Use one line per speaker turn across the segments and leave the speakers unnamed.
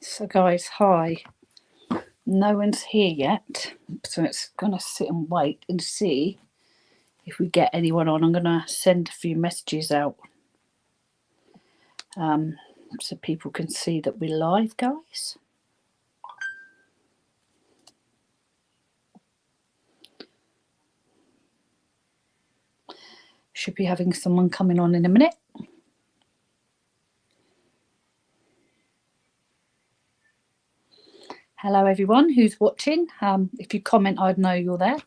So guys, hi. No one's here yet, so it's gonna sit and wait and see if we get anyone on. I'm gonna send a few messages out so people can see that we're live, guys. Should be having someone coming on in a minute. Hello everyone who's watching. If you comment, I'd know you're there.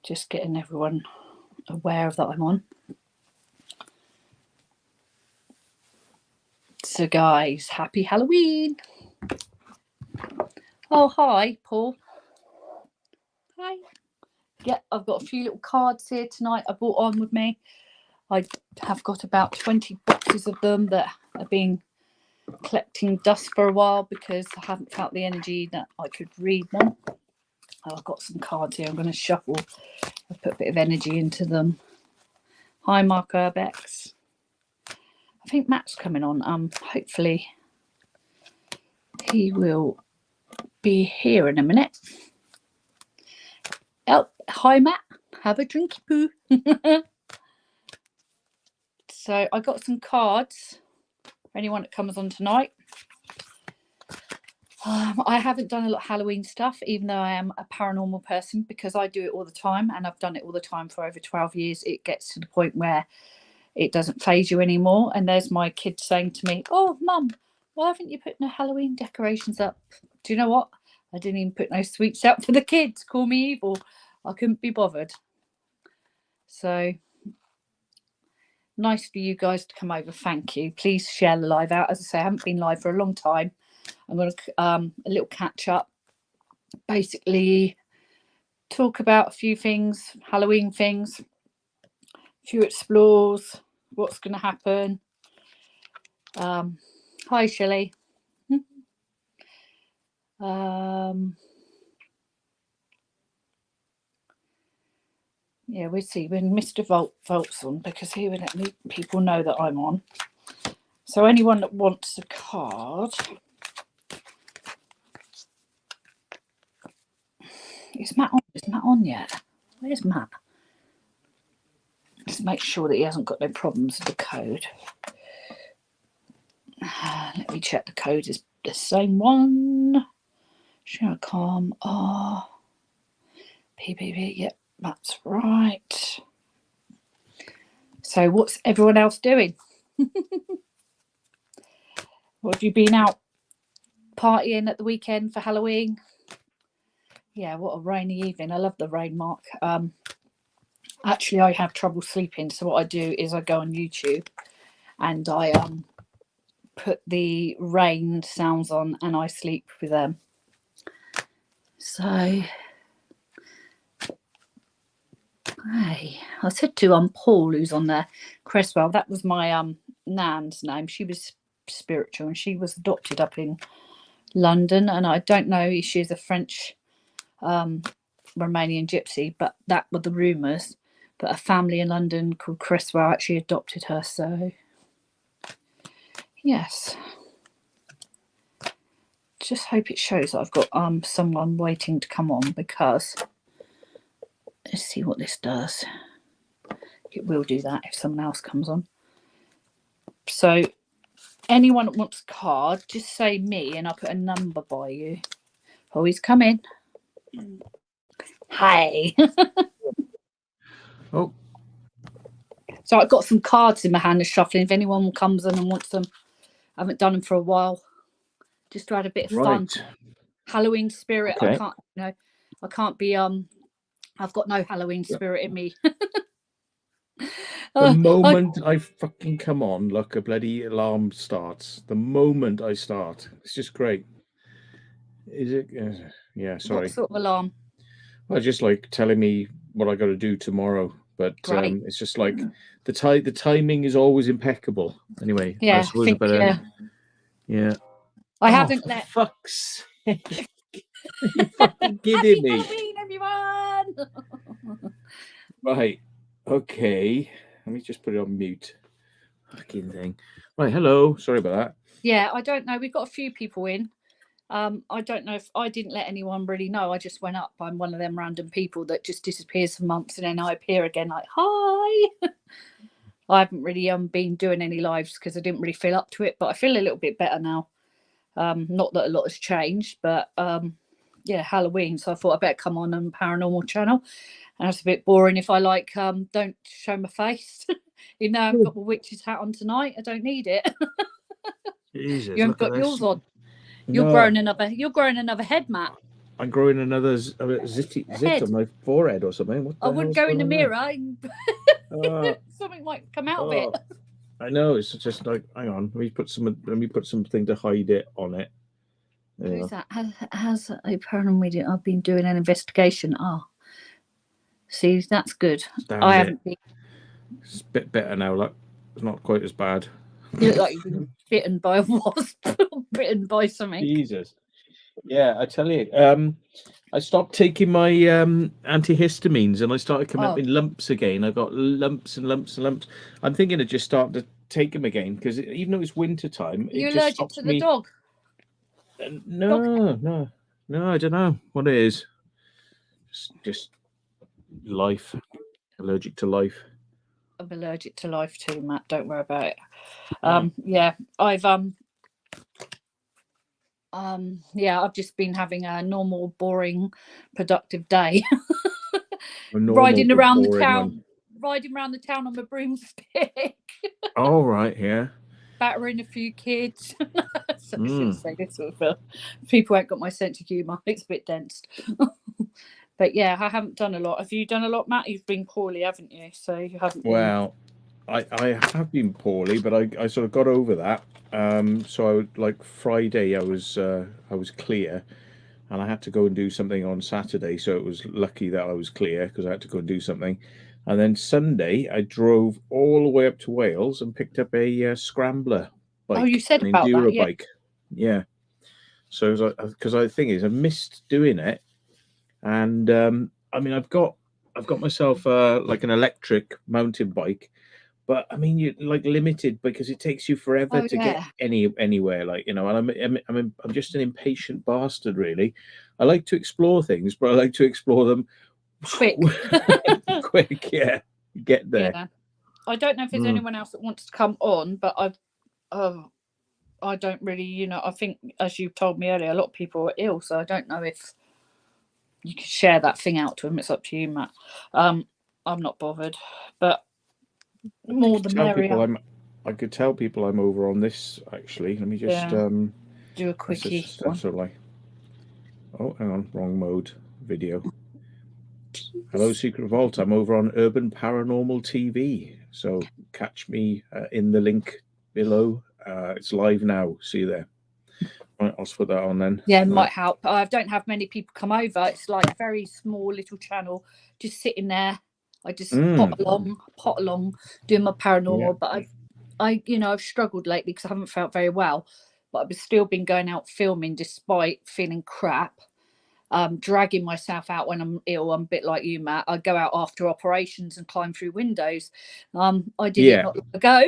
Just getting everyone aware of that I'm on. So guys, happy Halloween. Oh, hi, Paul. Hi. Yeah, I've got a few little cards here tonight I brought on with me. I have got about 20 boxes of them that have been collecting dust for a while because I haven't felt the energy that I could read them. I've got some cards here. I'm going to shuffle. I've put a bit of energy into them. Hi, Mark Urbex. I think Matt's coming on. Hopefully he will be here in a minute. Oh, hi, Matt. Have a drinky poo. So I got some cards for anyone that comes on tonight. I haven't done a lot of Halloween stuff, even though I am a paranormal person, because I do it all the time and I've done it all the time for over 12 years. It gets to the point where it doesn't faze you anymore. And there's my kid saying to me, "Oh, Mum, why haven't you put no Halloween decorations up?" Do you know what? I didn't even put no sweets out for the kids. Call me evil. I couldn't be bothered. So nice for you guys to come over. Thank you. Please share the live out. As I say, I haven't been live for a long time. I'm going to a little catch up. Basically, talk about a few things, Halloween things, a few explores, what's going to happen. Hi, Shelley. Yeah, we'll see when Mr. Volt's on, because he would let me people know that I'm on. So anyone that wants a card, is Matt on? Is Matt on yet? Where's Matt? Just make sure that he hasn't got no problems with the code. Let me check the code is the same one. Sure, calm. Oh, PPP. Yep, that's right. So, what's everyone else doing? What have you been out partying at the weekend for Halloween? Yeah, what a rainy evening. I love the rain, Mark. Actually, I have trouble sleeping, so what I do is I go on YouTube and I put the rain sounds on and I sleep with them. So, hey, I said to Paul, who's on there, Cresswell, that was my nan's name. She was spiritual and she was adopted up in London, and I don't know if she's a French Romanian gypsy, but that were the rumours. But a family in London called Cresswell actually adopted her. So yes, just hope it shows that I've got someone waiting to come on, because let's see what this does. It will do that if someone else comes on. So anyone that wants a card, just say me and I'll put a number by you. Oh, he's coming. Hi.
Oh.
So I've got some cards in my hand, shuffling. If anyone comes in and wants them, I haven't done them for a while. Just to add a bit of fun. Halloween spirit. Okay. I can't be I've got no Halloween spirit in me.
The moment I fucking come on, look, a bloody alarm starts. The moment I start, it's just great. Is it? Yeah, sorry.
What sort of alarm?
Well, just like telling me what I got to do tomorrow. But it's just like the timing is always impeccable. Anyway,
yeah,
I suppose yeah.
I haven't let.
Fuck's sake. You fucking kidding me?
Halloween, everyone.
Right. Okay. Let me just put it on mute. Fucking thing. Right, hello. Sorry about that.
Yeah, I don't know. We've got a few people in. I don't know if I didn't let anyone really know. I just went up. I'm one of them random people that just disappears for months and then I appear again like, hi. I haven't really been doing any lives because I didn't really feel up to it, but I feel a little bit better now. Not that a lot has changed, but yeah, Halloween. So I thought I better come on Paranormal channel. And it's a bit boring if I like don't show my face. You know, I've got my witch's hat on tonight. I don't need it.
Jesus,
You haven't
look at
got yours
this.
on. You're growing another head, Matt.
I'm growing another zit on my forehead or something. What the
I wouldn't go in the mirror. Something might come out of it.
I know. It's just like, hang on. Let me put something to hide it on it.
Who's that? Has a paranormal medium? I've been doing an investigation. See, that's good. I haven't been.
It's a bit better now. Look, it's not quite as bad.
You look like you've been bitten by a wasp, bitten by something.
Jesus. Yeah, I tell you. I stopped taking my antihistamines and I started coming up in lumps again. I got lumps and lumps and lumps. I'm thinking of just starting to take them again because even though it's winter time,
You're
it just
allergic
stops
to
me.
the dog?
No, I don't know what it is. Just life. Allergic to life.
I'm allergic to life too, Matt. Don't worry about it. Yeah, I've I've just been having a normal, boring, productive day. Riding around the town on my broomstick.
Oh, right, yeah.
Battering a few kids. So I shouldn't say this, but people ain't got my sense of humour. It's a bit dense. But yeah, I haven't done a lot. Have you done a lot, Matt? You've been poorly, haven't you? So you haven't been...
Well, I have been poorly, but I sort of got over that. So like Friday, I was clear, and I had to go and do something on Saturday. So it was lucky that I was clear because I had to go and do something. And then Sunday, I drove all the way up to Wales and picked up a scrambler bike.
Oh, you said about that, yeah.
Bike. Yeah. So because the thing is, I missed doing it, and I mean, I've got myself like an electric mountain bike. But I mean, you're like limited because it takes you forever to get anywhere. Like, you know, and I'm just an impatient bastard, really. I like to explore things, but I like to explore them
quick.
Quick, yeah. Get there.
Yeah. I don't know if there's anyone else that wants to come on, but I don't really, you know, I think as you told me earlier, a lot of people are ill, so I don't know if you could share that thing out to them. It's up to you, Matt. I'm not bothered, but more the merrier.
I could tell people I'm over on this, actually. Let me just
do a quickie.
Sort of like, oh, hang on, wrong mode. Video. Hello, Secret Vault. I'm over on Urban Paranormal TV. So catch me in the link below. It's live now. See you there. Right, I'll put that on then.
Yeah, it might help. I don't have many people come over. It's like a very small little channel, just sitting there. I just pot along, doing my paranormal. But I, you know, I've struggled lately because I haven't felt very well. But I've still been going out filming despite feeling crap. Dragging myself out when I'm ill. I'm a bit like you, Matt. I go out after operations and climb through windows. I did it not long ago.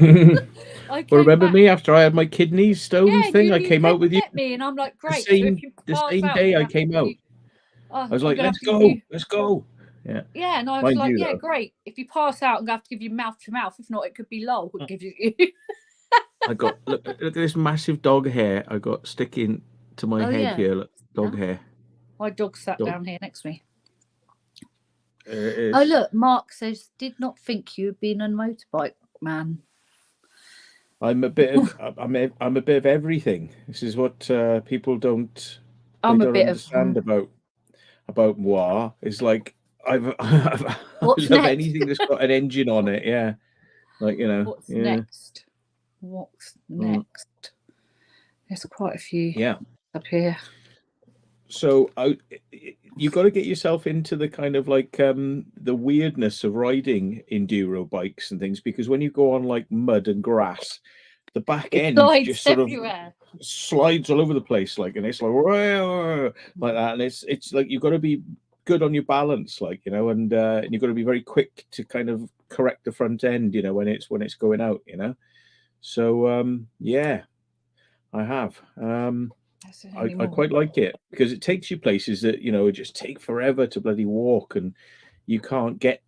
Well, remember me after I had my kidney stones thing? I came out with you.
Me and I'm like, great.
The same day I came out. I was like, let's go. Yeah.
Yeah, and I was like, yeah, great. If you pass out, I'm gonna have to give you mouth to mouth. If not, it could be lol. We'll give you.
I got look at this massive dog hair I got sticking to my head here. Look, dog hair.
My dog sat down here next to me. Oh look, Mark says, did not think you'd been on a motorbike, man.
I'm a bit of everything. This is what people don't understand about moi. It's like I love anything that's got an engine on it. Yeah, like, you know.
What's next? What's next? There's quite a few up here.
So you got to get yourself into the kind of like the weirdness of riding enduro bikes and things, because when you go on like mud and grass, the back end just sort of slides all over the place, like, and it's like that, and it's like you've got to be good on your balance, like, you know, and you've got to be very quick to kind of correct the front end, you know, when it's going out, you know. So yeah, I have.
That's the
I
only more.
quite like it because it takes you places that, you know, just take forever to bloody walk, and you can't get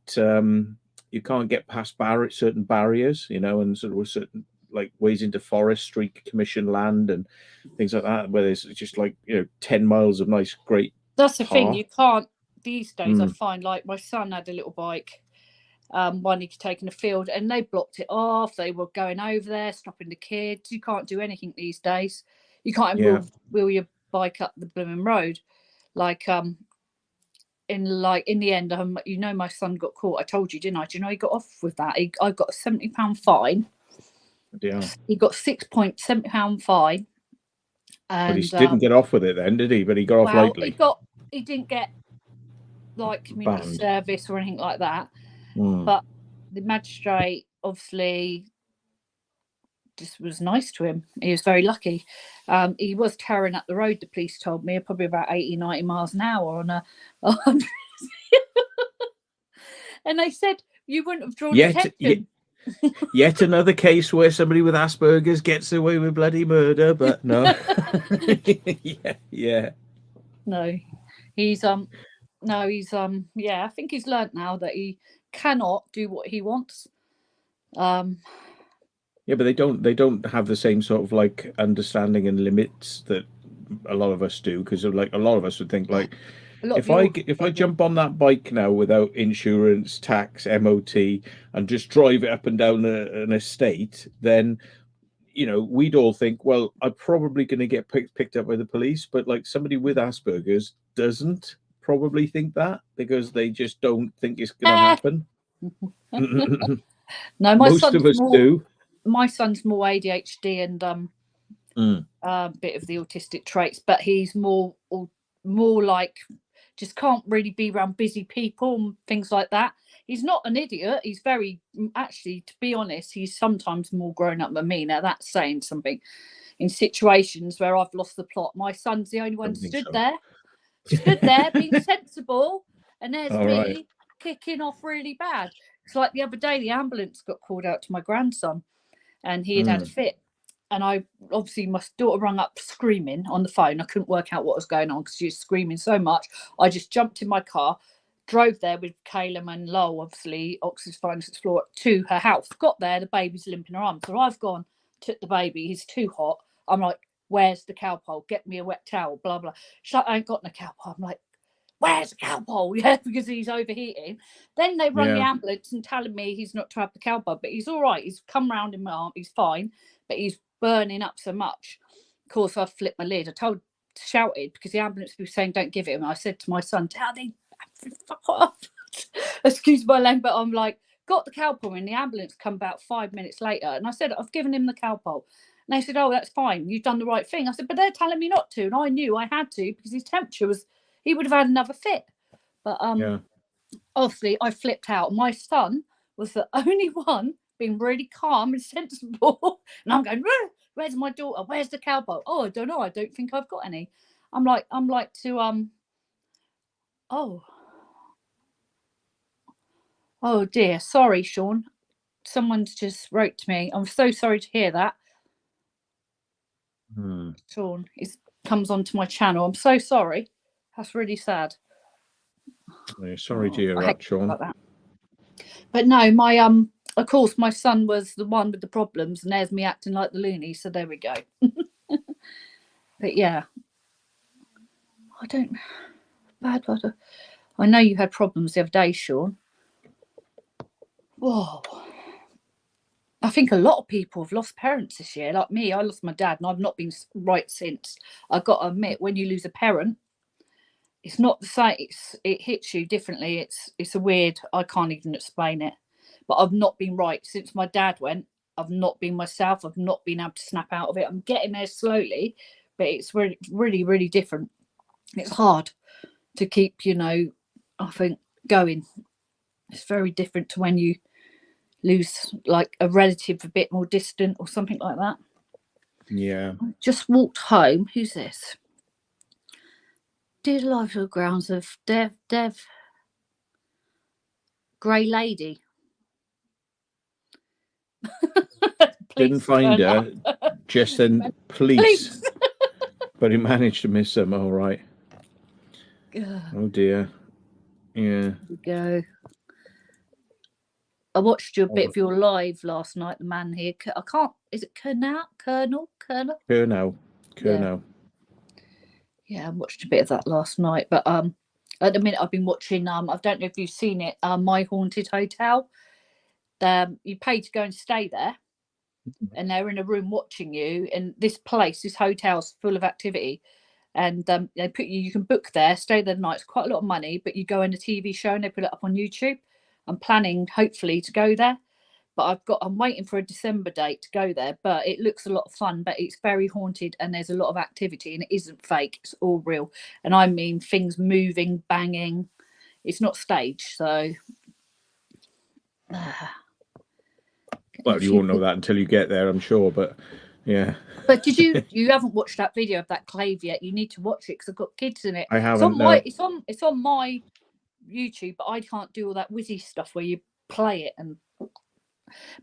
past certain barriers, you know, and sort of certain like ways into forestry commission land and things like that, where there's just like, you know, 10 miles of nice, great
That's the thing.
path.
You can't these days. I
Mm.
find like my son had a little bike. One he could take in the field, and they blocked it off. They were going over there, stopping the kids. You can't do anything these days. You can't
Yeah.
wheel your bike up the blooming road. Like in the end, you know, my son got caught. I told you, didn't I? Do you know he got off with that? I got a £70 fine.
Yeah.
He got £6.70 fine.
But he
And
didn't get off with it then, did he? But he got off
well,
lightly.
he didn't get like community
Banned.
service or anything like that.
Mm.
But the magistrate obviously just was nice to him. He was very lucky. He was tearing up the road, the police told me, probably about 80, 90 miles an hour on a 100. And they said you wouldn't have drawn attention.
Yet another case where somebody with Asperger's gets away with bloody murder, but no. yeah.
No, he's yeah, I think he's learnt now that he cannot do what he wants.
Yeah, but they don't have the same sort of like understanding and limits that a lot of us do, because like a lot of us would think like, if I jump on that bike now without insurance, tax, MOT, and just drive it up and down an estate, then, you know, we'd all think, well, I'm probably going to get picked up by the police. But like somebody with Asperger's doesn't probably think that, because they just don't think it's going to happen.
No,
most of us do.
My son's more ADHD and bit of the autistic traits, but he's more like just can't really be around busy people and things like that. He's not an idiot. He's very, actually, to be honest, he's sometimes more grown up than me. Now that's saying something. In situations where I've lost the plot, my son's the only one stood there being sensible, and there's me kicking off really bad. It's like the other day, the ambulance got called out to my grandson, and he had a fit. And I obviously, my daughter rung up screaming on the phone. I couldn't work out what was going on because she was screaming so much. I just jumped in my car, drove there with Caleb and Lowell, obviously, Oxford's Finest Explorer, to her house. Got there, the baby's limping her arm. So I've gone, took the baby. He's too hot. I'm like, where's the cowpole? Get me a wet towel, blah, blah. She's like, I ain't got no cowpole. I'm like, where's the cowpole? Yeah, because he's overheating. Then they run the ambulance and telling me he's not to have the cowpole, but he's all right. He's come round in my arm. He's fine, but he's burning up so much. Of course, I've flipped my lid. I shouted because the ambulance was saying don't give it him. I said to my son, tell they fuck off. Excuse my language, but I'm like, got the cowpole, and the ambulance come about 5 minutes later, and I said, I've given him the cowpole. And they said, oh, that's fine, you've done the right thing. I said, but they're telling me not to, and I knew I had to because his temperature was, he would have had another fit. But obviously I flipped out. My son was the only one being really calm and sensible. And I'm going, where's my daughter? Where's the cowpole? Oh, I don't know. I don't think I've got any. I'm like to oh dear. Sorry, Sean. Someone's just wrote to me. I'm so sorry to hear that. Sean comes onto my channel. I'm so sorry. That's really sad.
Sorry to hear that, Sean.
Like that. But no, my of course my son was the one with the problems, and there's me acting like the loony, so there we go. But yeah, I know you had problems the other day, Sean. Whoa. I think a lot of people have lost parents this year. Like me, I lost my dad and I've not been right since. I've got to admit, when you lose a parent, it's not the same. It hits you differently. It's a weird, I can't even explain it. But I've not been right since my dad went. I've not been myself. I've not been able to snap out of it. I'm getting there slowly, but it's really, really, really different. It's hard to keep, I think, going. It's very different to when you lose like a relative a bit more distant or something like that.
Yeah.
I just walked home. Who's this? Dear life of grounds of Dev Grey Lady.
Didn't find her. Just then, police. But he managed to miss them. All right. Oh dear. Yeah.
There we go. I watched you a bit of your live last night. The man here. I can't. Is it Colonel?
Curnow.
Yeah, I watched a bit of that last night. But at the minute I've been watching. I don't know if you've seen it. My Haunted Hotel. You pay to go and stay there, and they're in a room watching you. And this hotel's full of activity. And they put you can book there, stay there the night. It's quite a lot of money, but you go in a TV show and they put it up on YouTube. I'm planning hopefully to go there, but I'm waiting for a December date to go there. But it looks a lot of fun, but it's very haunted and there's a lot of activity and it isn't fake. It's all real. And I mean things moving, banging. It's not staged, so
well, you won't know that until you get there, I'm sure, but yeah.
But you haven't watched that video of that clave yet? You need to watch it because I've got kids in it.
I haven't. It's
on my YouTube, but I can't do all that whizzy stuff where you play it.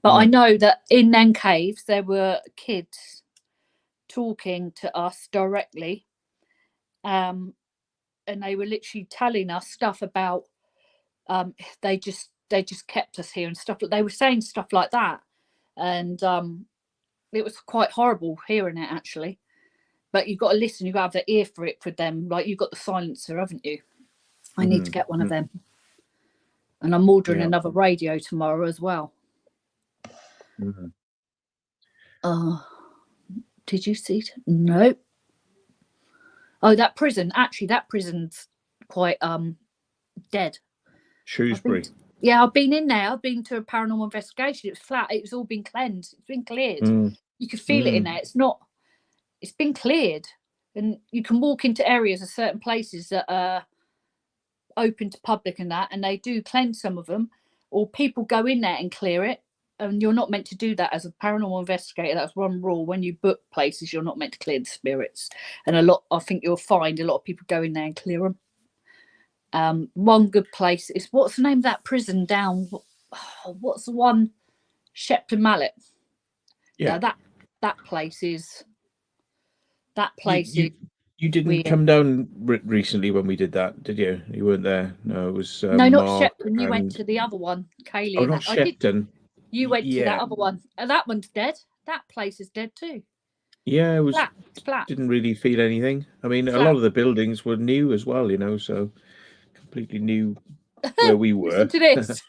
But I know that in them caves there were kids talking to us directly, and they were literally telling us stuff about they just kept us here and stuff. They were saying stuff like that, and it was quite horrible hearing it, actually. But you've got to listen. You've got to have the ear for it for them. Like, you've got the silencer, haven't you? I need to get one of them. And I'm ordering another radio tomorrow as well. Did you see it? No. Oh, that prison. Actually, that prison's quite dead.
Shrewsbury.
I've been in there. I've been to a paranormal investigation. It was flat. It's all been cleansed. It's been cleared. You could feel it in there. It's been cleared. And you can walk into areas of certain places that are open to public and that, and they do cleanse some of them, or people go in there and clear it. And you're not meant to do that as a paranormal investigator. That's one rule. When you book places, you're not meant to clear the spirits. And I think you'll find a lot of people go in there and clear them. One good place is, what's the name of that prison down? What's the one? Shepton Mallet.
Yeah,
that place is.
You didn't
weird.
Come down recently when we did that, did you? You weren't there. No, it was
no, not
Mark
Shepton. You went to the other one, Kaylee.
Oh, not Shepton.
You went to that other one. And that one's dead. That place is dead too.
Yeah, it was
flat. Didn't
really feel anything. I mean, a lot of the buildings were new as well, so completely new where we were.
Listen to this.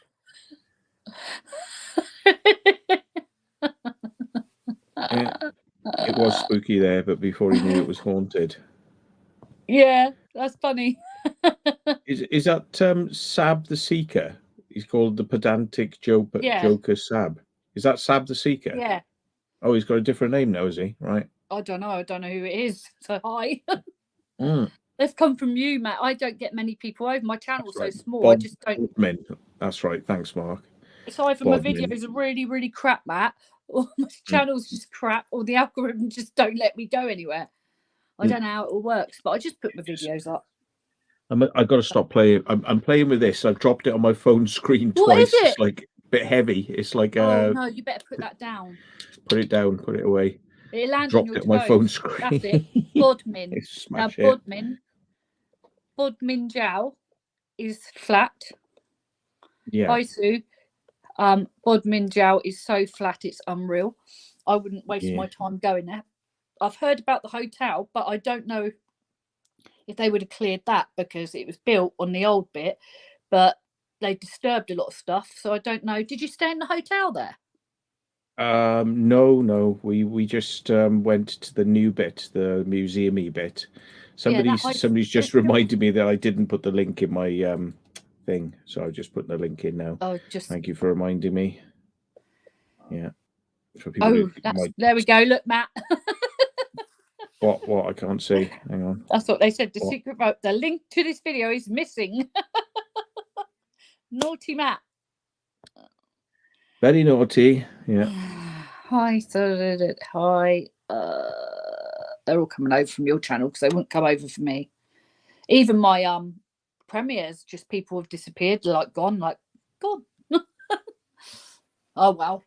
It was spooky there, but before he knew it was haunted.
Yeah, that's funny.
Is that Sab the Seeker? He's called the pedantic Joker Sab. Is that Sab the Seeker?
Yeah.
Oh, he's got a different name now, is he? Right.
I don't know who it is. So hi. They've come from you, Matt. I don't get many people over. My channel's so small. I just don't.
Bodmin. That's right. Thanks, Mark.
It's either my videos are really, really crap, Matt, or my channel's just crap, or the algorithm just don't let me go anywhere. I don't know how it all works, but I just put my videos up.
I've got to stop playing. I'm playing with this. I've dropped it on my phone screen twice.
What is it?
It's like a bit heavy. It's like
oh no, you better put that down.
Put it down. Put it away.
It landed
dropped
on your
it on my phone screen.
That's it. Bodmin.
Smash
Bodmin Jow is flat.
Yeah.
Hi Sue. Bodmin Jow is so flat, it's unreal. I wouldn't waste my time going there. I've heard about the hotel, but I don't know if they would have cleared that because it was built on the old bit, but they disturbed a lot of stuff. So I don't know. Did you stay in the hotel there?
No. We just went to the new bit, the museum-y bit. Somebody's just reminded me that I didn't put the link in my thing, so I've just put the link in now. Thank you for reminding me. Yeah.
There we go. Look, Matt.
What? I can't see. Hang on.
That's what they said. The secret vote. The link to this video is missing. Naughty Matt.
Very naughty. Yeah.
Hi. Hi. They're all coming over from your channel because they wouldn't come over for me. Even my premieres, just people have disappeared, like gone. Oh well,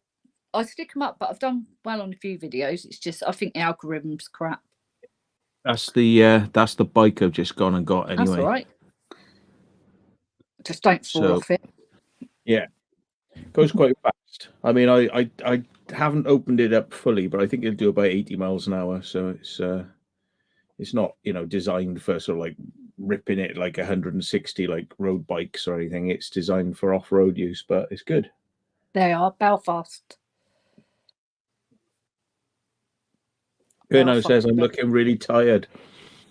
I stick them up, but I've done well on a few videos. It's just I think the algorithm's crap.
That's the bike I've just gone and got anyway.
That's all right. Just don't fall off it.
Yeah, goes quite fast. I mean, I haven't opened it up fully, but I think it'll do about 80 miles an hour. So it's not, you know, designed for sort of like ripping it like 160 like road bikes or anything. It's designed for off-road use, but it's good.
They are Belfast.
Bruno says I'm looking really tired.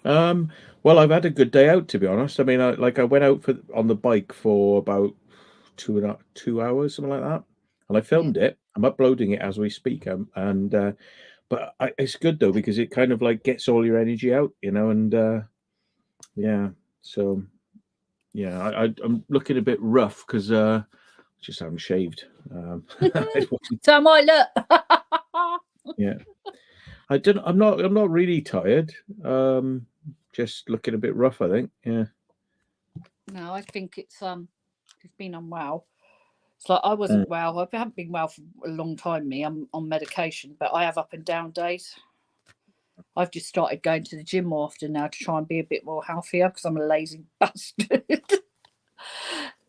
Well, I've had a good day out, to be honest. I mean, I went out on the bike for about 2 hours, something like that, and I filmed it. I'm uploading it as we speak, but it's good though because it kind of like gets all your energy out, you know, and yeah. So yeah, I'm looking a bit rough because just haven't shaved.
So I might look.
Yeah, I'm not really tired. Just looking a bit rough, I think. Yeah.
No, I think it's been unwell. It's like I wasn't well. I haven't been well for a long time. I'm on medication, but I have up and down days. I've just started going to the gym more often now to try and be a bit more healthier because I'm a lazy bastard.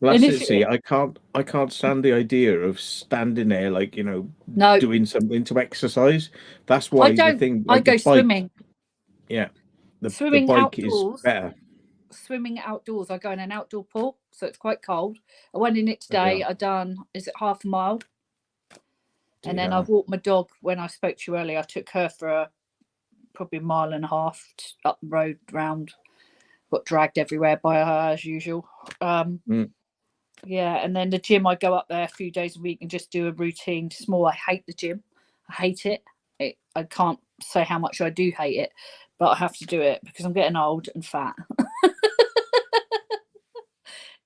Well, that's it. See, I can't stand the idea of standing there, like, you know, doing something to exercise. That's why the thing. Like
I go swimming.
Yeah, the bike
outdoors,
is better.
Swimming outdoors. I go in an outdoor pool, so it's quite cold. I went in it today. I done, is it half a mile? And then I walked my dog. When I spoke to you earlier, I took her for probably a mile and a half up the road round. Got dragged everywhere by her as usual. Yeah, and then the gym, I go up there a few days a week and just do a routine. Small. I hate the gym. I hate it. I can't say how much I do hate it, but I have to do it because I'm getting old and fat.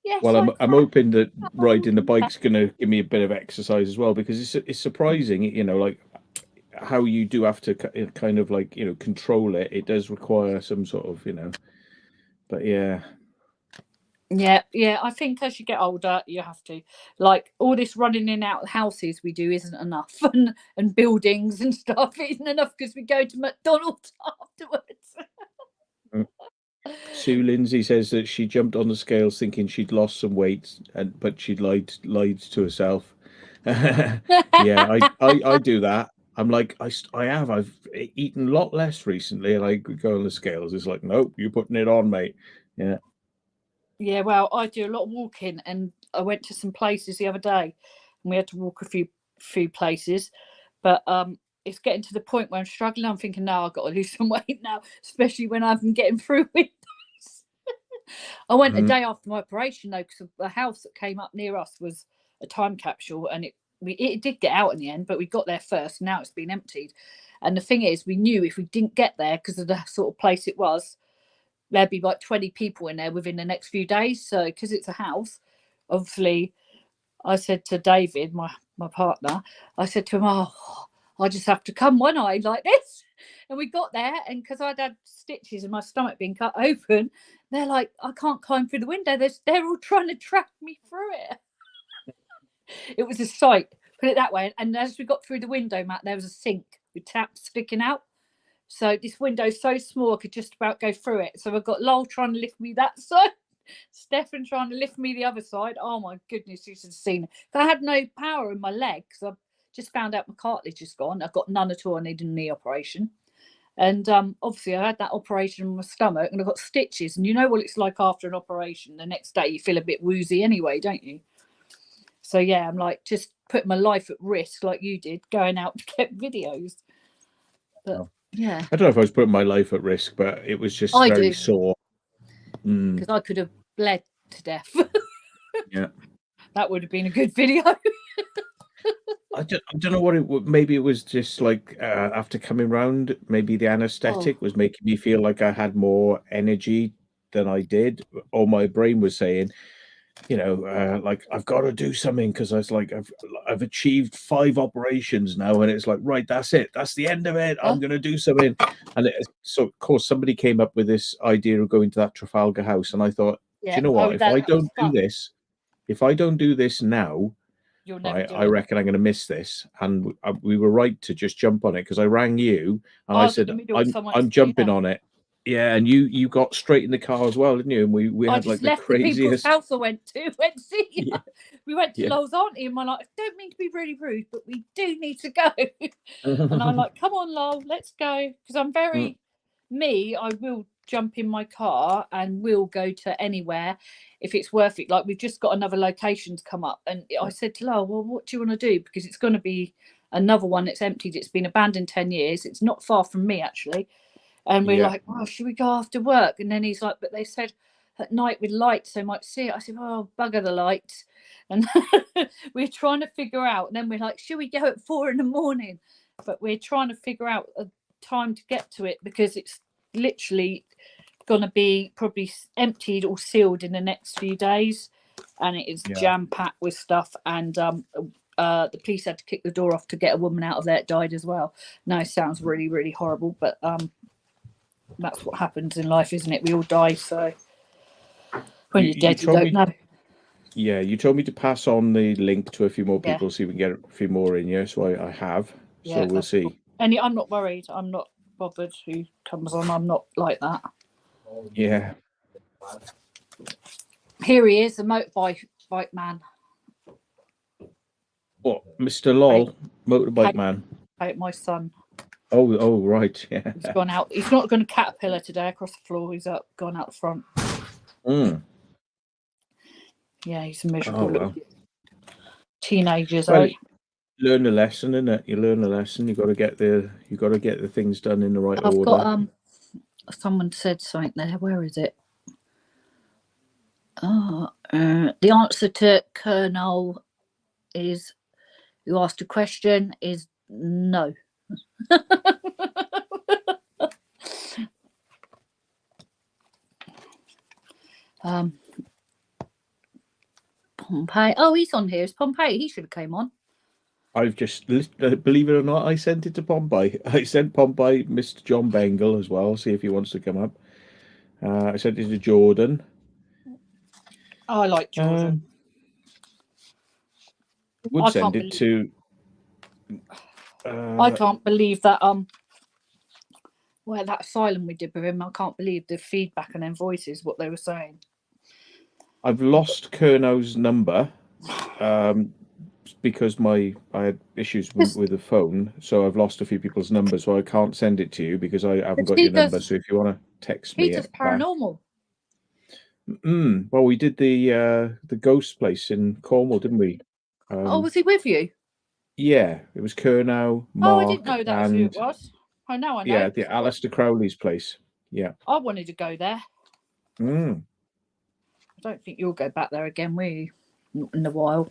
Yes,
well, I'm hoping that riding the bike's going to give me a bit of exercise as well, because it's surprising, you know, like how you do have to kind of like, you know, control it. It does require some sort of, you know, but yeah.
Yeah. I think as you get older, you have to, like, all this running in and out of houses we do isn't enough, and buildings and stuff isn't enough because we go to McDonald's afterwards.
Sue Lindsay says that she jumped on the scales thinking she'd lost some weight, but she'd lied to herself. Yeah, I do that. I'm like, I've eaten a lot less recently, and I go on the scales. It's like, nope, you're putting it on, mate. Yeah.
Yeah, well, I do a lot of walking, and I went to some places the other day, and we had to walk a few places, but it's getting to the point where I'm struggling. I'm thinking, no, I've got to lose some weight now, especially when I've been getting through windows. I went a day after my operation though, because the house that came up near us was a time capsule, and it did get out in the end, but we got there first. And now it's been emptied, and the thing is, we knew if we didn't get there because of the sort of place it was, there'd be like 20 people in there within the next few days. So because it's a house, obviously, I said to David, my partner, I said to him, oh, I just have to come one eye like this. And we got there, and because I'd had stitches and my stomach being cut open, they're like, I can't climb through the window. They're all trying to trap me through it. It was a sight, put it that way. And as we got through the window, Matt, there was a sink with taps sticking out. So this window's so small, I could just about go through it. So I've got Lowell trying to lift me that side, Stefan trying to lift me the other side. Oh my goodness, you should have seen it. I had no power in my leg because I just found out my cartilage is gone. I've got none at all. I needed a knee operation. And obviously I had that operation in my stomach, and I got stitches. And you know what it's like after an operation. The next day you feel a bit woozy anyway, don't you? So yeah, I'm like just putting my life at risk like you did, going out to get videos. But yeah,
I don't know if I was putting my life at risk, but it was just very sore.
Because I could have bled to death.
Yeah,
that would have been a good video.
I don't know what it would. Maybe it was just like after coming round, maybe the anesthetic was making me feel like I had more energy than I did, or my brain was saying, you know, like I've got to do something because I was like, I've achieved 5 operations now, and it's like, right, that's it, that's the end of it. I'm going to do something, and so of course somebody came up with this idea of going to that Trafalgar House, and I thought, do you know what? If I don't do this now,
you'll never do
I
it.
reckon I'm going to miss this. And we were right to just jump on it because I rang you and I said, I'm jumping on it. Yeah, and you got straight in the car as well, didn't you? And we
I
had like
just
the
left the people's
craziest.
house I went to see you.
Yeah.
We went to
Yeah.
Lowell's auntie, and my like, I don't mean to be really rude, but we do need to go. And I'm like, come on, Lowell, let's go. Because I'm very I will jump in my car and we'll go to anywhere if it's worth it. Like we've just got another location to come up, and I said to Lowell, well, what do you want to do? Because it's going to be another one that's emptied. It's been abandoned 10 years. It's not far from me actually. And we're like, well, should we go after work? And then he's like, but they said at night with lights they might see it. I said, well, bugger the lights. And we're trying to figure out. And then we're like, should we go at 4 a.m? But we're trying to figure out a time to get to it because it's literally going to be probably emptied or sealed in the next few days. And it is jam-packed with stuff. And the police had to kick the door off to get a woman out of there. It died as well. No, it sounds really, really horrible. But that's what happens in life, isn't it? We all die, so when you're dead, you don't know.
Yeah, you told me to pass on the link to a few more people so we can get a few more in here. So I have. So we'll see.
And I'm not worried. I'm not bothered who comes on. I'm not like that.
Yeah.
Here he is, the motorbike man.
What, Mr. Lol, motorbike man?
My son.
Oh, right. Yeah.
He's gone out. He's not going to caterpillar today across the floor. He's gone out the front. Yeah, he's a miserable teenagers. Well,
learn a lesson, innit? You learn a lesson. You got to get the things done in the right order.
Got someone said something there. Where is it? The answer to Colonel is, you asked a question, is no. Pompey. Oh, he's on here. It's Pompey. He should have came on.
I've just, believe it or not, I sent it to Pompey. I sent Pompey Mr. John Bengal as well, see if he wants to come up. I sent it to Jordan.
Oh, I like Jordan.
Would send it to.
I can't believe that. Well, that asylum we did with him, I can't believe the feedback and then voices, what they were saying.
I've lost Kerno's number because I had issues with the phone, so I've lost a few people's numbers, so I can't send it to you because I haven't got your number. So if you want to text me,
he does paranormal.
Well, we did the ghost place in Cornwall, didn't we?
Was he with you?
Yeah, it was Kerno, Mark.
I didn't know that was who it was. Oh, now I know.
Yeah, the Alistair Crowley's place. Yeah.
I wanted to go there. I don't think you'll go back there again, will you? Not in a while.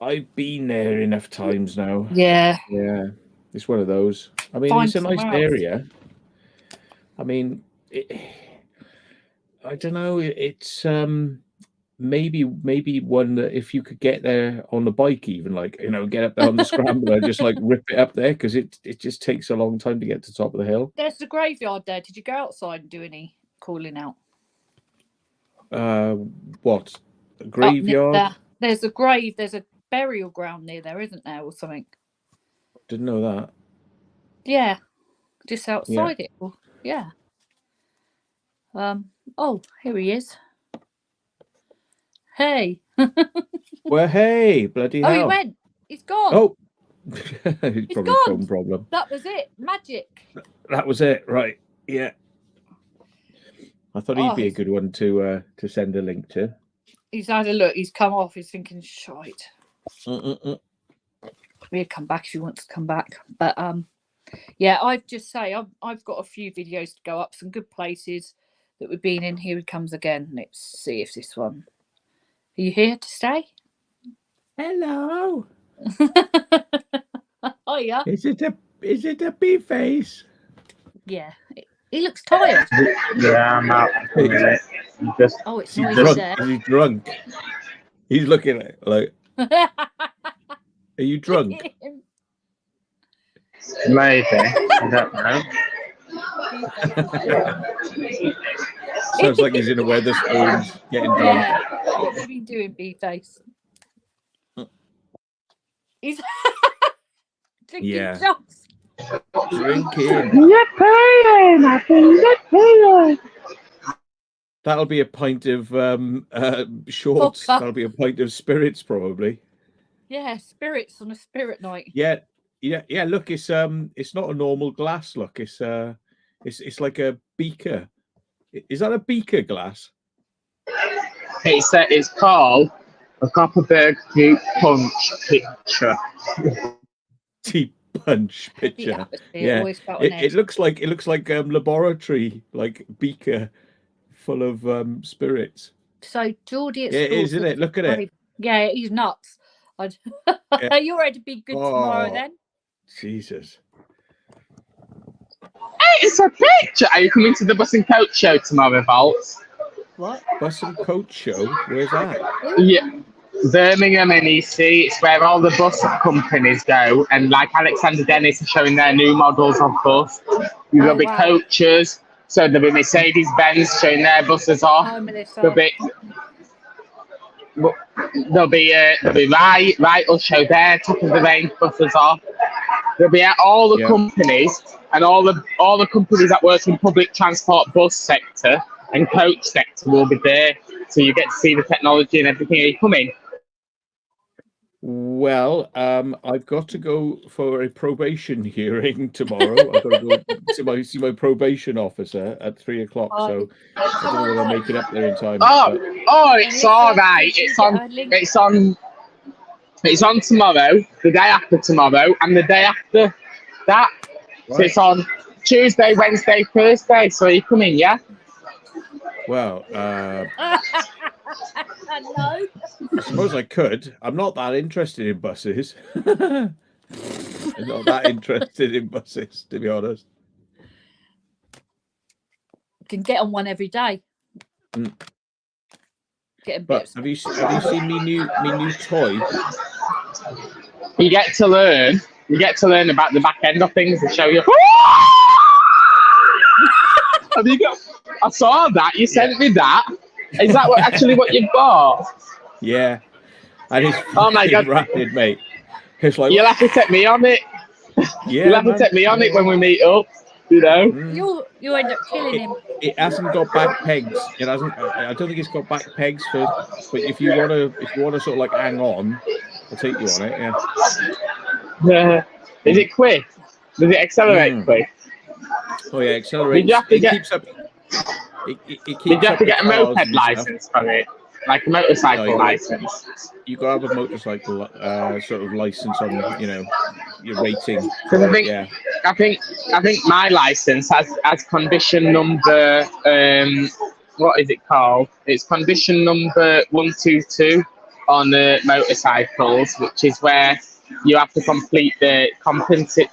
I've been there enough times now.
Yeah.
Yeah. It's one of those. I mean, it's a nice area. I mean, I don't know. It's maybe one that if you could get there on the bike, even get up there on the scrambler, just rip it up there, because it just takes a long time to get to the top of the hill.
There's the graveyard there. Did you go outside and do any calling out?
What? A graveyard?
There's a grave. There's a burial ground near there, isn't there, or something?
Didn't know that.
Yeah, just outside it. Yeah. Oh, here he is. Hey.
Well, hey, bloody hell.
Oh, he went. He's gone.
Oh. He's probably a phone problem.
That was it. Magic.
That was it. Right. Yeah. I thought he'd be a good one to send a link to.
He's had a look. He's come off. He's thinking, shite. He'll come back if he wants to come back. But yeah, I've got a few videos to go up. Some good places that we've been in. Here he comes again. Let's see if this one. Are you here to stay?
Hello.
Oh yeah.
Is it a bee face?
Yeah. He looks tired.
Yeah, I'm out.
It's noisy there.
Is he drunk? He's looking at it like, are you drunk?
Maybe. I don't know.
Sounds like he's in a Weatherspoons getting drunk.
Yeah. What have you been doing, B-face? He's drinking
Yeah.
shots.
Drinking. That'll be a pint of shorts.
Vodka.
That'll be a pint of spirits, probably.
Yeah, spirits on a spirit night.
Yeah. Look, it's not a normal glass. Look, it's like a beaker. Is that a beaker glass?
It's called a Copperberg Deep Punch Picture.
Deep punch
The
picture.
atmosphere
Yeah.
always felt an
It looks like laboratory, like beaker full of spirits.
So Geordie at
Yeah,
school.
isn't it? Look at it.
Yeah, he's nuts.
Yeah.
You're ready to be good tomorrow
Oh.
then.
Jesus.
Hey, it's a picture. Are you coming to the bus and coach show tomorrow, Vault?
What?
Bus and coach show? Where's that?
Yeah. Birmingham NEC, it's where all the bus companies go, and like Alexander Dennis are showing their new models of bus. There'll be
wow.
coaches, so there'll be Mercedes-Benz showing their buses off.
Hi, Melissa.
There'll be Right will show their top of the range buses off. There'll be all the companies and all the companies that work in public transport bus sector and coach sector will be there, so you get to see the technology and everything. Are you coming?
Well, I've got to go for a probation hearing tomorrow. I've got to go see my probation officer at 3 o'clock. So I don't know whether I'll make it up there in time.
It's all right. It's on tomorrow, the day after tomorrow, and the day after that. Right. So it's on Tuesday, Wednesday, Thursday. So are you coming? Yeah.
Well,
no.
I suppose I could. I'm not that interested in buses. I'm not that interested in buses, to be honest.
You can get on one every day.
But have you seen me new toy?
You get to learn. You get to learn about the back end of things and show you. Have you got? I saw that. You sent me that. Is that actually what you've got?
Yeah. And it's
oh my God,
rapid, mate. It's like,
you'll have to take me on it.
Yeah,
you'll have to take me on it when we meet up. You know.
You end up killing him.
It hasn't got back pegs. It hasn't. I don't think it's got back pegs for. But if you wanna sort of like hang on, I'll take you on it. Yeah.
Is it quick? Does it accelerate quick?
Oh yeah, accelerate.
Did you have to get?
Keeps up. It keeps
Did you have to get a moped
license
for it? Like a motorcycle license?
You got to have a motorcycle sort of license on, your rating.
Because I think my license has condition number. What is it called? It's condition number 122 on the motorcycles, which is where you have to complete the competency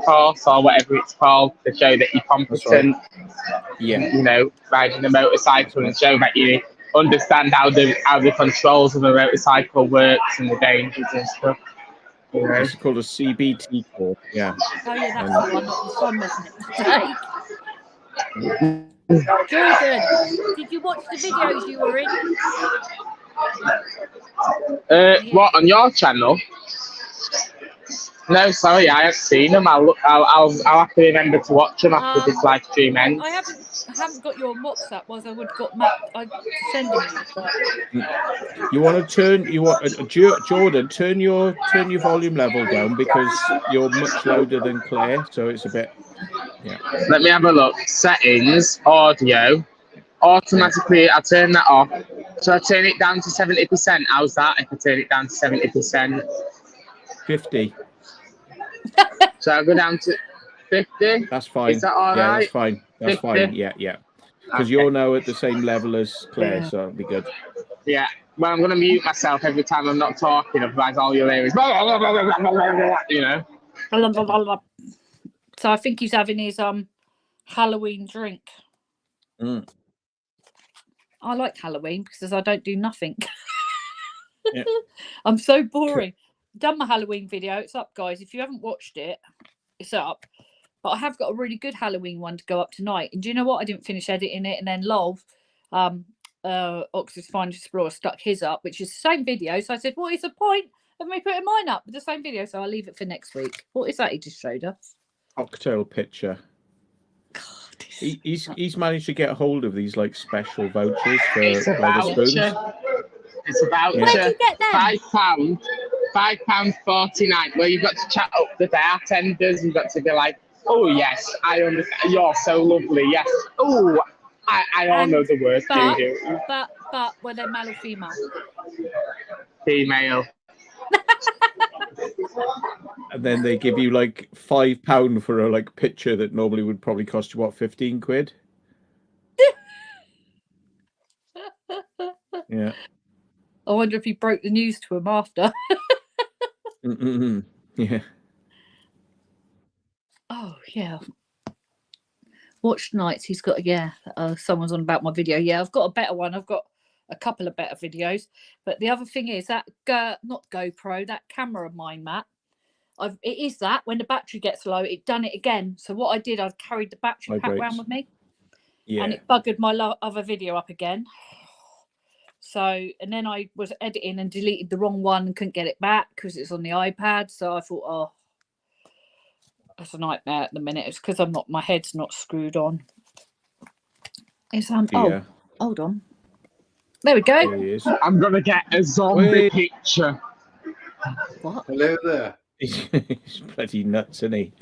course or whatever it's called to show that you're competent.
Yeah.
Riding the motorcycle and show that you understand how the controls of a motorcycle works and the dangers and stuff.
It's called a CBT course. Yeah.
Oh yeah, that's the one that the son wasn't it today. Jordan, did you watch the videos you were in?
What, on your channel? No, sorry, I haven't seen them. I'll have to remember to watch them after this live stream ends.
I haven't got you on WhatsApp. Was I would have got Matt. I'd send them you.
You want to Jordan, turn your volume level down because you're much louder than Claire, so it's a bit. Yeah.
Let me have a look. Settings, audio. Automatically, I turn that off. So I turn it down to 70%. How's that? If I turn it down to 70%.
50.
So I'll go down to 50.
That's fine.
Is that all
yeah,
right?
that's fine. That's
50?
fine. Yeah. Because you're now at the same level as Claire, so it'll be good.
Yeah. Well, I'm going to mute myself every time I'm not talking, otherwise all you'll hear is,
So I think he's having his Halloween drink. I like Halloween because I don't do nothing.
Yeah.
I'm so boring. Done my Halloween video. It's up, guys. If you haven't watched it, it's up. But I have got a really good Halloween one to go up tonight. And do you know what? I didn't finish editing it. And then Lov, Oxford's Finest Explorer, stuck his up, which is the same video. So I said, what is the point of me putting mine up with the same video? So I'll leave it for next week. What is that he just showed us?
Cocktail picture.
God,
He's managed to get a hold of these like special vouchers for
It's a voucher. It's a voucher.
Where'd you get them?
£5.49. Where you've got to chat up the bartenders. You've got to be like, oh yes, I understand. You're so lovely. Yes. Oh, I all know the words you do.
But were they male or female?
Female.
And then they give you like £5 for a like picture that normally would probably cost you what, 15 quid? Yeah.
I wonder if he broke the news to him after.
Yeah.
Oh yeah. Watch nights. He's got someone's on about my video. Yeah, I've got a better one. I've got a couple of better videos. But the other thing is that not GoPro, that camera of mine, Matt. It is that when the battery gets low, it done it again. So what I did, I've carried the battery pack around with me.
Yeah.
And it buggered my other video up again. So, and then I was editing and deleted the wrong one and couldn't get it back because it's on the iPad. So I thought, oh, that's a nightmare at the minute. It's because my head's not screwed on. It's oh, hold on. There we go.
There he is.
I'm gonna get a zombie picture.
What?
Hello there.
He's bloody nuts, isn't he?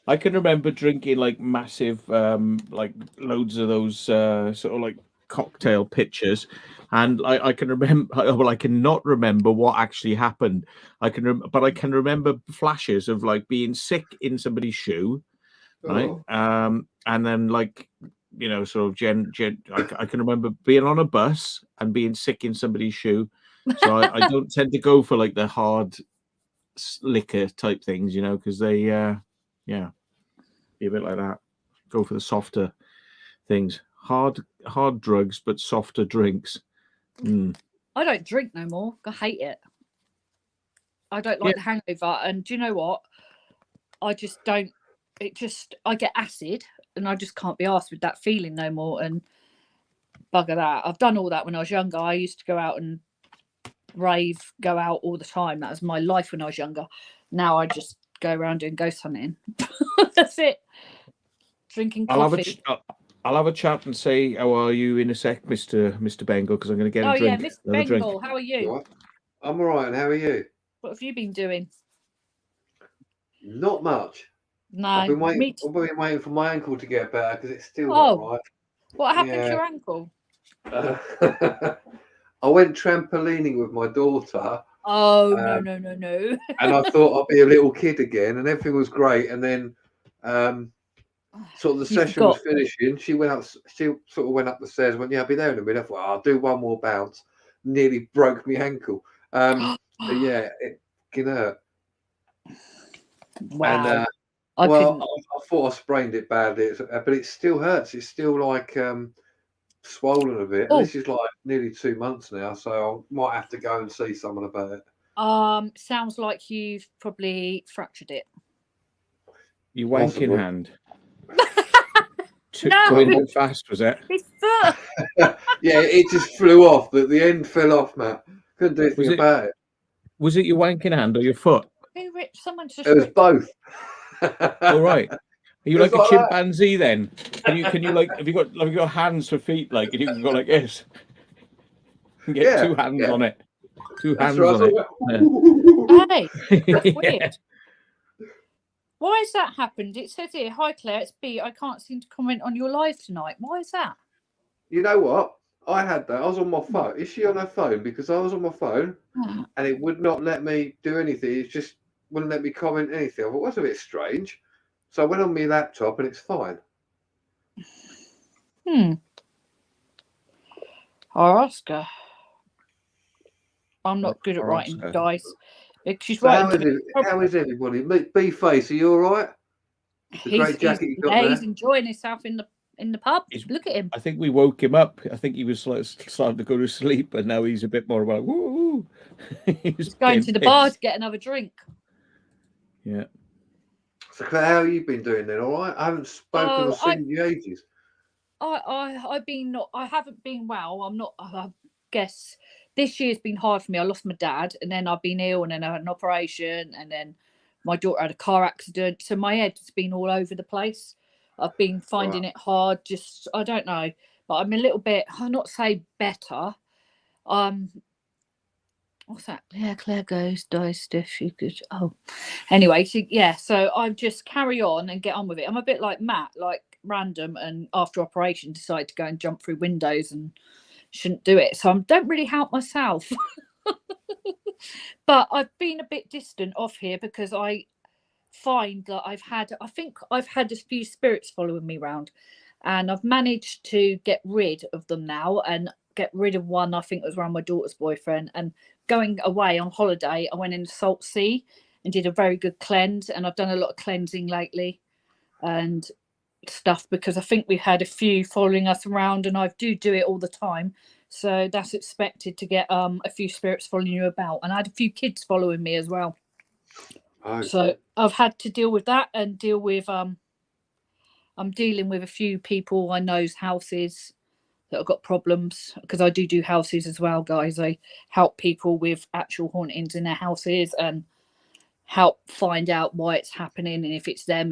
I can remember drinking like massive, like loads of those sort of like cocktail pitchers, and I can remember. Well, I cannot remember what actually happened. But I can remember flashes of like being sick in somebody's shoe, right? And then like sort of I can remember being on a bus and being sick in somebody's shoe. So I don't tend to go for like the hard liquor type things, because they be a bit like that. Go for the softer things. Hard drugs, but softer drinks.
I don't drink no more. I hate it. I don't like the hangover. And do you know what? I just don't. I get acid, and I just can't be arsed with that feeling no more. And bugger that. I've done all that when I was younger. I used to go out and rave, go out all the time. That was my life when I was younger. Now I just go around doing ghost hunting. That's it. Drinking coffee.
I'll have a chat and say, how are you in a sec, Mr. Bengal, because I'm going to get a drink.
Oh, yeah, Mr. Bengal, how are you?
Right. I'm all right, and how are you?
What have you been doing?
Not much.
No.
I've been waiting for my ankle to get better because it's still not right.
What happened to your ankle?
I went trampolining with my daughter.
Oh, no.
And I thought I'd be a little kid again, and everything was great. And then sort of the session was finishing. She sort of went up the stairs, went, I'll be there in a minute. I thought, I'll do one more bounce. Nearly broke my ankle. But yeah, it can hurt.
Wow.
And, I thought I sprained it badly, but it still hurts. It's still like swollen a bit. And this is like nearly 2 months now, so I might have to go and see someone about it.
Sounds like you've probably fractured it.
You wanking hand. Going fast, was it?
His foot.
Yeah, it just flew off. The end fell off, Matt. Couldn't do anything about it.
Was it your wanking hand or your foot?
Someone just.
It was both.
All right. Are you like a chimpanzee then? Can you like have you got hands for feet like and you can go like this? You can get two hands on it. Two hands on it.
Hey, that's weird. Why has that happened? It says here, hi Claire, it's B. I can't seem to comment on your live tonight. Why is that?
You know what? I had that. I was on my phone. Is she on her phone? Because I was on my phone and it would not let me do anything. It just wouldn't let me comment anything. I thought, that's a bit strange. So I went on my laptop and it's fine.
I'll ask her. I'm not good at writing dice. She's writing.
How is everybody? B-Face, are you all right? The great jacket you got there.
He's enjoying himself in the in the pub.
He's-
Look at him.
I think we woke him up. I think he was like starting to go to sleep, and now he's a bit more like, woo.
He's going
getting
to the bar
pissed.
to get another drink.
Yeah.
So Claire, how have you been doing then? All right? I haven't spoken or seen you ages.
I haven't been well. I'm not. I guess this year's been hard for me. I lost my dad, and then I've been ill, and then I had an operation, and then my daughter had a car accident. So my head's been all over the place. I've been finding it hard. Just I don't know, but I'm a little bit. I'll not say better. What's that? Yeah, Claire goes, dies stiff. She could. Oh, anyway, so I just carry on and get on with it. I'm a bit like Matt, like random, and after operation decide to go and jump through windows and shouldn't do it. So I don't really help myself. But I've been a bit distant off here because I find that I think I've had a few spirits following me around, and I've managed to get rid of them now and get rid of one. I think it was around my daughter's boyfriend. And going away on holiday, I went in the Salt Sea and did a very good cleanse, and I've done a lot of cleansing lately and stuff because I think we've had a few following us around, and I do it all the time. So that's expected to get a few spirits following you about. And I had a few kids following me as well.
Oh.
So I've had to deal with that and deal with I'm dealing with a few people I know's houses that have got problems, because I do houses as well, guys. I help people with actual hauntings in their houses and help find out why it's happening, and if it's them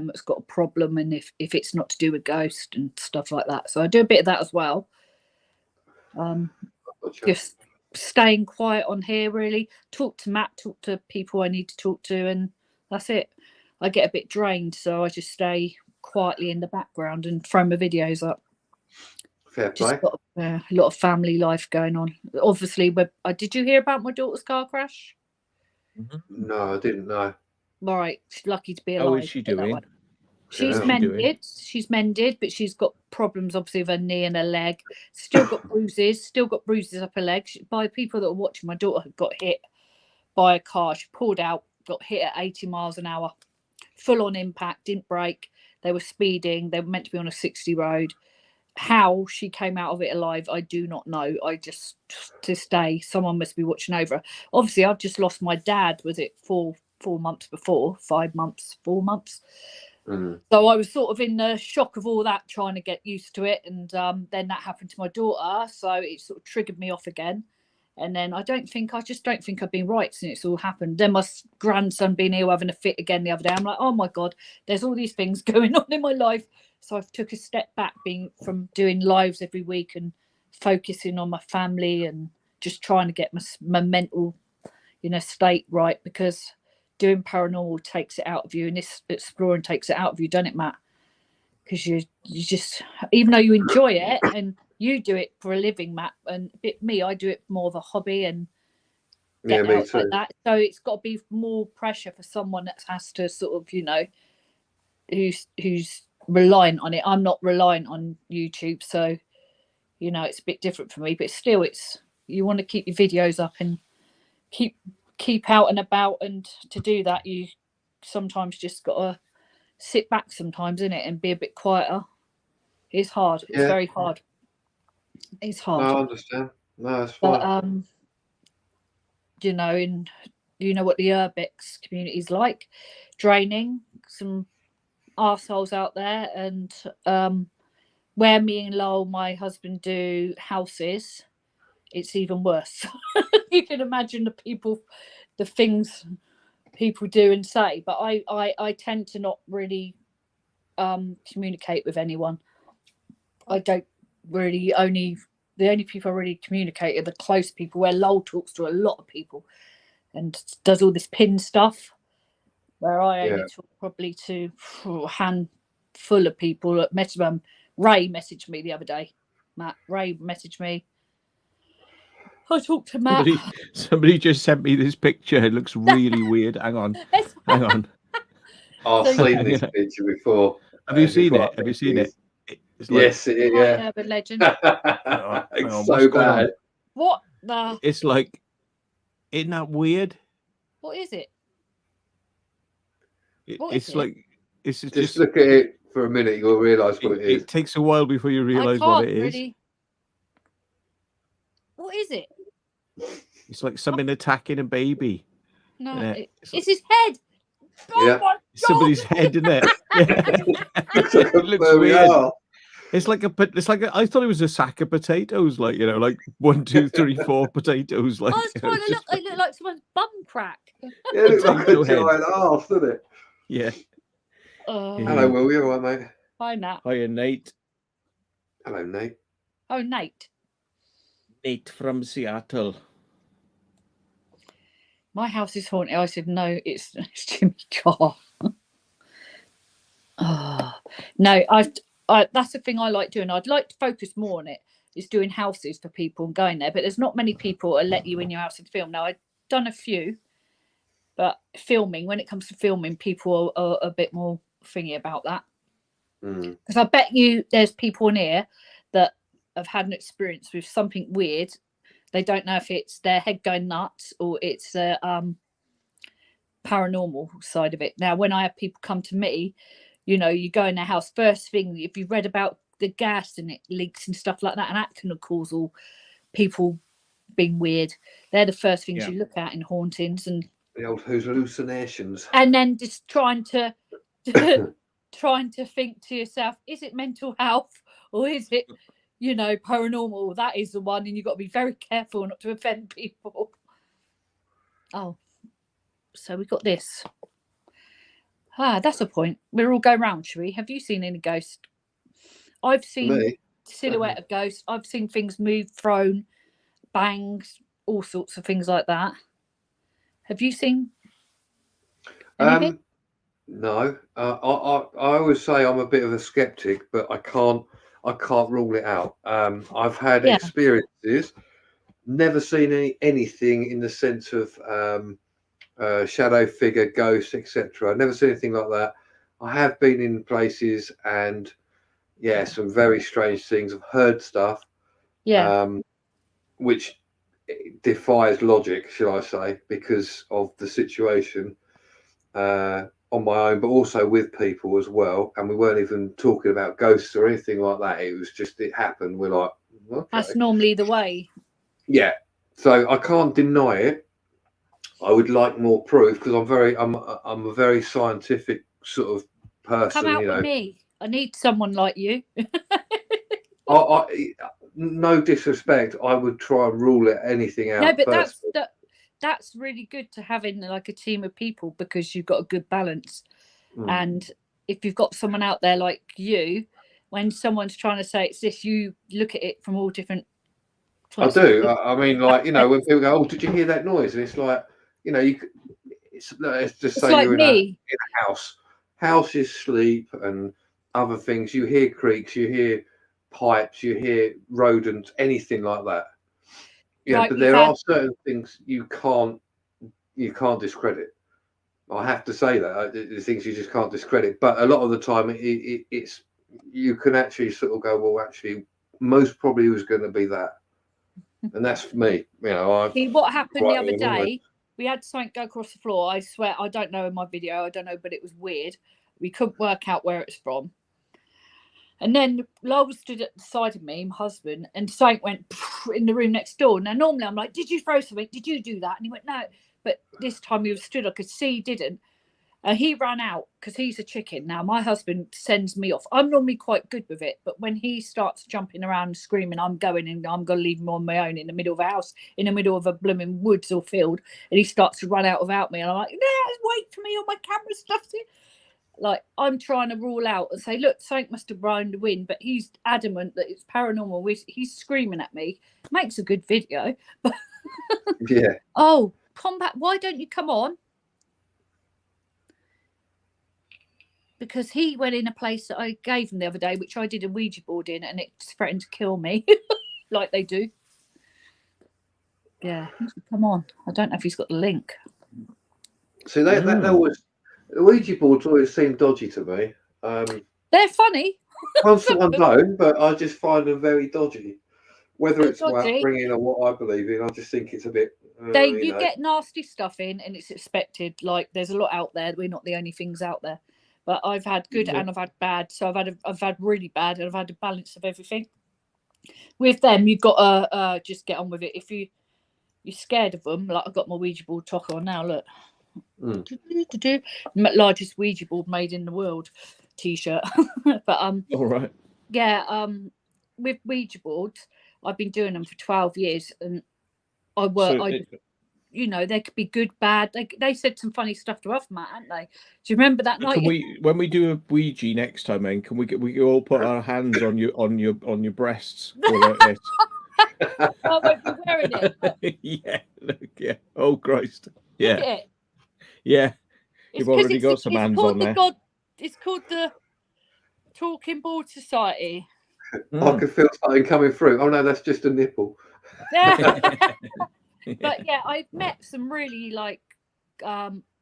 that's got a problem, and if it's not to do with ghosts and stuff like that. So I do a bit of that as well. Just staying quiet on here, really. Talk to Matt, talk to people I need to talk to, and that's it. I get a bit drained, so I just stay quietly in the background and throw my videos up.
Fair play.
Just got a lot of family life going on. Obviously, did you hear about my daughter's car crash?
Mm-hmm.
No, I didn't know.
All right, she's lucky to be alive.
How is she doing?
She's
Yeah.
mended. She's mended, but she's got problems, obviously, with her knee and her leg. Still got bruises. Still got bruises up her leg. By people that were watching, my daughter had got hit by a car. She pulled out, got hit at 80 miles an hour. Full on impact, didn't brake. They were speeding. They were meant to be on a 60 road. How she came out of it alive, I do not know. I just, to this day, someone must be watching over her. Obviously, I've just lost my dad. Was it 4 months before? 5 months, 4 months?
Mm.
So I was sort of in the shock of all that, trying to get used to it. And then that happened to my daughter. So it sort of triggered me off again. And then I just don't think I've been right since it's all happened. Then my grandson being ill, having a fit again the other day. I'm like, oh my God, there's all these things going on in my life. So I've took a step back from doing lives every week and focusing on my family and just trying to get my mental, state right, because doing paranormal takes it out of you, and this exploring takes it out of you, doesn't it, Matt? Because you just, even though you enjoy it and you do it for a living, Matt, and me, I do it more of a hobby and
me
out
too.
like that. So it's got to be more pressure for someone that has to sort of, who's reliant on it. I'm not reliant on YouTube, so it's a bit different for me. But still, you want to keep your videos up and keep out and about, and to do that, you sometimes just got to sit back sometimes, in it, and be a bit quieter. It's hard. It's very hard. It's hard.
No, I understand. No, it's fine.
But and what the urbex community is like, draining, some arseholes out there, and where me and Lowell, my husband, do houses, it's even worse. You can imagine the things people do and say. But I tend to not really communicate with anyone. I don't really, the only people I really communicate are the close people, where Lowell talks to a lot of people and does all this pin stuff, where I only talk probably to a handful of people. Ray messaged me the other day. Ray messaged me. I talked to Matt.
Somebody just sent me this picture. It looks really weird. Hang on.
I've seen this picture before.
Have you seen it? Have you seen it?
It's like, yes, it is. Yeah.
Urban legend.
It's so bad.
What the?
It's like, isn't that weird?
What is it?
It's like, it's
just look at it for a minute, you'll realise what it is.
It takes a while before you
I
realise
can't
what it is.
really. What is it?
It's like something attacking a baby.
No,
isn't it?
it's his head. Oh
Yeah.
my God.
Somebody's head, isn't it? Yeah.
It's like a
It looks
furry
weird.
owl.
It's like I thought it was a sack of potatoes, like, you know, like 1, 2, 3, 4 potatoes. Like,
I was trying to look. It looked like someone's bum crack.
Yeah, it looks like a
Potato head.
giant arse, doesn't it?
Yeah.
Hello, Will. You all right, mate?
Hi, Nat.
Hiya, Nate.
Hello, Nate.
Oh, Nate.
Nate from Seattle.
My house is haunted. I said, no, it's Jimmy Carr. Oh, no, that's the thing I like doing. I'd like to focus more on it, is doing houses for people and going there. But there's not many people that let you in your house and film. Now, I've done a few, but filming, when it comes to filming, people are a bit more thingy about that. Because I bet you there's people in here that have had an experience with something weird. They don't know if it's their head going nuts or it's the paranormal side of it. Now, when I have people come to me, you know, you go in their house, first thing, if you've read about the gas and it leaks and stuff like that, and that can cause all people being weird. They're the first things you look at in hauntings, and
the old hallucinations.
And then just trying to think to yourself, is it mental health or is it, you know, paranormal? That is the one, and you've got to be very careful not to offend people. Oh, so we got this. That's a point. We'll all go round, shall we? Have you seen any ghosts? I've seen silhouette of ghosts. I've seen things move, thrown, bangs, all sorts of things like that. Have you seen anything?
No. I always say I'm a bit of a skeptic, but I can't rule it out. I've had experiences, never seen anything in the sense of shadow figure, ghosts, etc. I've never seen anything like that. I have been in places and some very strange things. I've heard stuff, which defies logic, shall I say, because of the situation on my own, but also with people as well. And we weren't even talking about ghosts or anything like that. It was just, it happened. We're like, okay.
That's normally the way.
Yeah. So I can't deny it. I would like more proof because I'm a very scientific sort of person.
Come out with me. I need someone like you.
I no disrespect, I would try and rule anything out.
No, but that's really good to have in like a team of people, because you've got a good balance. And if you've got someone out there like you, when someone's trying to say it's this, you look at it from all different points.
I do. I mean, like, you know, when people go, "Oh, did you hear that noise?" and it's like, you know, let's just say
like
you're in a house. Houses sleep and other things. You hear creaks, you hear pipes, you hear rodents, anything like that. Yeah, like, but there are certain things you can't discredit. I have to say that the things you just can't discredit. But a lot of the time, it's you can actually sort of go, well, actually, most probably was going to be that, and that's for me. You know,
what happened the other day? We had something go across the floor. I swear, I don't know in my video. I don't know, but it was weird. We couldn't work out where it's from. And then Lowell stood at the side of me, my husband, and something went in the room next door. Now, normally I'm like, did you throw something? Did you do that? And he went, no. But this time he was stood, I could see he didn't. And he ran out because he's a chicken. Now, my husband sends me off. I'm normally quite good with it. But when he starts jumping around and screaming, I'm going and I'm going to leave him on my own in the middle of a house, in the middle of a blooming woods or field. And he starts to run out without me. And I'm like, wait for me on my camera stuff. Like, I'm trying to rule out and say, look, something must have blown the wind. But he's adamant that it's paranormal. He's screaming at me. Makes a good video.
Yeah.
Oh, Combat, why don't you come on? Because he went in a place that I gave him the other day, which I did a Ouija board in, and it threatened to kill me, like they do. Yeah, come on. I don't know if he's got the link.
See, that always, the Ouija boards always seem dodgy to me.
They're funny.
Once someone don't, but I just find them very dodgy. Whether it's my upbringing or what I believe in, I just think it's a bit. You get nasty stuff in, and it's expected. Like, there's a lot out there. We're not the only things out there.
but I've had good and I've had bad. So I've had really bad, and I've had a balance of everything. With them, you've got to just get on with it. If you're scared of them, like I've got my Ouija board talker on now. Look, largest Ouija board made in the world T-shirt. But
All right.
yeah, with Ouija boards, I've been doing them for 12 years, and I work. You know, they could be good, bad. They said some funny stuff to us, Matt, hadn't they? Do you remember that night?
Can we, when we do a Ouija next time, then we all put our hands on your breasts? Like this?
I won't be wearing it.
Yeah, look, yeah. Oh Christ. Yeah.
Look at it.
Yeah.
It's
You've already got some hands on there.
It's called the Talking Board Society.
I can feel something coming through. Oh no, that's just a nipple.
Yeah. But yeah, I've met some really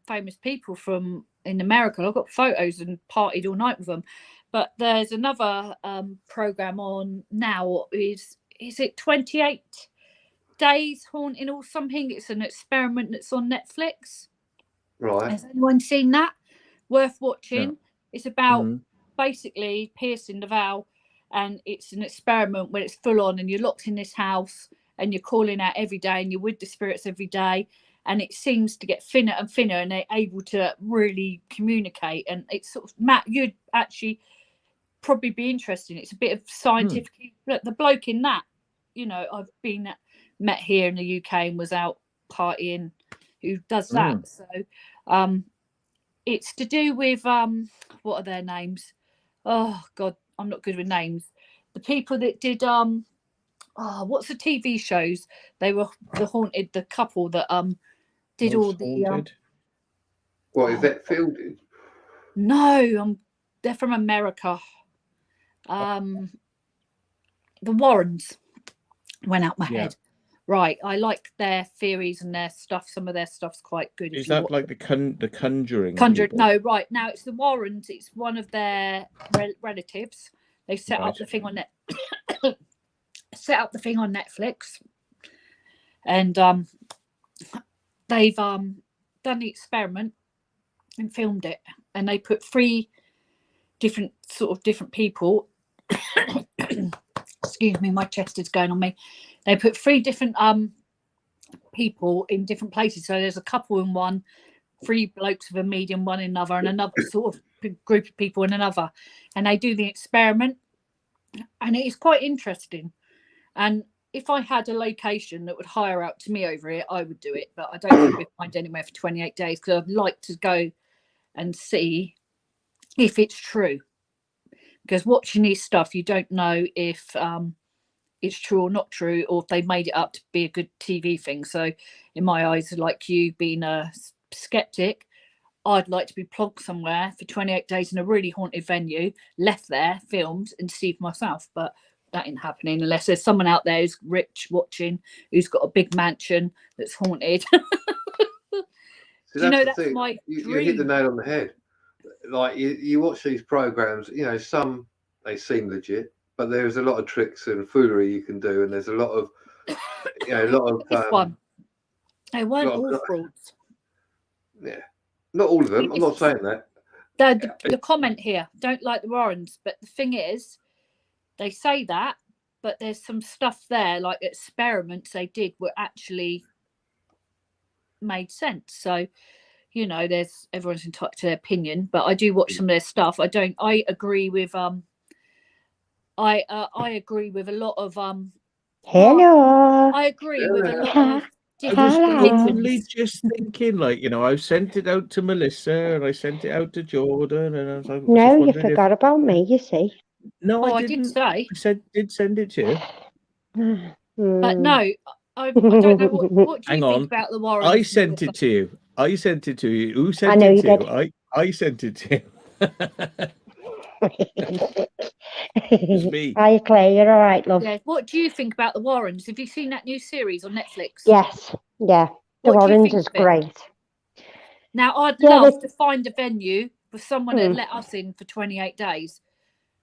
famous people from in America. I've got photos and partied all night with them. But there's another program on now. Is it 28 Days Haunting or something? It's an experiment that's on Netflix.
Right.
Has anyone seen that? Worth watching.
Yeah.
It's about basically piercing the veil, and it's an experiment where it's full on, and you're locked in this house, and you're calling out every day, and you're with the spirits every day, and it seems to get thinner and thinner, and they're able to really communicate. And it's sort of, Matt, you'd actually probably be interested. It's a bit of scientific. Look, the bloke in that, you know, I've met here in the UK and was out partying, who does that. So it's to do with what are their names? Oh God, I'm not good with names. The people that did what's the TV shows? They were the couple that did all the
What is that Fielding?
No, they're from America. The Warrens went out my head. Right, I like their theories and their stuff. Some of their stuff's quite good.
Is that like the Conjuring?
No, right now it's the Warrens. It's one of their relatives. They set up the thing on Netflix, and they've done the experiment and filmed it, and they put 3 different people. Excuse me, my chest is going on me. They put 3 different people in different places. So there's a couple in one, 3 blokes with a medium one in another, and another sort of group of people in another. And they do the experiment, and it is quite interesting. And if I had a location that would hire out to me over it, I would do it. But I don't think we'd find anywhere for 28 days, because I'd like to go and see if it's true. Because watching these stuff, you don't know if it's true or not true, or if they made it up to be a good TV thing. So in my eyes, like you being a skeptic, I'd like to be plonked somewhere for 28 days in a really haunted venue, left there, filmed, and see for myself. But that ain't happening unless there's someone out there who's rich watching, who's got a big mansion that's haunted.
So that's my dream. You hit the nail on the head. Like you watch these programs, you know, some they seem legit, but there's a lot of tricks and foolery you can do, and there's a lot of, you know, a lot of.
This one, they weren't all frauds.
Yeah, not all of them. I'm not saying that.
The comment here, don't like the Warrens, but the thing is, they say that, but there's some stuff there, like experiments they did were actually made sense. So, you know, everyone's entitled to their opinion, but I do watch some of their stuff. I agree with I agree with a lot of
Hello.
I agree with a lot of
I was only just thinking, like, you know, I've sent it out to Melissa and I sent it out to Jordan, and I was like,
no, you forgot about me, you see.
No, I didn't.
I did say.
Did send it to you.
But no, I don't know what do you think about the Warrens?
I sent it to you. I sent it to you. Who sent it to you? I sent it to you. It's me.
Hi, Claire. You're all right, love.
Yeah. What do you think about the Warrens? Have you seen that new series on Netflix?
Yes. Yeah. The Warrens is great.
Now, I'd love to find a venue for someone that let us in for 28 days.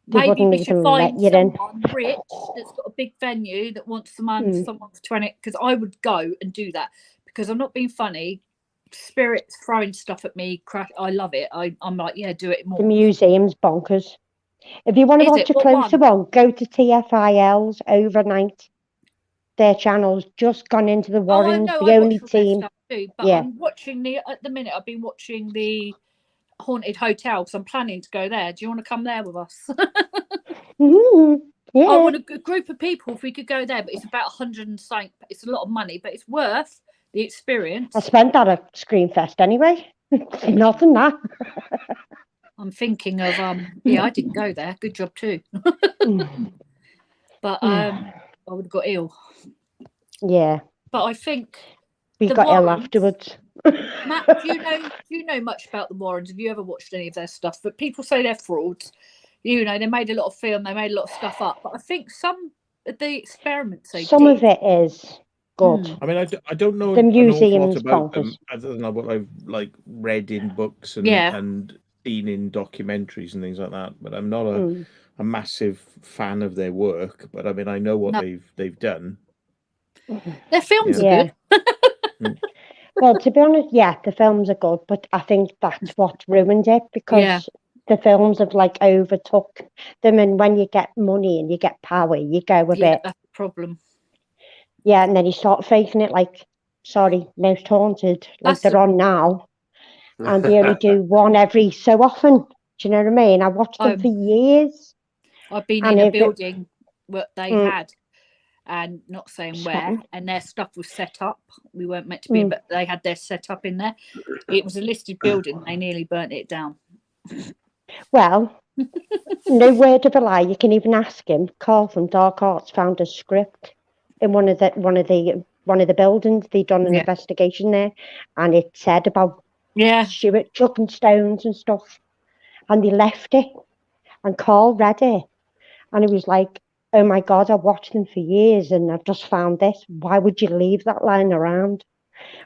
Maybe we should find someone rich that's got a big venue that wants someone for 20. Because I would go and do that. Because I'm not being funny. spirits throwing stuff at me. I love it. I'm like, yeah, do it more.
The museum's bonkers. If you want to watch a closer one, go to TFIL's overnight. Their channel's just gone into the Warrens, the only team.
Too, but I'm watching at the minute. I've been watching the Haunted Hotel because I'm planning to go there. Do you want to come there with us?
Yeah.
I want a group of people if we could go there, but it's about 100 and something. It's a lot of money, but it's worth the experience.
I spent that at Screenfest anyway. Nothing that.
I'm thinking of yeah, I didn't go there. Good job too. But I would have got ill.
Yeah.
But I think
we got ill afterwards.
Matt, do you know much about the Warrens? Have you ever watched any of their stuff? But people say they're frauds. You know, they made a lot of film, they made a lot of stuff up. But I think some of the experiments they
some
did,
of it is good.
I mean, I don't know
the
an awful lot
museum's
about
bonkers.
them other than what I've like read in books and seen in documentaries and things like that. But I'm not a massive fan of their work. But I mean, I know what they've done.
Their films are good.
Well, to be honest, the films are good, but I think that's what ruined it because the films have like overtook them, and when you get money and you get power, you go a bit.
That's the problem.
Yeah, and then you start faking it like, sorry, Most Haunted, like they're on now, and they only do one every so often. Do you know what I mean? I watched them for years.
I've been in a building where they had, and not saying where, and their stuff was set up. We weren't meant to be, but they had their setup in there. It was a listed building. They nearly burnt it down.
Well, no word of a lie. You can even ask him. Carl from Dark Arts found a script in one of the buildings. They'd done an investigation there, and it said about Stuart chucking stones and stuff, and they left it. And Carl read it, and he was like, "Oh my God, I've watched them for years, and I've just found this. Why would you leave that lying around?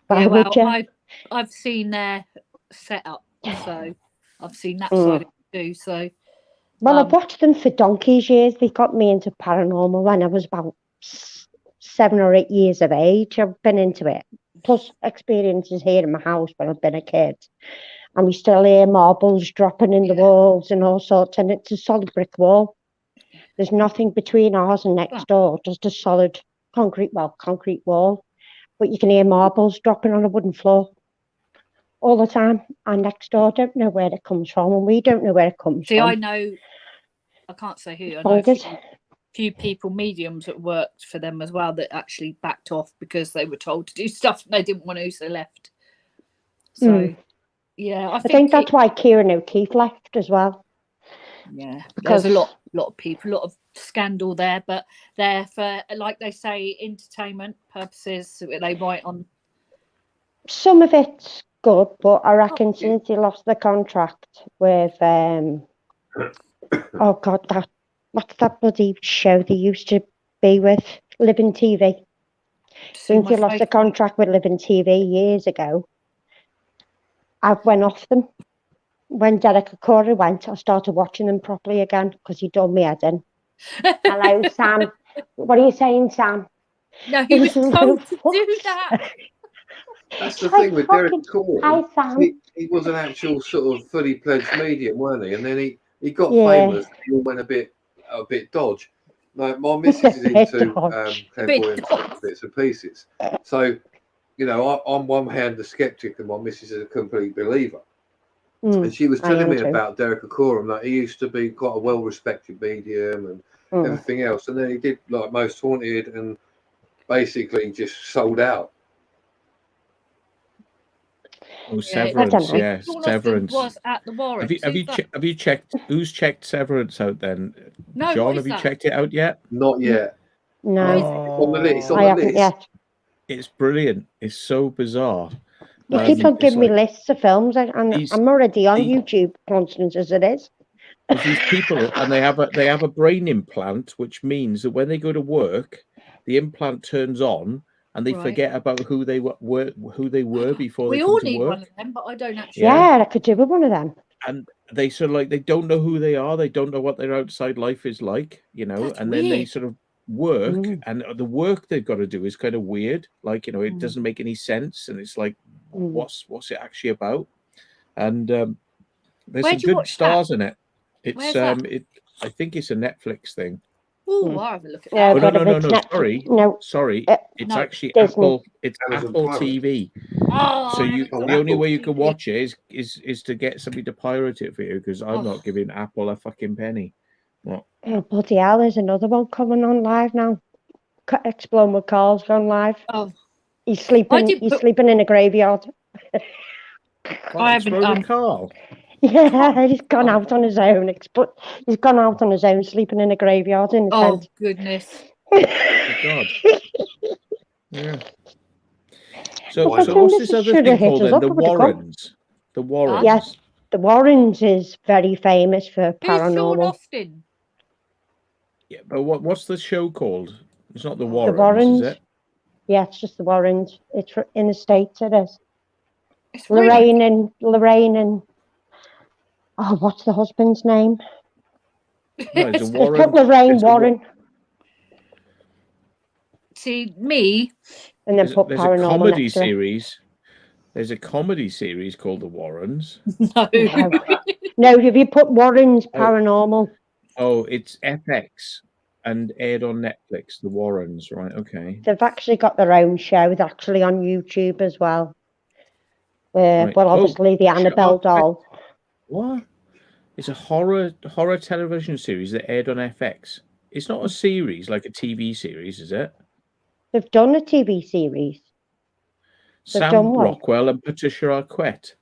Why would you?"
I've seen their setup, so I've seen that side of it too. So,
well, I've watched them for donkey's years. They got me into paranormal when I was about 7 or 8 years of age. I've been into it, plus experiences here in my house when I've been a kid. And we still hear marbles dropping in the walls and all sorts, and it's a solid brick wall. There's nothing between ours and next door, just a solid concrete wall. But you can hear marbles dropping on a wooden floor all the time. And next door don't know where it comes from, and we don't know where it comes from.
I know, I can't say who, I know a few people, mediums that worked for them as well, that actually backed off because they were told to do stuff and they didn't want to, so left. So, I think
that's why Kieran O'Keefe left as well.
Yeah, because there's a lot of people, a lot of scandal there, but they're for, like they say, entertainment purposes. They write on.
Some of it's good, but I reckon since he lost the contract with what's that bloody show they used to be with, Living TV. Since he lost the contract with Living TV years ago, I went off them. When Derek Corey went, I started watching them properly again because he done me head in. Hello, Sam. What are you saying, Sam?
No, he was told to do that.
That's the thing with Derek Corey.
Hi, Sam.
He was an actual sort of fully pledged medium, wasn't he? And then he got famous. He all went a bit dodge. Like my missus is into clairvoyance bits and pieces. So, you know, on one hand the skeptic, and my missus is a complete believer. And she was telling me about Derek Akorum, like he used to be quite a well-respected medium and everything else, and then he did like Most Haunted and basically just sold out.
Oh, Severance, Severance
was at the Warrens.
Have you checked? Who's checked Severance out then?
No,
John, have you checked it out yet?
Not yet.
No,
it's on
I
the
haven't
list.
yet.
It's brilliant. It's so bizarre.
You keep on giving me lists of films, and I'm already on YouTube constant as it is.
These people, and they have a brain implant, which means that when they go to work, the implant turns on, and they forget about who they were before they come to work. We
all need one of them, but I don't actually.
Yeah, I could do with one of them.
And they sort of like they don't know who they are. They don't know what their outside life is like, you know.
That's
and
weird.
Then they sort of work, and the work they've got to do is kind of weird. Like, you know, it doesn't make any sense, and it's like, what's it actually about. And there's
Where'd
some
you
good
watch
stars in it.
Where's
It's
that?
I think it's a Netflix thing.
Oh, I'll have a look at
Yeah,
that.
Oh no,
but
no,
if
no,
it's
no,
Netflix,
sorry.
no,
Sorry. It's
no.
actually
Disney.
Apple. It's
Amazon
Apple
Prime.
TV.
Oh,
So
I
you,
haven't got
the only
Apple
way you can
TV.
watch it is to get somebody to pirate it for you, because I'm
Oh.
not giving Apple a fucking penny. What?
Oh, bloody hell, there's another one coming on live now. Explode with Carl's gone live.
Oh,
He's sleeping.
did
He's
put-
sleeping in a graveyard.
What,
I haven't,
Exploding Carl?
Yeah, he's gone
Oh.
out on his own. He's gone out on his own, sleeping in a graveyard in a
oh
tent.
goodness.
Oh God. Yeah. So
Why
so
not?
what's this other
Should have
thing
hit
called
us
then?
up,
The
I would have gone.
Warrens. The Warrens.
Yes, the Warrens is very famous for
Who's Sean
paranormal.
Austin?
Yeah, but what's the show called? It's not the
The
Warrens,
Warrens.
is it?
Yeah, it's just the Warrens. It's in the States. It is.
It's really
Lorraine and oh, what's the husband's name?
No, it's a
Just
Warren.
put Lorraine
it's a
Warren
See me.
and then put
There's a
paranormal
comedy
next to it.
series. There's a comedy series called The Warrens.
No.
No. No, if you put Warrens paranormal,
Oh, it's FX and aired on Netflix. The Warrens, right? Okay.
they've actually got their own show. They're actually on YouTube as well.
Right.
Well,
Oh,
obviously the Annabelle doll.
What? It's a horror television series that aired on FX. It's not a series like a TV series, is it?
They've done a TV series. They've
Sam
done one.
Rockwell and Patricia Arquette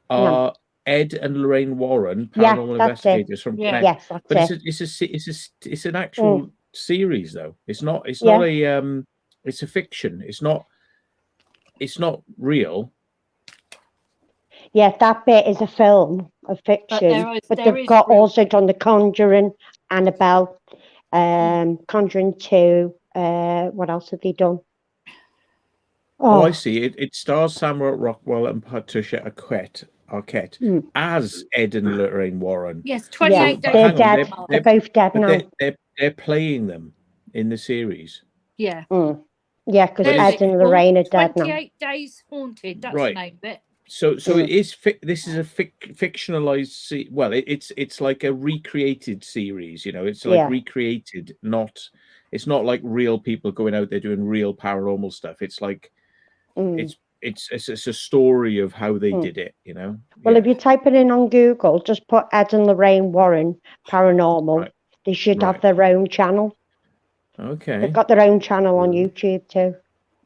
are Ed and Lorraine Warren,
Yeah,
paranormal
that's it.
investigators from
Yeah.
Connect.
Yes, that's
But
it.
it's an actual series though. It's not a it's a fiction. It's not real.
Yeah, that bit is a film, a fiction. But
there
they've
is
got
real-
also done The Conjuring, Annabelle, Conjuring 2. What else have they done?
Oh, I see. It stars Sam Rockwell and Patricia Arquette as Ed and Lorraine Warren.
Yes,
Yeah,
28
But
days.
they're
hang on,
dead. They're both dead
But
now.
they're playing them in the series.
Yeah.
Yeah, because
There's
Ed
it.
and Lorraine are dead now.
28 Days Haunted. That's
Right.
the name of it.
So it is. This is a fictionalized. Well, it's like a recreated series. You know, it's like recreated. It's not like real people going out there doing real paranormal stuff. It's like it's a story of how they did it. You know.
Well, if you type it in on Google, just put Ed and Lorraine Warren paranormal.
Right.
They should have their own channel.
Okay.
They've got their own channel on YouTube too.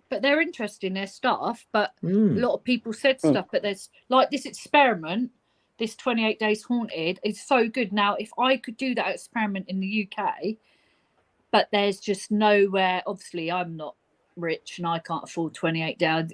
But they're interesting, their stuff. But a lot of people said stuff. But there's like this experiment, this 28 Days Haunted is so good. Now, if I could do that experiment in the UK, but there's just nowhere. Obviously, I'm not rich and I can't afford 28 days.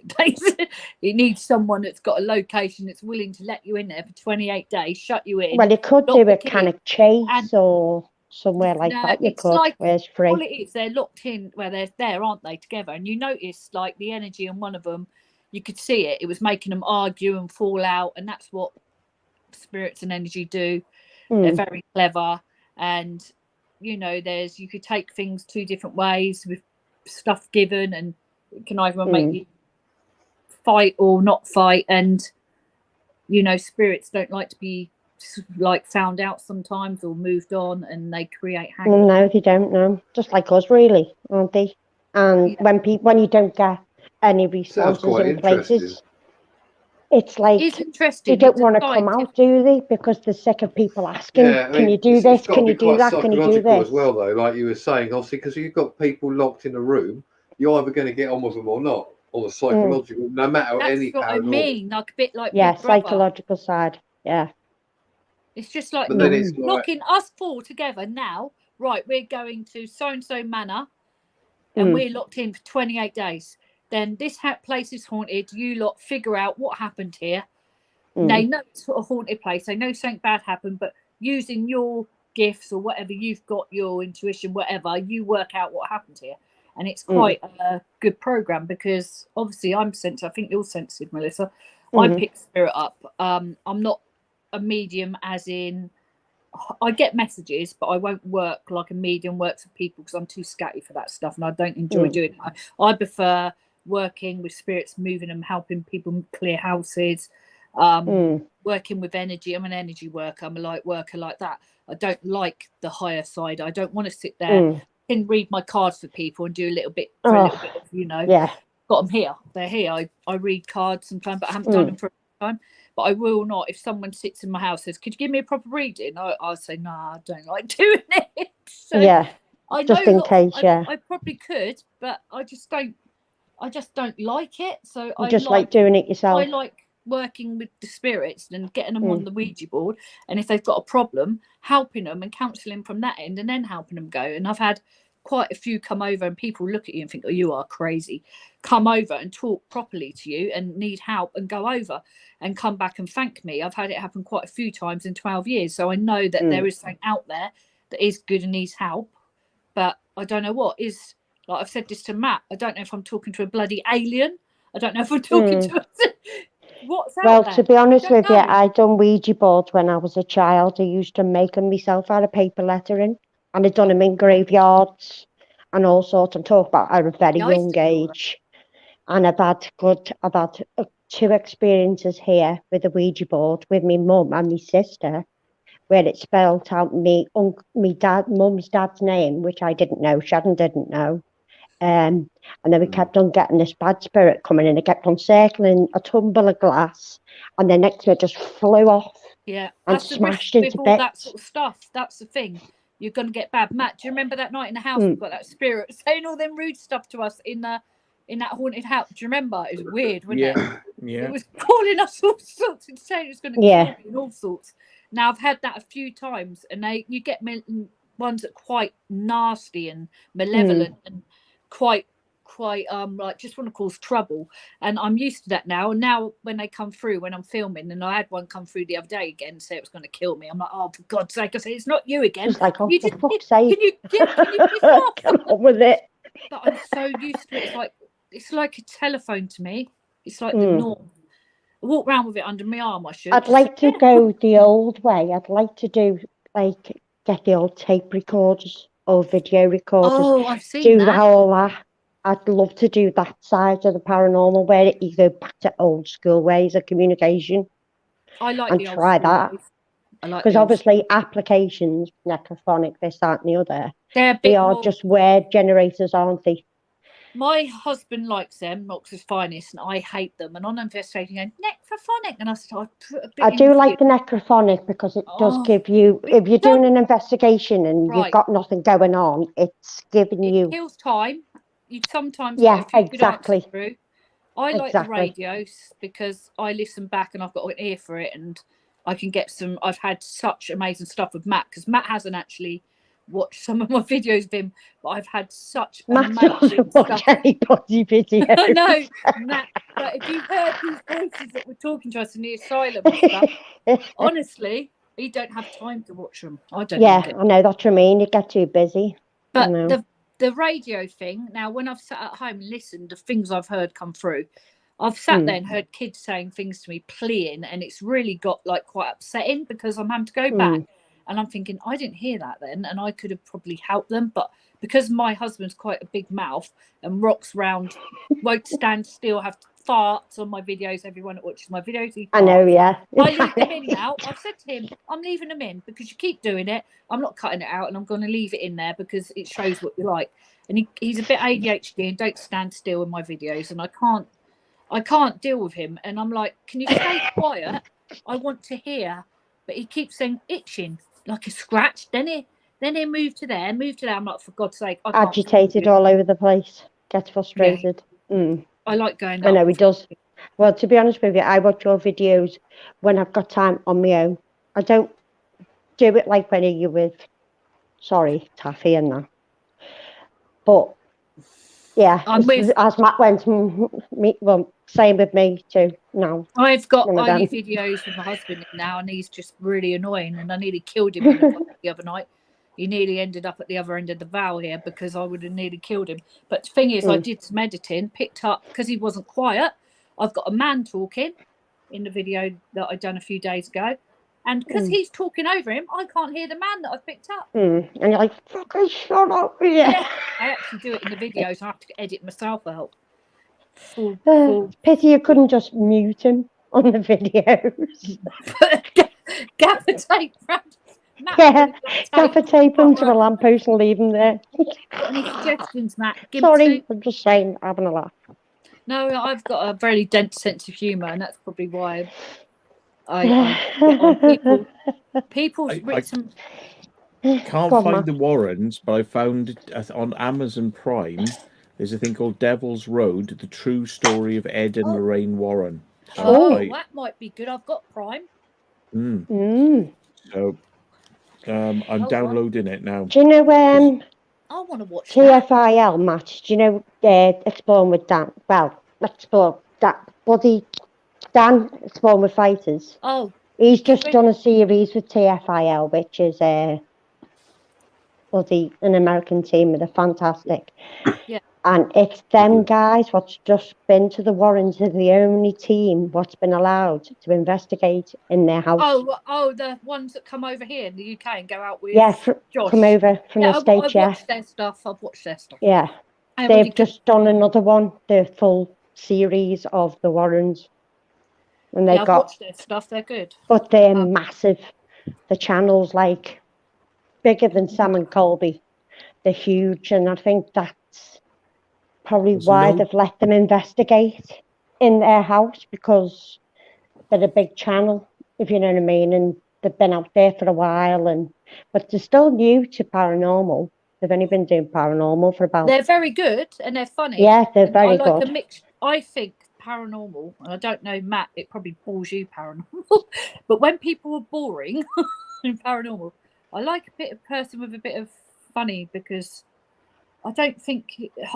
You need someone that's got a location that's willing to let you in there for 28 days, shut you in.
Well, you could
lock
do
the
it
key
kind of Chase
and-
or somewhere like
No,
that. You
it's
could,
like-
where it's free.
All it is, they're locked in where they're there, aren't they, together? And you notice like the energy in one of them, you could see it. It was making them argue and fall out. And that's what spirits and energy do. They're very clever. And, you know, you could take things two different ways with stuff given, and it can either make you fight or not fight. And, you know, spirits don't like to be like found out sometimes or moved on, and they create hang.
No, they don't know. Just like us, really, aren't they? And when you don't get any responses
quite
in places,
interesting.
it's like
It's interesting.
they don't
It's
want to come
scientific.
out, do they? Because they're sick of people asking,
Yeah, I
can
mean,
you do
it's
this?
gotta
Can
be
you do
quite
that? Can you do
psychological
this?
as well, though, like you were saying, obviously, because you've got people locked in a room, you're either going to get on with them or not, on the psychological, no matter
That's
any
what I
paranormal.
mean, like a bit like
Yeah,
Big Brother.
psychological side. Yeah.
It's just like
But then it's like,
knocking us four together now. Right, we're going to so and so manor, and we're locked in for 28 days. Then this place is haunted. You lot figure out what happened here. They know it's a haunted place. They know something bad happened, but using your gifts or whatever you've got, your intuition, whatever, you work out what happened here. And it's quite a good program because obviously I'm sensitive. I think you're sensitive, Melissa. I pick spirit up. I'm not a medium, as in I get messages, but I won't work like a medium works with people because I'm too scatty for that stuff, and I don't enjoy doing it. I prefer working with spirits, moving them, helping people clear houses, working with energy. I'm an energy worker. I'm a light worker like that. I don't like the higher side. I don't want to sit there and read my cards for people and do a little bit for a little bit of, you know, got them here. They're here. I read cards sometimes, but I haven't done them for a long time. But I will not. If someone sits in my house and says, "Could you give me a proper reading?" I'll say, "Nah, I don't like doing it." So I
just
know
in case,
I probably could, but I just don't like it. So
you just like doing it yourself.
I like working with the spirits and getting them on the Ouija board, and if they've got a problem, helping them and counselling from that end, and then helping them go. And I've had quite a few come over, and people look at you and think, "Oh, you are crazy." Come over and talk properly to you and need help, and go over and come back and thank me. I've had it happen quite a few times in 12 years, so I know that there is something out there that is good and needs help. But I don't know what is. Like I've said this to Matt, I don't know if I'm talking to a bloody alien. I don't know if I'm talking to what's out there.
Well, to be honest with you, I done Ouija boards when I was a child. I used to make them myself out of paper lettering, and I'd done them in graveyards and all sorts. I'm talking about at a very young age. And I've had 2 experiences here with the Ouija board with my mum and my sister, where it spelled out mum's dad's name, which I didn't know, Sharon didn't know. And then we kept on getting this bad spirit coming in. It kept on circling a tumbler of glass, and the next one just flew off.
Yeah,
and smashed into
all
bits.
that sort of stuff. That's the thing. You're going to get bad. Matt, do you remember that night in the house? We've got that spirit saying all them rude stuff to us in that haunted house. Do you remember? It was weird, wasn't it?
Yeah.
It was calling us all sorts and saying it was going to kill me and all sorts. Now I've had that a few times, and you get ones that are quite nasty and malevolent and quite like just want to cause trouble, and I'm used to that now. And now when they come through when I'm filming, and I had one come through the other day again, say it was going to kill me, I'm like, oh, for God's sake. I say, it's not you again.
It's like, oh,
you
for
just
fuck's sake.
Can you piss off?
Get on with it.
But I'm so used to it. It's like a telephone to me. It's like the norm. I walk around with it under my arm. I'd
like to go the old way. I'd like to do get the old tape recorders or video recorders.
Oh, I've seen that.
All that. I'd love to do that side of the paranormal where you go back to old school ways of communication.
I like
and
the old
try
school
that.
ways. I like
because obviously applications, necrophonic, this, that, and the other.
They
are just word generators, aren't they?
My husband likes them, Knox's finest, and I hate them. And on Investigating, going necrophonic, and I said, I put a bit.
I do like the necrophonic because it does give you, if you're doing an investigation and you've got nothing going on, it's giving you.
It kills time. You sometimes
get
a few good
exactly.
answers through. I like the radios because I listen back and I've got an ear for it, and I can get some. I've had such amazing stuff with Matt because Matt hasn't actually watched some of my videos of him, but I've had such amazing stuff.
Anybody videos.
I know, Matt. But if you heard these voices that were talking to us in the asylum and stuff, honestly, you don't have time to watch them. I don't.
Yeah, I know that's what I mean. You get too busy.
But the radio thing. Now, when I've sat at home and listened to things I've heard come through, I've sat there and heard kids saying things to me, pleading, and it's really got like quite upsetting because I'm having to go back. And I'm thinking, I didn't hear that then, and I could have probably helped them. But because my husband's quite a big mouth and rocks round, won't stand still, have farts on my videos. Everyone that watches my videos,
I know, yeah.
I leave them in now. I've said to him, I'm leaving them in because you keep doing it. I'm not cutting it out, and I'm going to leave it in there because it shows what you like. And he's a bit ADHD and don't stand still in my videos, and I can't deal with him. And I'm like, can you stay quiet? I want to hear. But he keeps saying itching. Like a scratch, then he moved to there. I'm like, for God's sake, I can't
agitated all over the place, gets frustrated.
I like going.
I know he does. Well, to be honest with you, I watch your videos when I've got time on my own. I don't do it like when you're with, Taffy and that. But yeah, as Matt went, same with me too. No,
I've got videos with my husband now, and he's just really annoying. And I nearly killed him the other night. He nearly ended up at the other end of the valley here because I would have nearly killed him. But the thing is, I did some editing, picked up because he wasn't quiet. I've got a man talking in the video that I'd done a few days ago, and because he's talking over him, I can't hear the man that I've picked up.
And you're like, fucking shut up! Yeah.
I actually do it in the videos. I have to edit myself out.
Pity you couldn't just mute him on the videos.
Gaffer tape round. Matt,
Yeah,
got
gaffer tape him to a lamppost and leave him there.
Got any suggestions, Matt?
Sorry, I'm just saying, having a laugh.
No, I've got a very dense sense of humour, and that's probably why I get on people's written.
Can't find the Warrens, but I found on Amazon Prime. There's a thing called Devil's Road: The True Story of Ed and Lorraine Warren.
That might be good. I've got Prime.
So I'm downloading it now.
Do you know
I want to watch
TFIL, Matt? Do you know Exploring with Dan? Well, Explore that Buddy Dan Exploring with Fighters.
Oh,
he's just done a series with TFIL, which is an American team that are fantastic.
Yeah.
And it's them guys what's just been to the Warrens are the only team what's been allowed to investigate in their house.
Oh, the ones that come over here in the UK and go out with Josh.
Come over from the States,
I've watched their stuff.
Yeah. They've just done another one, the full series of the Warrens. And they've
I've watched their stuff, they're good.
But they're massive. The channel's like bigger than Sam and Colby. They're huge, and I think that's probably why they've let them investigate in their house, because they're a big channel, if you know what I mean, and they've been out there for a while, but they're still new to paranormal. They've only been doing paranormal for about...
They're very good, and they're funny.
Yeah, they're very good.
A mix. I think paranormal, and I don't know, Matt, it probably bores you paranormal, but when people are boring in paranormal, I like a person with a bit of funny, because I don't think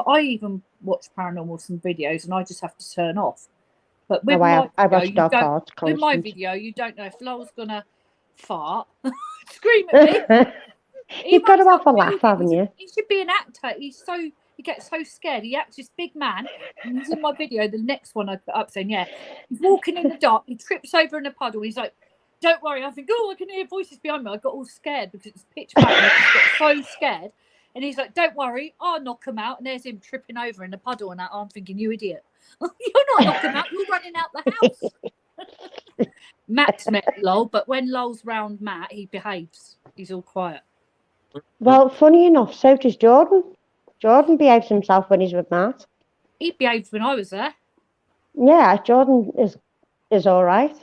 I even watch paranormal some videos and I just have to turn off. But with my video, you don't know if Lowell's gonna fart, scream at me.
You've got to have a laugh, haven't you?
He should be an actor. He gets so scared. He acts this big man, and he's in my video. The next one I put up saying, he's walking in the dark. He trips over in a puddle. He's like, "Don't worry." I think, "Oh, I can hear voices behind me." I got all scared because it's pitch black. And I just got so scared. And he's like, "Don't worry, I'll knock him out." And there's him tripping over in the puddle. And I'm thinking, "You idiot. You're not knocking out. You're running out the house." Matt's met Lowell, but when Lowell's round Matt, he behaves. He's all quiet.
Well, funny enough, so does Jordan. Jordan behaves himself when he's with Matt.
He behaved when I was there.
Yeah, Jordan is all right.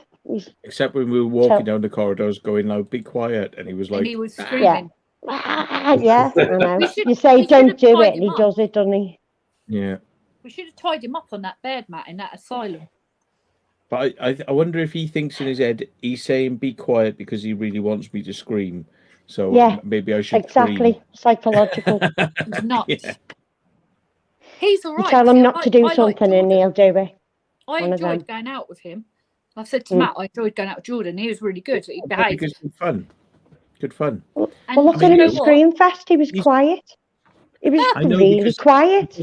Except when we were walking down the corridors going, "Now be quiet," and he was like...
And he was screaming.
Yeah, I know. You say don't do it, and he does it, doesn't he?
Yeah.
We should have tied him up on that bed, Matt, in that asylum.
But I wonder if he thinks in his head, he's saying be quiet because he really wants me to scream. So maybe I should scream.
Psychological.
He's nuts. Yeah. He's all right.
You tell him not to do something and he'll do it.
I enjoyed going out with him. I said to Matt, I enjoyed going out with Jordan. He was really good. He behaved.
Good fun. Good fun.
Well, look at him at Screamfest. He was quiet. He was really quiet.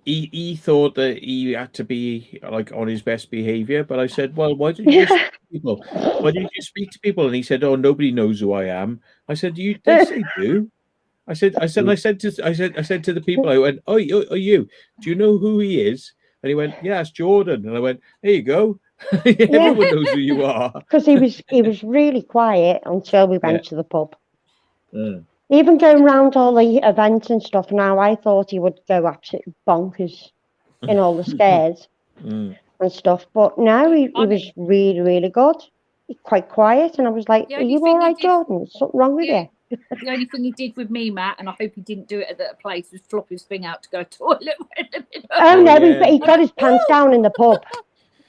He thought that he had to be like on his best behavior, but I said, "Well, why didn't you speak to people? Why didn't you speak to people?" And he said, "Oh, nobody knows who I am." I said, "Yes, they do." I said to the people, I went, "Oh, you? Do you know who he is?" And he went, "Yes, Jordan." And I went, "There you go." Everyone knows who you are.
Because he was really quiet until we went to the pub. Even going around all the events and stuff now, I thought he would go absolutely bonkers in all the scares and stuff. But now he was really, really good. He's quite quiet. And I was like, "Are you all right, Jordan? There's something wrong with you?"
The only thing he did with me, Matt, and I hope he didn't do it at that place, was flop his thing out to go to the toilet.
Oh, no, he got his pants down in the pub.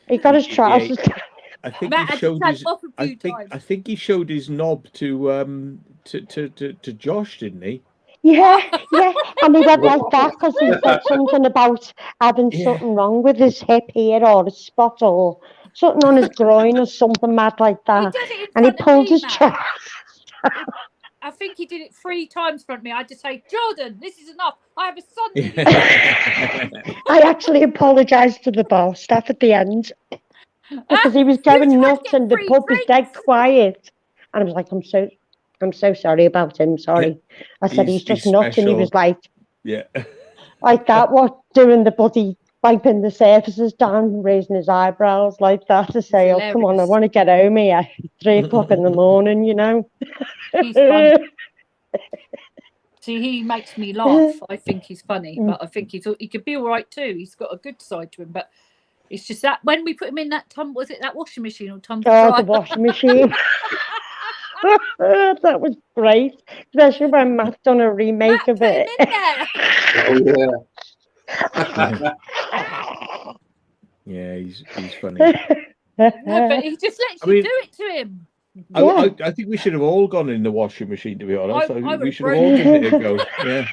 He got his trousers down.
I think he showed his. I think he showed his knob to Josh, didn't he?
Yeah, and he went like that because he said something about having something wrong with his hip here or a spot or something on his groin or something mad like that. And he pulled his chest.
I think he did it 3 times in front of me. I had to say, "Jordan, this is enough. I have a son."
I actually apologised to the bar staff at the end because he was going nuts and the pub was dead quiet. And I was like, I'm so sorry about him. Sorry. I said, he's just nuts. And he was like, like that, what, doing the bloody wiping the surfaces down, raising his eyebrows like that to say, "Oh, come on, I
hilarious.
want to get home here. 3 o'clock in the morning, you know."
He's funny. See, he makes me laugh. I think he's funny, but I think he could be all right too. He's got a good side to him, but it's just that when we put him in that was it that washing machine or tumble dryer?
The washing machine. That was great, especially when Matt done a remake of it.
Oh
Yeah, he's funny.
No, but he just lets you do it to him.
I think we should have all gone in the washing machine, to be honest. We should have all given it a go. Yeah.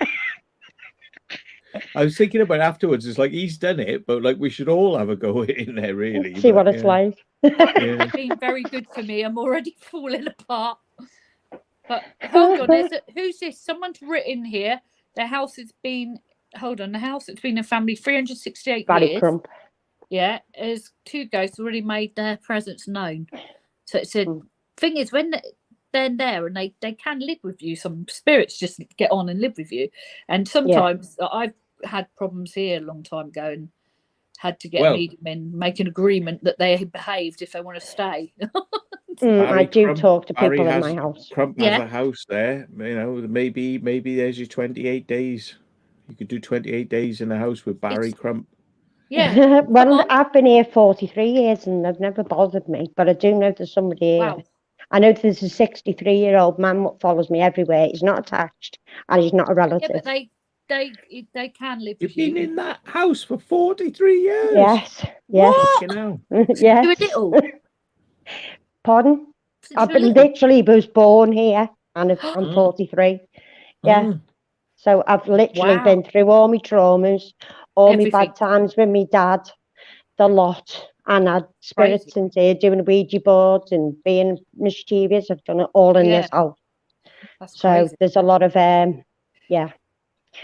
I was thinking about afterwards. It's like he's done it, but like we should all have a go in there, really.
See what it's like.
Yeah.
It's been very good for me. I'm already falling apart. But hold on, who's this? Someone's written here. The house has been. Hold on, the house has been a family 368
Barry
years.
Crump.
Yeah, as 2 ghosts already made their presence known. So it said, thing is, when they're there and they can live with you, some spirits just get on and live with you. And sometimes I've had problems here a long time ago and had to get a medium in, make an agreement that they behaved if they want to stay.
I do talk to people in my house.
Crump has a house there. You know, maybe there's your 28 days. You could do 28 days in the house with Barry Crump.
Yeah.
Well, I've been here 43 years and they've never bothered me, but I do know there's somebody here.
Wow.
I know there's a 63-year-old man that follows me everywhere. He's not attached and he's not a relative.
Yeah, but they can live with
you. You've been in that house for 43 years?
Yes.
What?
Yes.
You a little?
Pardon? I literally was born here and I'm 43. Yeah. So I've literally been through all my traumas, all my bad times with my dad, the lot, and had spirits in here doing Ouija boards and being mischievous. I've done it all in this house.
That's
so
crazy.
There's a lot of
Wow.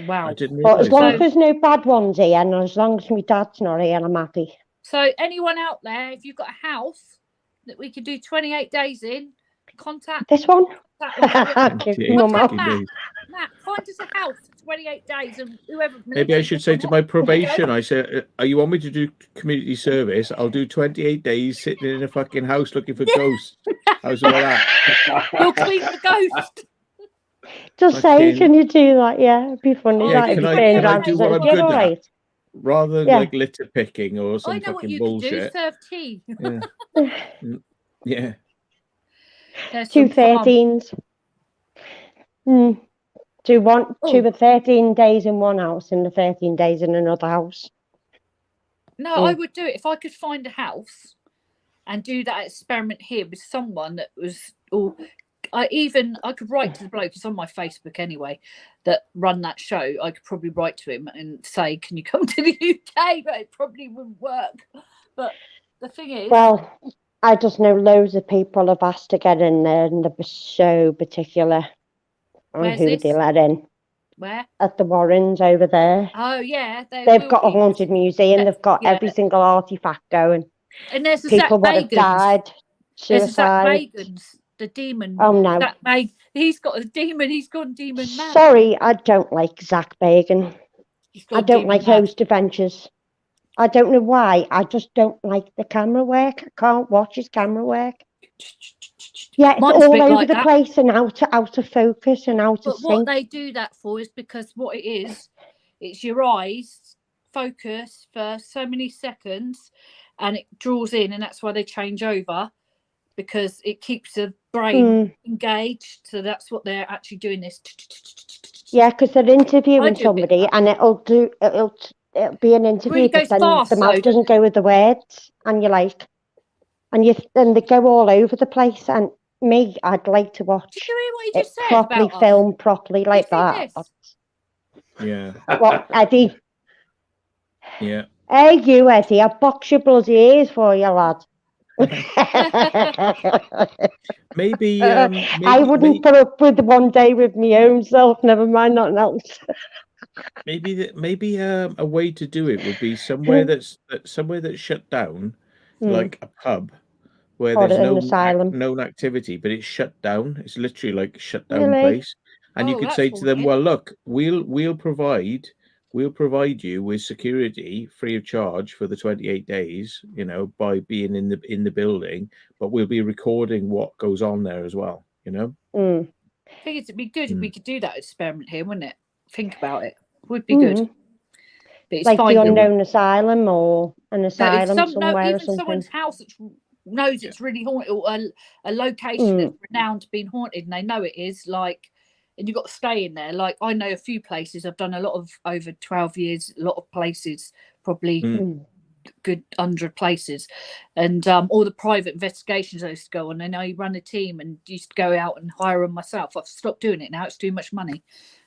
But as long as there's no bad ones here, and as long as my dad's not here, I'm happy.
So anyone out there, if you've got a house that we could do 28 days in, contact
this one.
Matt, find us a house for 28 days and whoever.
Maybe I should say to my probation, I said, "Are you want me to do community service? I'll do 28 days sitting in a fucking house looking for ghosts." How's all that?
You'll clean the ghost.
Just say, can you do that? Yeah, it'd be funny.
Yeah, can I do what I'm good at? Rather than like litter picking or some fucking bullshit.
Serve tea.
Yeah.
2 13s. Do 2 of 13 days in one house and the 13 days in another house.
No, I would do it if I could find a house and do that experiment here with someone that was I could write to the bloke, it's on my Facebook anyway, that run that show. I could probably write to him and say, can you come to the UK? But it probably wouldn't work. But the thing is,
well, I just know loads of people have asked to get in there and they were so particular on who they let in.
Where?
At the Warrens over there.
Oh yeah.
They've got a haunted museum, they've got every single artifact going.
And there's the
people
Zach
that have died, suicide.
The demon.
Oh no.
He's got a demon, he's gone demon mad.
Sorry, I don't like Zach Bagan. I don't like Host Adventures. I don't know why. I just don't like the camera work. I can't watch his camera work. Yeah, it's all over the place and out of focus and out of sync.
What they do that for is because what it is, it's your eyes focus for so many seconds and it draws in, and that's why they change over, because it keeps the brain engaged. So that's what they're actually doing this.
Yeah, because they're interviewing somebody and it'll be an interview, but then the mouth doesn't go with the words, and you're like, and they go all over the place. And me, I'd like to watch it properly, filmed properly like that.
Yeah.
What, Eddie?
Yeah.
Hey, you, Eddie, I'll box your bloody ears for you, lad.
maybe
I wouldn't put up with one day with my own self, never mind nothing else.
Maybe a way to do it would be somewhere that's shut down, like a pub where there's no known activity, but it's shut down. It's literally like a shut down place, and you could say to them, "Well, look, we'll provide we'll provide you with security free of charge for the 28 days, you know, by being in the building, but we'll be recording what goes on there as well, you know.
I think it'd be good if we could do that experiment here, wouldn't it? Think about it. Would be good. But it's
Like
fine.
the unknown asylum or an asylum somewhere or
even
something.
someone's house that knows it's really haunted, or a location that's renowned to being haunted, and they know it is, like, and you've got to stay in there. Like, I know a few places. I've done a lot of, over 12 years, a lot of places, probably good 100 places, and all the private investigations I used to go on. And I run a team and used to go out and hire them myself. I've stopped doing it now. It's too much money.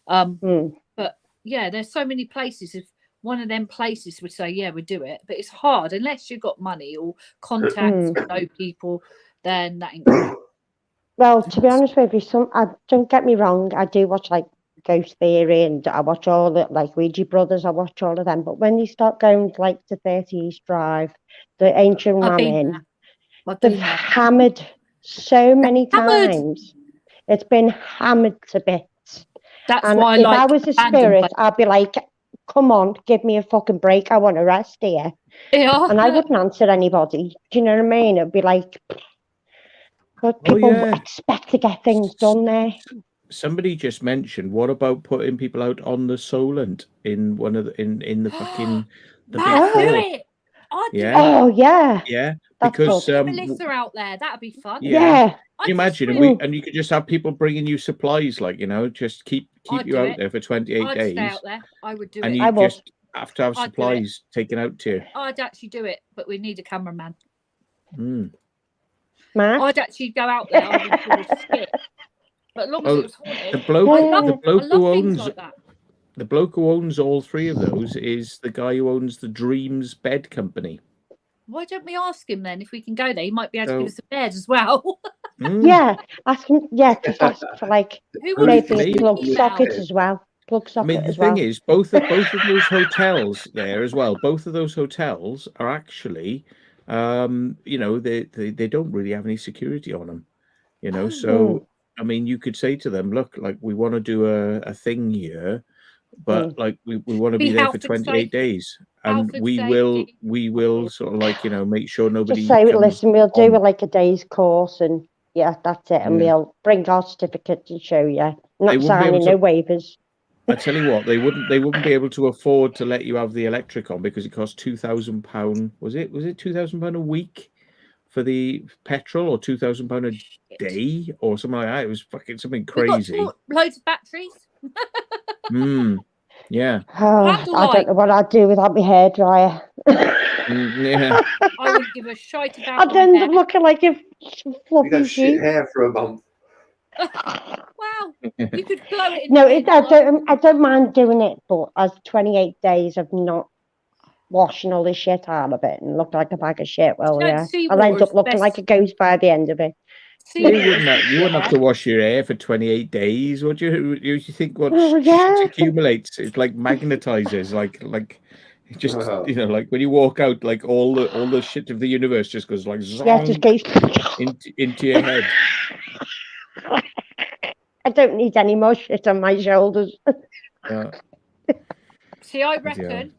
But yeah, there's so many places. If one of them places would say, yeah, we do it, but it's hard unless you've got money or contacts or know people, then that ain't good.
Well, to be honest with you, don't get me wrong, I do watch like Ghost Theory and I watch all the like Ouija Brothers, I watch all of them. But when they start going like to 30 East Drive, the Ancient Ramen, they've hammered so many times. It's been hammered to bits.
That's
and
why
if I was a spirit, I'd be like, come on, give me a fucking break. I want to rest here.
Yeah.
And I wouldn't answer anybody. Do you know what I mean? It'd be like, but people expect to get things done there.
Somebody just mentioned, what about putting people out on the Solent in one of the in the fucking the big fort?
Oh yeah.
Yeah. Because
Melissa out there, that'd be fun.
Yeah.
Can you imagine? And you could just have people bringing you supplies, like, you know, just keep you out there for 28
I'd
days.
Stay out there. I would do
and
it.
you just have to have supplies taken out to you.
I'd actually do it, but we need a cameraman.
Matt?
I'd actually go out there. I would do a skit. But as long as it was haunted.
The bloke who owns all three of those is the guy who owns the Dreams Bed Company.
Why don't we ask him then if we can go there? He might be able to give us a bed as well.
Yeah, ask him. Yeah, because that's for like maybe plug sockets as well. Plug socket.
I mean, the thing is, both of those hotels there as well. Both of those hotels are actually, you know, they don't really have any security on them. You know, so I mean, you could say to them, look, like, we want to do a thing here, but like we want to be there for 28 days, and we will sort of, like, you know, make sure nobody.
Just say, listen, we'll do like a day's course, and yeah, that's it, and we'll bring our certificate to show you. Not signing no waivers.
I tell you what, they wouldn't be able to afford to let you have the electric on because it costs £2,000. Was it £2,000 a week for the petrol, or £2,000 a day, or something like that? It was fucking something crazy.
We've got loads of batteries.
Yeah.
Oh, I don't know what I'd do without my hairdryer.
Yeah.
I wouldn't give a shite about.
I'd end up looking like a fluffy
shit hair for a month.
Wow, you could blow it.
No, I don't mind doing it, but as 28 days of not washing all this shit out of it and look like a bag of shit, well, yeah, I'll end up looking like a ghost by the end of it.
You wouldn't have to wash your hair for 28 days, would you? You think what shit accumulates? It's like magnetizes, like it just you know, like when you walk out, like all the shit of the universe just goes like
just goes
into your head.
I don't need any more shit on my shoulders.
See, I reckon.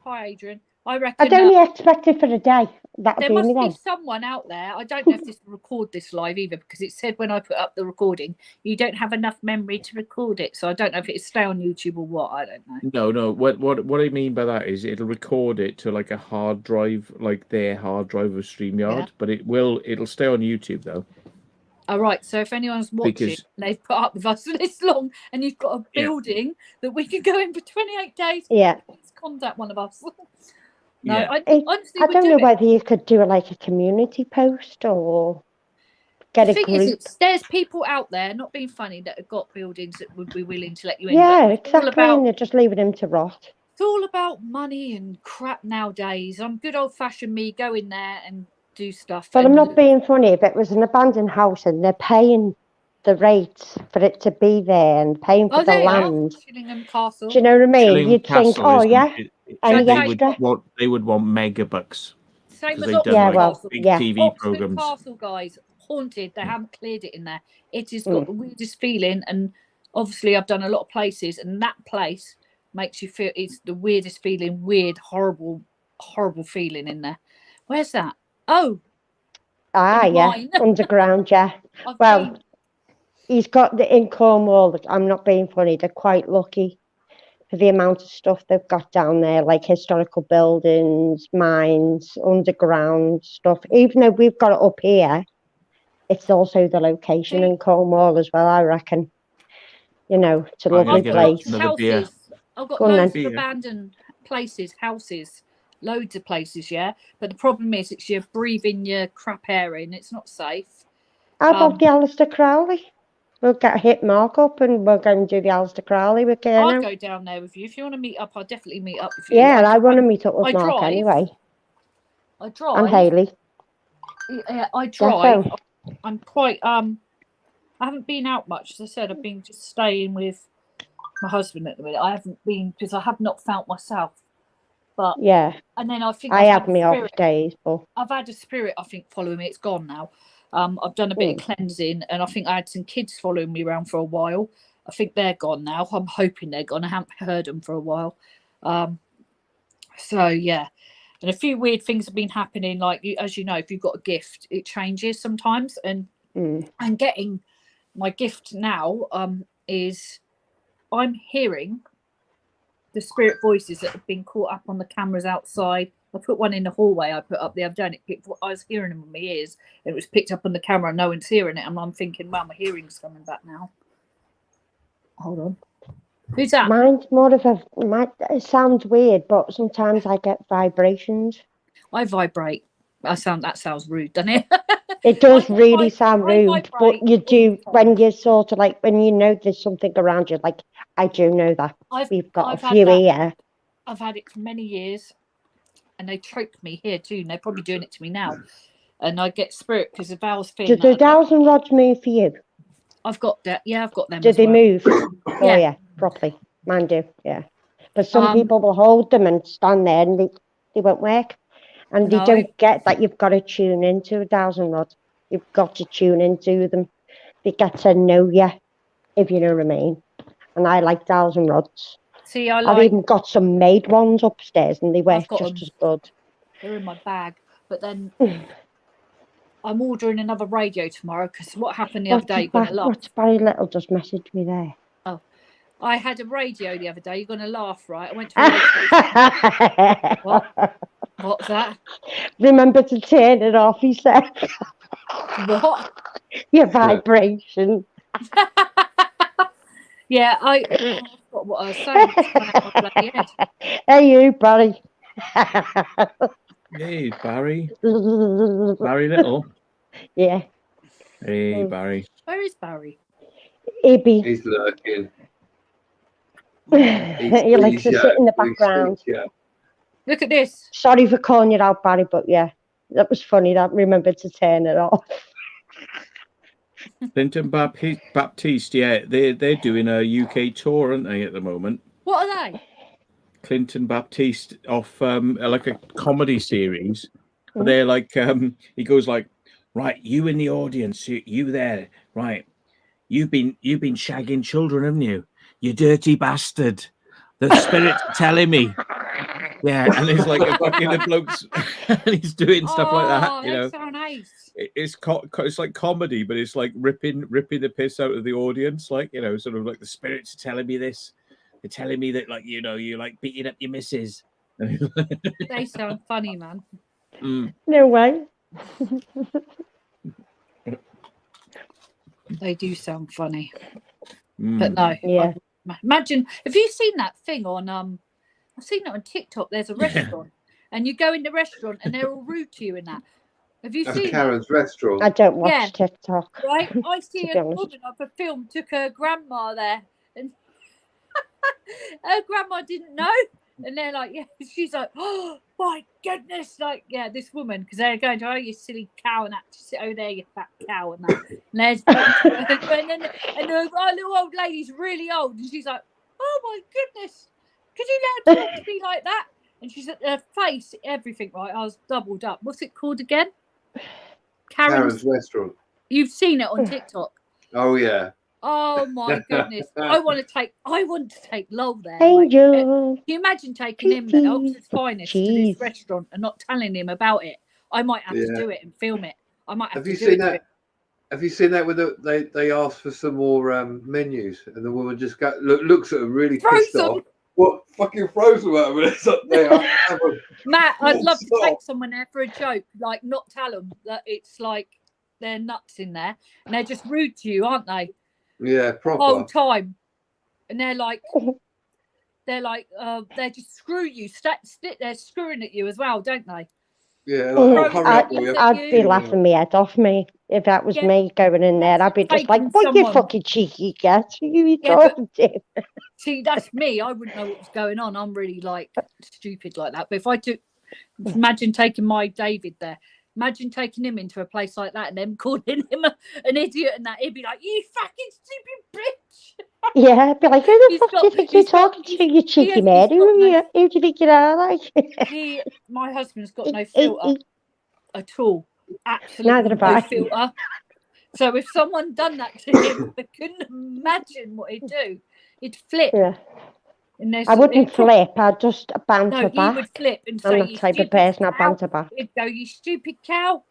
Hi, Adrian. I reckon.
I'd only expect it for a day.
There must be someone out there. I don't know if this will record this live either, because it said when I put up the recording, you don't have enough memory to record it. So I don't know if it'll stay on YouTube or what. I don't know.
No. What I mean by that is it'll record it to like a hard drive, like their hard drive of StreamYard, but it'll stay on YouTube though.
All right. So if anyone's watching, they've put up with us for this long, and you've got a building that we can go in for 28 days.
Yeah.
Please contact one of us. No,
yeah.
I don't know whether you could do like a community post or get a group.
There's people out there, not being funny, that have got buildings that would be willing to let you in.
Yeah, exactly. And they're just leaving them to rot.
It's all about money and crap nowadays. I'm good old fashioned me, go in there and do stuff.
But I'm not being funny. If it was an abandoned house and they're paying the rates for it to be there and paying for the land.
Chillingham Castle.
Do you know what I mean? You'd think, oh yeah.
They would want megabucks.
Same as
big TV programs.
Castle, guys, haunted. They haven't cleared it in there. It has got the weirdest feeling, and obviously I've done a lot of places, and that place makes you feel, it's the weirdest feeling, weird, horrible feeling in there. Where's that? Oh,
yeah, underground, yeah.
I've
Well,
been...
he's got the in Cornwall. I'm not being funny. They're quite lucky for the amount of stuff they've got down there, like historical buildings, mines, underground stuff. Even though we've got it up here, it's also the location in Cornwall as well, I reckon. You know, it's a lovely place.
I've got loads of abandoned places, houses, loads of places, yeah. But the problem is, it's you're breathing your crap air in. It's not safe.
How about the Alistair Crowley? We'll get a hit mark up and we'll go and do the Alistair Crowley with Kerno.
I'll go down there with you. If you want to meet up, I'll definitely meet up with you.
Yeah, I want to meet up with Mark anyway.
I drive.
And Hayley.
Yeah, I drive. I'm quite I haven't been out much. As I said, I've been just staying with my husband at the minute. I haven't been because I have not felt myself. But
yeah,
and then I think
I have me off days, but
I've had a spirit, I think, following me. It's gone now. I've done a bit of cleansing, and I think I had some kids following me around for a while. I think they're gone now. I'm hoping they're gone. I haven't heard them for a while. So yeah, and a few weird things have been happening. Like as you know, if you've got a gift, it changes sometimes. And getting my gift now is I'm hearing the spirit voices that have been caught up on the cameras outside. I put one in the hallway I put up the other day, and I was hearing them with my ears, and it was picked up on the camera and no one's hearing it, and I'm thinking, wow, my hearing's coming back now. Hold on. Who's that?
Mine's more of it sounds weird, but sometimes I get vibrations.
I vibrate. That sounds rude, doesn't it?
It does really sound rude, but you do when you're sort of like, when you know there's something around you, like I do know that. We've got a few here.
I've had it for many years, and they choke me here too, and they're probably doing it to me now. And I get spirit because the valves feel.
Do the dowsing rods move for you?
I've got that. Yeah, I've got them.
Do they move? Oh yeah, properly. Mine do. Yeah, but some people will hold them and stand there, and they won't work. And they don't get that you've got to tune into a dowsing rod. You've got to tune into them. They get to know you, if you know what I mean. And I like dowsing rods.
See,
I've even got some made ones upstairs, and they work just as good.
They're in my bag. But then I'm ordering another radio tomorrow because what happened the other day? You're going to laugh.
What's Barry Little just messaged me there?
Oh, I had a radio the other day. You're going to laugh, right? I went to a radio. What? What's that?
Remember to turn it off, he said.
What?
Your vibration.
Yeah, I forgot what I was saying.
Hey, you, Barry.
Hey, Barry. Barry Little.
Yeah.
Hey, Barry.
Where is Barry?
He's lurking.
He likes to sit in the background.
Yeah.
Look at this.
Sorry for calling you out, Barry, but yeah, that was funny. That remembered to turn it off.
Clinton Baptiste, yeah, they're doing a UK tour, aren't they, at the moment?
What are they?
Clinton Baptiste off like a comedy series. But they're like he goes like, right, you in the audience, you there, right? You've been shagging children, haven't you? You dirty bastard. The spirit's telling me. Yeah, and it's like a fucking the blokes, and he's doing stuff like that. You know,
so nice.
It's like comedy, but it's like ripping the piss out of the audience. Like, you know, sort of like the spirits are telling me this. They're telling me that, like, you know, you're like beating up your missus.
They sound funny, man.
No way.
They do sound funny, but no.
Yeah.
Imagine, have you seen that thing on I've seen it on TikTok. There's a restaurant, and you go in the restaurant, and they're all rude to you in that. Have you seen
Karen's restaurant?
I don't watch TikTok.
Right, I see a woman of a film took her grandma there, and her grandma didn't know, and they're like, yeah, she's like, oh my goodness, like, yeah, this woman, because they're going to, oh, you silly cow, and that, sit over there, you fat cow, and that, and there's, and the little old lady's really old, and she's like, oh my goodness. Could you let her talk to me like that? And she's at her face, everything, right? I was doubled up. What's it called again?
Karen's restaurant.
You've seen it on TikTok.
Oh, yeah.
Oh my goodness! I want to take Lowell there. Like,
Angel.
can you imagine taking him there,
Please.
Oxford's finest, to
Cheese.
this restaurant and not telling him about it? I might have to
Yeah.
do it and film it. I might have
Have you
to do
seen
it. to
that?
him.
Have you seen that with they asked for some more menus and the woman just looks at them really pissed
Frozen.
off. What fucking frozen at them? It's up there.
Matt, I'd love to
Stop.
take someone there for a joke, like not tell them that it's like they're nuts in there and they're just rude to you, aren't they?
Yeah,
The
proper.
whole time, and they're just screw you. They're screwing at you as well, don't they?
Yeah, like, hurry up, will you?
I'd be laughing my head off me if that was me going in there. I'd be just like, what you fucking cheeky cat? Who you talking to?
See, that's me. I wouldn't know what was going on. I'm really like stupid like that. But if I took, imagine taking my David there. Imagine taking him into a place like that and then calling him an idiot and that. He'd be like, you fucking stupid bitch.
Yeah, I'd be like, who the fuck do you think you're talking to, you cheeky Mary? Who do you think you are? Like?
My husband's got no filter at all. Absolutely
Neither have
no
I.
filter. So if someone done that to him, I couldn't imagine what he'd do. He'd flip.
Yeah. I wouldn't flip. I'd just banter back.
No, he would flip and say,
I'm the type of person I'd banter back.
He'd go, you stupid cow.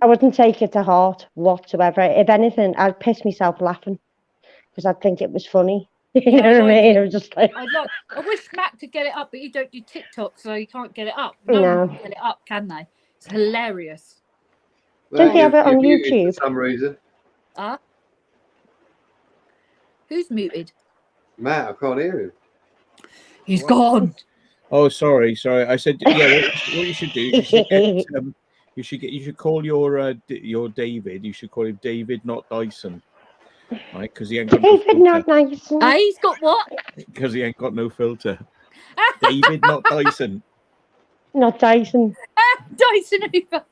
I wouldn't take it to heart whatsoever. If anything, I'd piss myself laughing because I'd think it was funny. You know what I mean? I'm just like...
I wish Matt could get it up, but you don't do TikTok, so you can't get it up.
No.
One can get it up, can they? It's hilarious.
Don't they have it on YouTube?
For some reason.
Who's muted?
Matt, I can't hear him.
He's gone.
Oh, sorry. I said, yeah. What you should do? You should call your David. You should call him David, not Dyson, right? Because he ain't got
David, not Dyson.
He's got what?
Because he ain't got no filter. David, not Dyson.
Not Dyson.
Dyson Hoover.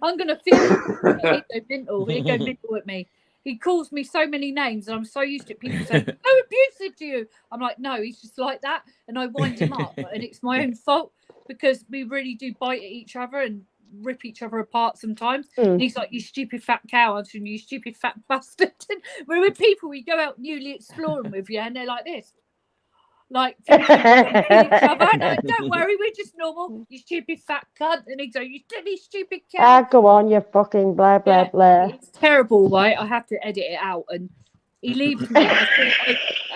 I'm gonna feel it. He'd go mental at me. He calls me so many names, and I'm so used to it. People say, "So abusive to you." I'm like, "No, he's just like that," and I wind him up, and it's my own fault because we really do bite at each other and rip each other apart sometimes. And he's like, "You stupid fat cow," I'm saying, "You stupid fat bastard." And we're with people we go out newly exploring with, and they're like this. Like, each other. Like, don't worry, we're just normal. You stupid fat cunt. And he's like, you silly stupid cow.
Go on, you fucking blah, blah, blah.
It's terrible, right? I have to edit it out. And he leaves me.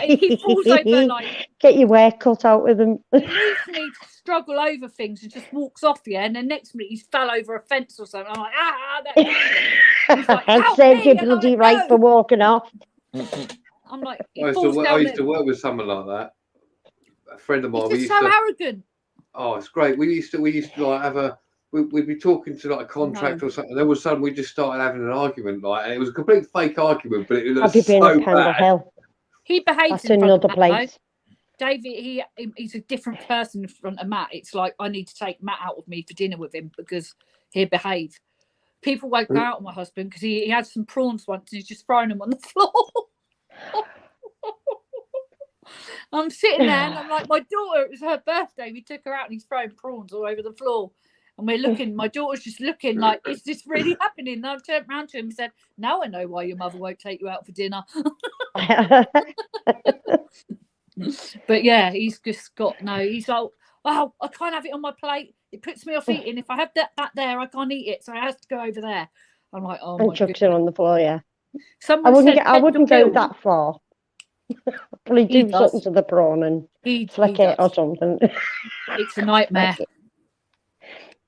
He falls over like...
Get your work cut out with him.
He leaves me to struggle over things and just walks off, and then next minute he's fell over a fence or something. I'm like, He's like,
I saved you bloody right for walking off.
I'm like,
I used to work with someone like that. A friend of mine.
He's just so arrogant.
Oh, it's great. We used to like have we'd be talking to like a contract or something. Then all of a sudden we just started having an argument, like, and it was a complete fake argument, but it was so bad.
He behaves.
That's another place.
David, he's a different person in front of Matt. It's like I need to take Matt out with me for dinner with him because he'll behave. People won't go out with my husband because he had some prawns once and he's just thrown them on the floor. I'm sitting there and I'm like, my daughter, it was her birthday. We took her out and he's throwing prawns all over the floor. And we're looking, my daughter's just looking like, is this really happening? And I turned around to him and said, now I know why your mother won't take you out for dinner. But yeah, he's just got he's like, wow, I can't have it on my plate. It puts me off eating. If I have that there, I can't eat it. So I have to go over there. I'm like, oh my God.
And chucks it on the floor, yeah.
I
wouldn't go that far. Probably do something to the prawn and flick it or something.
It's a nightmare.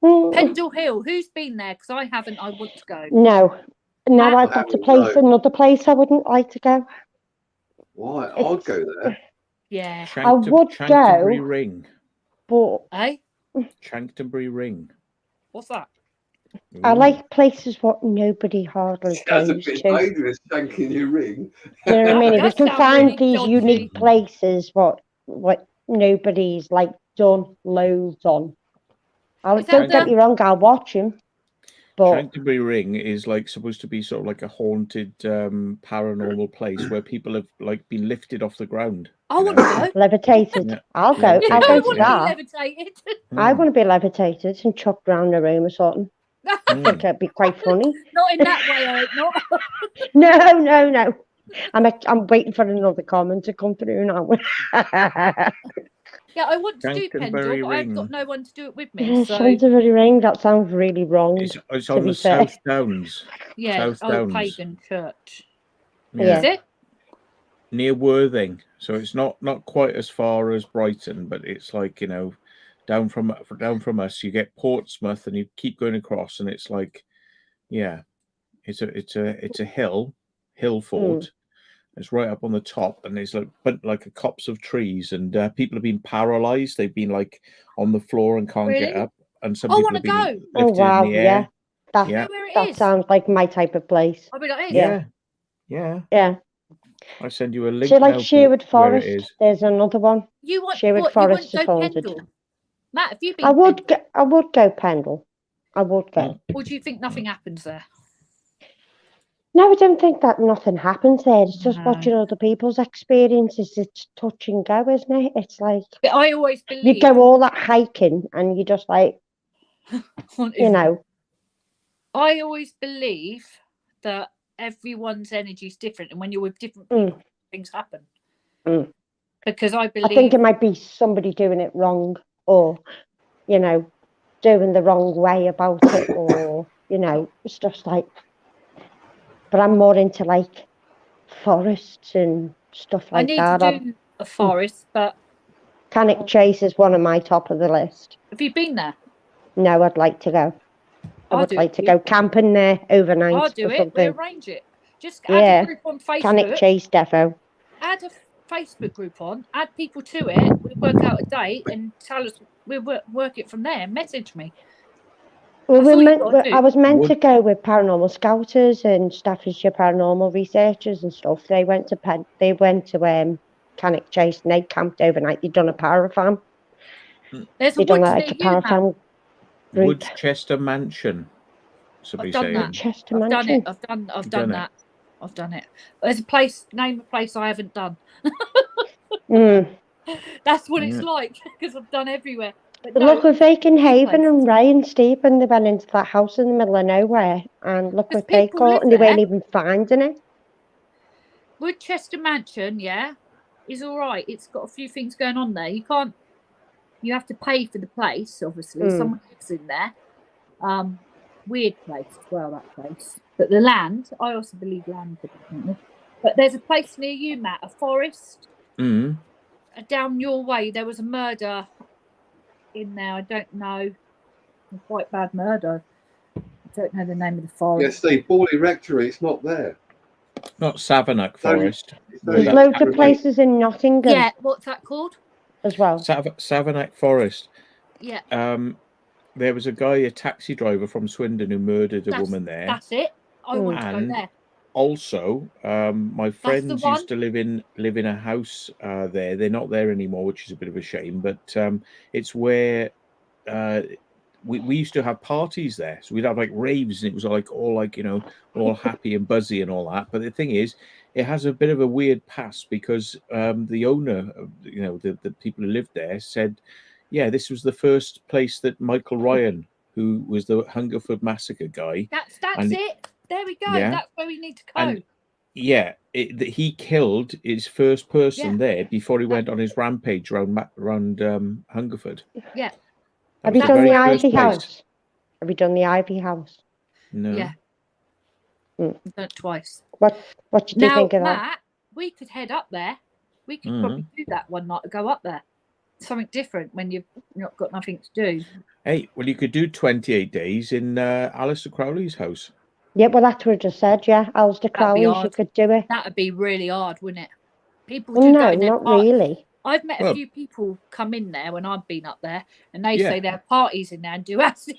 Pendle Hill, who's been there? Because I haven't. I want to go.
No, I've got to place another place I wouldn't like to go.
Why? I'd go there.
Yeah,
I would
Chanctonbury
go.
Ring.
But
Chanctonbury Ring.
What's that?
I like places what nobody hardly
That's
goes
a bit
to.
dangerous, shanking your ring.
You know what I mean? If we can find
really
these
dodgy.
unique places what nobody's like done loads on. Don't get me wrong, I'll watch him. But
Chanctonbury Ring is like supposed to be sort of like a haunted paranormal place where people have like been lifted off the ground.
I want to go.
Levitated.
Yeah.
I'll go.
Yeah.
I'll go
I
to
want
that.
to be levitated.
I want to be levitated and chucked around the room or something. I think it'd be quite funny.
Not in that way, I hope not.
No. I'm waiting for another comment to come through now.
Yeah, I want to do Pendle,
Canterbury
but I've got
Ring.
no one to do it with me. So
Canterbury Ring, that sounds really wrong.
It's
to
on
be
the
fair.
South Downs.
yeah,
South
old
Downs.
pagan church.
Yeah.
Is it?
Near Worthing. So it's not quite as far as Brighton, but it's like, you know, down from us, you get Portsmouth and you keep going across, and it's like, yeah, it's a hill fort. It's right up on the top, and there's like a copse of trees, and people have been paralyzed. They've been like on the floor and can't get
Really?
up, and some
I
people
wanna
have been
go.
lifted
Oh wow,
in the air.
That
Yeah.
Know where it
that
is.
sounds like my type of place.
I'll be like, hey,
Yeah,
Yeah.
I send you a link
So like
now
Sherwood
for where it
Forest,
is.
there's another one.
you want
Sherwood
what?
Forest
You
is
wouldn't go
haunted.
Pendle? Matt, have you been?
I would
Pendle?
I would go Pendle. I would go.
Or do you think nothing happens there?
No, I don't think that nothing happens there. It's just
No.
watching other people's experiences. It's touch and go, isn't it? It's like
But I always
you
believe
go all that hiking and you just like, you know.
I always believe that everyone's energy is different, and when you're with different people, things happen. Because I believe.
I think it might be somebody doing it wrong, or you know, doing the wrong way about it, or you know, it's just like. But I'm more into like forests and stuff like that.
I need to do a forest, but
Cannock Chase is one of my top of the list.
have you been there?
No, I'd like to go. I would like to
it.
go camping there overnight.
I'll do
or
it.
something.
We'll arrange it. Just add a group on Facebook.
Cannock Chase Defo.
Add a Facebook group on. Add people to it. We'll work out a date and tell us. We'll work it from there. Message me.
Well, I was meant to go with Paranormal Scouters and Staffordshire Paranormal Researchers and stuff. They went to Cannock Chase and they camped overnight. They'd done a parafam.
There's a
done
woods
like a parafam group.
Woodchester Mansion.
I've done that.
Woodchester
I've
Mansion.
done it. I've done that. I've done it. There's a place. Name a place I haven't done. That's what it's like because I've done everywhere. But
look with Vacant Haven and Ray and Stephen, they went into that house in the middle of nowhere, and look what they caught, and they weren't even finding it.
Woodchester Mansion, is all right. It's got a few things going on there. You have to pay for the place, obviously. Someone lives in there. Weird place as well, that place. But the land, I also believe land. But there's a place near you, Matt, a forest. Down your way, there was a murder in there. I don't know. A quite bad murder. I don't know the name of the forest.
Yes, Steve, Borley Rectory, it's not there.
Not Savernake Forest.
There's loads of places in Nottingham.
Yeah, what's that called?
As well.
Savernake Forest.
Yeah.
There was a guy, a taxi driver from Swindon, who murdered a woman there.
That's it. I want to go there.
Also, my friends used to live in a house there. They're not there anymore, which is a bit of a shame. But it's where we used to have parties there. So we'd have like raves, and it was like all happy and buzzy and all that. But the thing is, it has a bit of a weird past because the owner, the people who lived there said, yeah, this was the first place that Michael Ryan, who was the Hungerford Massacre guy.
That's it. There we go.
Yeah.
That's where we need to go.
And, he killed his first person there before he went on his rampage around Hungerford.
Yeah.
Have you done the Ivy House? Have you done the Ivy House?
No.
Yeah. I've done it twice.
What did you think of that?
Matt, we could head up there. We could probably do that one night. Go up there. Something different when you've not got nothing to do.
Hey, well, you could do 28 days in Alistair Crowley's house.
Yeah, well, that's what I just said. Yeah, Alistair Crowley's, you could do it.
That'd be really hard, wouldn't it? People
do no, not really.
I've met a few people come in there when I've been up there, and they say there are parties in there and do acid.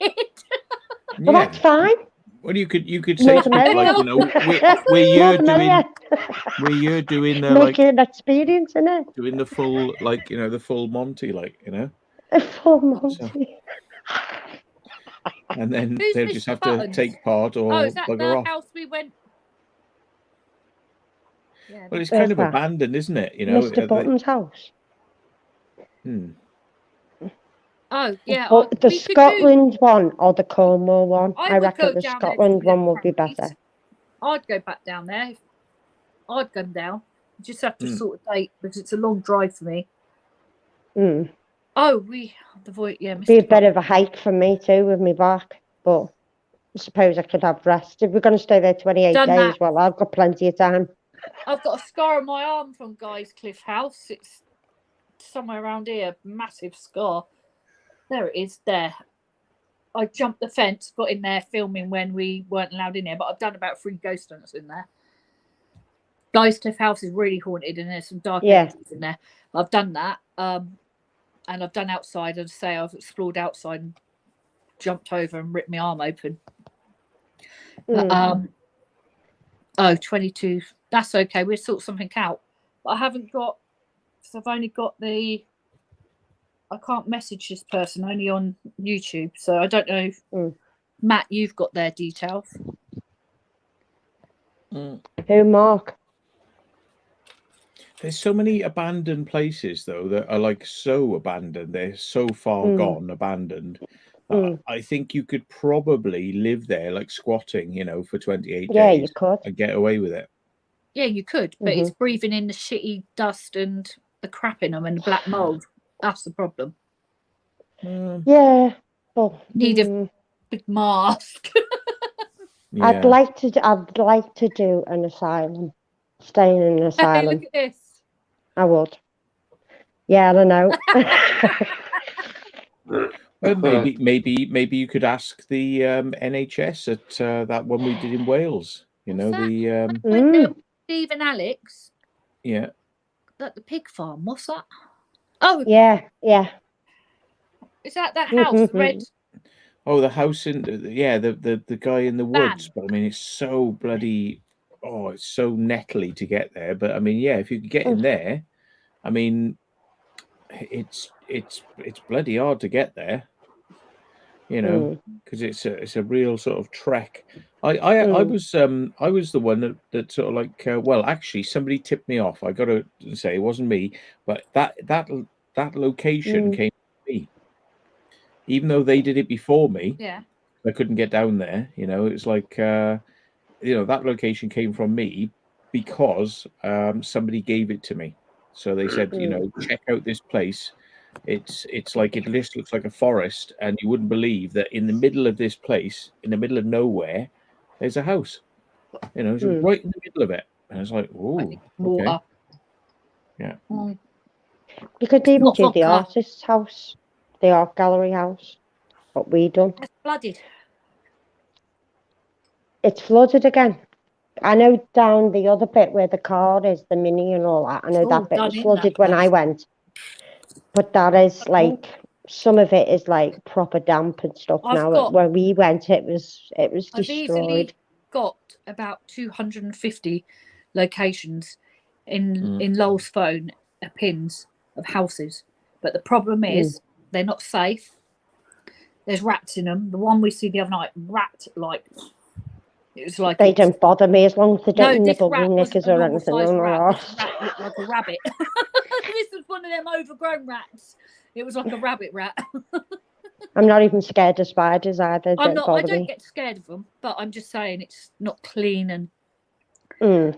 Well, that's fine.
Well, you could say something like, where you're doing
making an experience in it,
doing the full the full Monty,
a full Monty.
And then they'll just have to take part or
is that
bugger
the
off.
house we went?
Yeah, well, it's kind of abandoned, isn't it?
Mr. Button's house.
Oh, yeah.
But the Scotland one or the Cornwall one? I reckon the Scotland one would be better.
I'd go back down there. I'd come down. You just have to sort a date because it's a long drive for me.
Mm.
Oh, the void, yeah.
Be a
Mr.
bit of a hike for me too with me back, but I suppose I could have rest. If we're going to stay there 28
Done
days,
that.
well, I've got plenty of time.
I've got a scar on my arm from Guy's Cliff House. It's somewhere around here. Massive scar. There it is. There. I jumped the fence, got in there filming when we weren't allowed in there, but I've done about 3 ghost hunts in there. Guy's Cliff House is really haunted and there's some dark entities in there. I've done that. And I've done outside. I'd say I've explored outside and jumped over and ripped my arm open. But, 22. That's okay. We'll sort something out. But I haven't got, because I've only got I can't message this person, only on YouTube. So I don't know if, Matt, you've got their details.
Who, Mark?
There's so many abandoned places, though, that are like so abandoned. They're so far gone, abandoned. I think you could probably live there, like squatting, for 28 days.
Yeah, you could.
And get away with it.
Yeah, you could, but it's breathing in the shitty dust and the crap in them and the black mold. That's the problem.
Yeah, but
Need a big mask.
Yeah.
I'd like to do an asylum. Stay in an asylum.
Hey, look at this.
I would. Yeah, I don't know.
Well, maybe you could ask the NHS at that one we did in Wales.
When Steve and Alex.
Yeah.
At the pig farm. What's that? Oh,
yeah.
Is that house? Red.
Oh, the house in the guy in the woods. But I mean, it's so bloody. Oh, it's so nettly to get there. But I mean, yeah, if you could get in there, I mean, it's bloody hard to get there. Because it's a real sort of trek. I was the one that sort of like well, actually somebody tipped me off. I got to say it wasn't me, but that location came to me, even though they did it before me.
Yeah,
I couldn't get down there. It's like that location came from me because somebody gave it to me. So they said, check out this place. It's like it just looks like a forest, and you wouldn't believe that in the middle of this place, in the middle of nowhere, there's a house. It's right in the middle of it, and it's like, oh, okay. Yeah.
You could even do the artist's house, the art gallery house. What we done?
It's flooded.
It's flooded again. I know down the other bit where the car is, the mini and all that. I know that bit was flooded when I went. But that is like some of it is like proper damp and stuff now. When we went, it was destroyed. I've easily
got about 250 locations in Lowell's phone, pins of houses. But the problem is they're not safe. There's rats in them. The one we see the other night, it was like
they don't bother me as long as they don't nibble my knickers or anything.
This rat looked like a rabbit. This was one of them overgrown rats. It was like a rabbit rat.
I'm not even scared of spiders either.
I don't get scared of them, but I'm just saying it's not clean and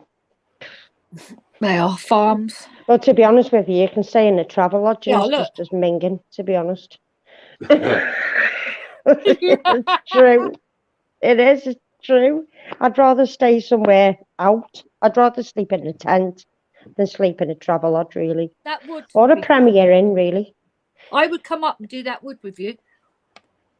they are farms.
Well, to be honest with you can stay in a travel lodge and it's just as minging, to be honest. It's true. It is. It's true. I'd rather stay somewhere out. I'd rather sleep in a tent than sleep in a travel lodge, really.
That would.
Or a Premier Inn, really.
I would come up and do that wood with you.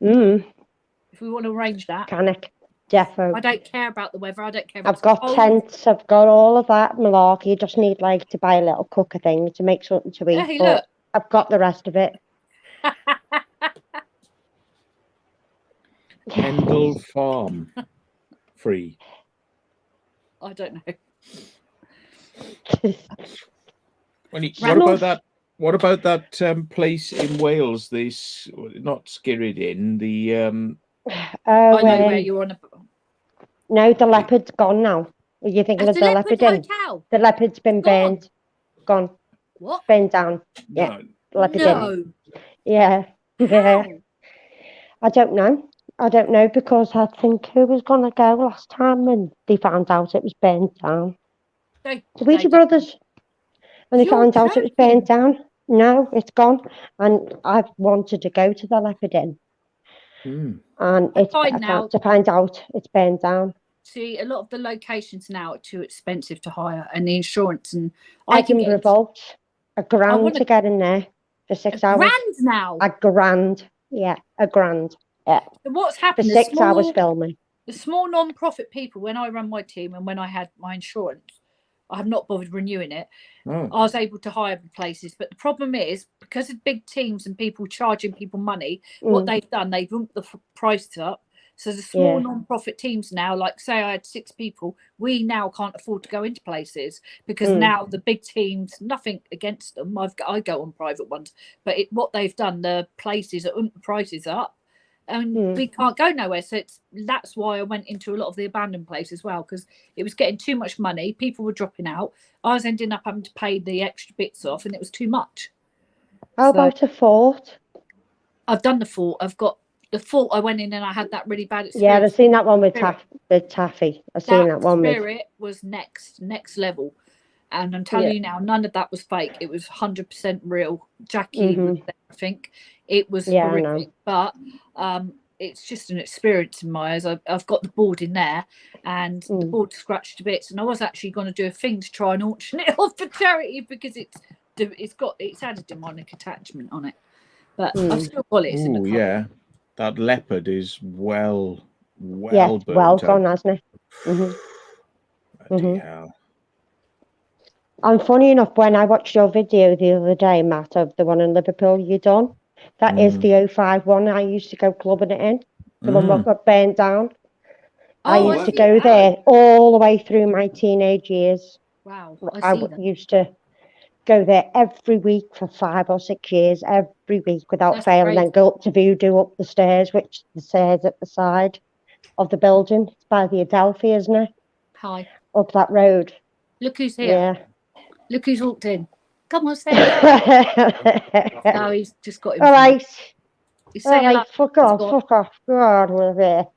If we want to arrange that.
Canic. Defo.
I don't care about the weather. I don't care about
I've got tents. I've got all of that malarkey. You just need to buy a little cooker thing to make something to eat.
Hey, look.
I've got the rest of it.
Kendall Farm. Free.
I don't know.
What about that place in Wales? This not Skirrid Inn. The
I know where you're on.
No, the leopard's gone now. Are you thinking of the leopard inn? The leopard's been burned. Gone.
What?
Burned down. Yeah.
No.
Leopard inn. Yeah. Yeah. I don't know because I think who was going to go last time and they found out it was burned down. The Ouija brothers. When they
You're
found out it was
joking.
burnt down. No, it's gone. And I've wanted to go to the Leopard Inn.
Mm.
And
I
it's
find now-
to find out it's burnt down.
See, a lot of the locations now are too expensive to hire, and the insurance. And I can
Edinburgh
get
Vault, £1,000
wanna-
to get in there for 6 hours.
grand now.
£1,000. Yeah, £1,000. Yeah.
And what's
For
happened?
6 hours filming.
The small non-profit people, when I ran my team and when I had my insurance, I have not bothered renewing it.
Oh.
I was able to hire places, but the problem is because of big teams and people charging people money, what they've done, they've bumped the price up. So the small non-profit teams now, like say I had 6 people, we now can't afford to go into places because now the big teams, nothing against them, I go on private ones, but what they've done, the places are the prices up. And we can't go nowhere. So that's why I went into a lot of the abandoned places as well, because it was getting too much money. People were dropping out. I was ending up having to pay the extra bits off, and it was too much.
How about a fort?
I've done the fort. I've got the fort. I went in and I had that really bad experience.
Yeah, I've seen that one with Taffy. I've seen that one with.
Spirit was next level. And I'm telling you now, none of that was fake. It was 100% real. Jackie was there, I think. It was horrific. But it's just an experience in my eyes. I've got the board in there, and the board scratched to bits. And I was actually going to do a thing to try and auction it off for charity because it's had a demonic attachment on it. But I've still got it.
Oh yeah, that leopard is well
well gone, hasn't it?
Hell.
And funny enough, when I watched your video the other day, Matt, of the one in Liverpool you done, that is the 05 one I used to go clubbing it in, the one that got burnt down. I used to go there all the way through my teenage years.
Wow.
I used to go there every week for 5 or 6 years, every week without fail, and then go up to Voodoo up the stairs, which the stairs at the side of the building. It's by the Adelphi, isn't it?
Hi.
Up that road.
Look who's here.
Yeah.
Look who's walked in. Come on, say no, he's just got him.
All right.
He's
all right, fuck off. Go on with it.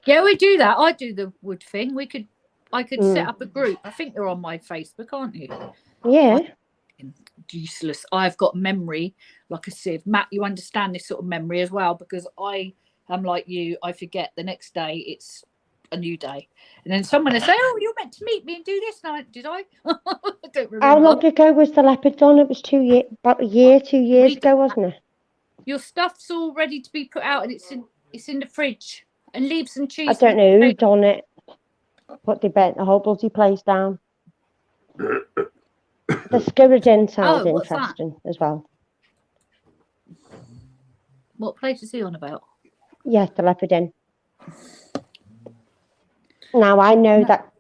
Yeah, we do that. I do the wood thing. I could set up a group. I think they're on my Facebook, aren't you?
Yeah.
Useless. I've got memory like a sieve. Matt, you understand this sort of memory as well, because I am like you. I forget the next day. It's a new day, and then someone will say, "Oh, you're meant to meet me and do this." And did I? I don't remember.
How long ago was the leopard done? It was 2 years, about a year, 2 years ago, wasn't it?
Your stuff's all ready to be put out, and it's in the fridge. And leaves and cheese.
I don't know who done it, but they burnt the whole bloody place down. The Skirridin sounds interesting as well.
What place is he on about?
Yes, the Leopard Inn. Now, I know that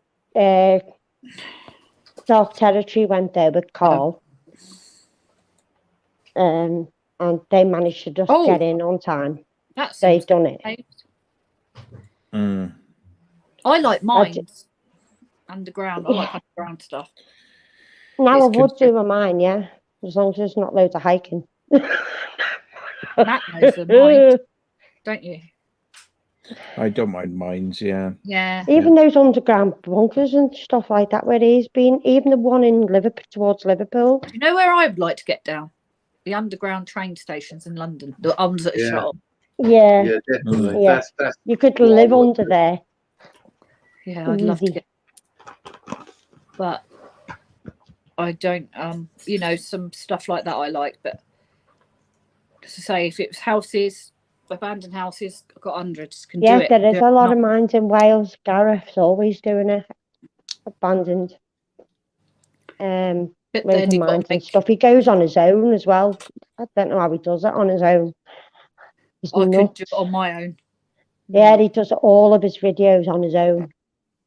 Dark Territory went there with Carl. And they managed to just get in on time. They've done it.
I like mines. Underground. I like underground stuff.
Now, I would do a mine, yeah. As long as there's not loads of hiking.
Matt knows the mine, don't you?
I don't mind mines, yeah.
Yeah.
Even those underground bunkers and stuff like that where he's been, even the one in Liverpool, towards Liverpool.
Do you know where I would like to get down? The underground train stations in London, the ones that are shut up.
Yeah.
Yeah, definitely.
Yeah.
That's
you could live under there.
Yeah, I'd love to get, but I don't, some stuff like that I like, but as I say, if it was houses, abandoned houses, I've got hundreds. Can do it.
There is a lot of mines in Wales. Gareth's always doing it. Abandoned. Loads of mines and stuff. He goes on his own as well. I don't know how he does it on his own.
I could do it on my own.
Yeah, he does all of his videos on his own.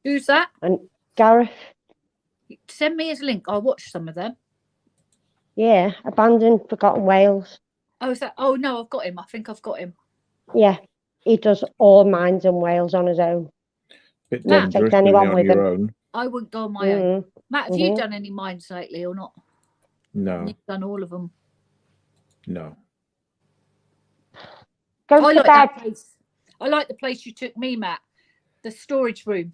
Who's that?
And Gareth.
Send me his link. I'll watch some of them.
Yeah, Abandoned, Forgotten Wales.
Oh, is that? Oh no, I've got him. I think I've got him.
Yeah, he does all mines in Wales on his own.
Bit dangerous
take anyone
on
with
your
him.
own.
I wouldn't go on my own. Matt, have you done any mines lately or not?
No.
You've done all of them.
No.
Go
I
to
like
bed.
that place. I like the place you took me, Matt. The storage room.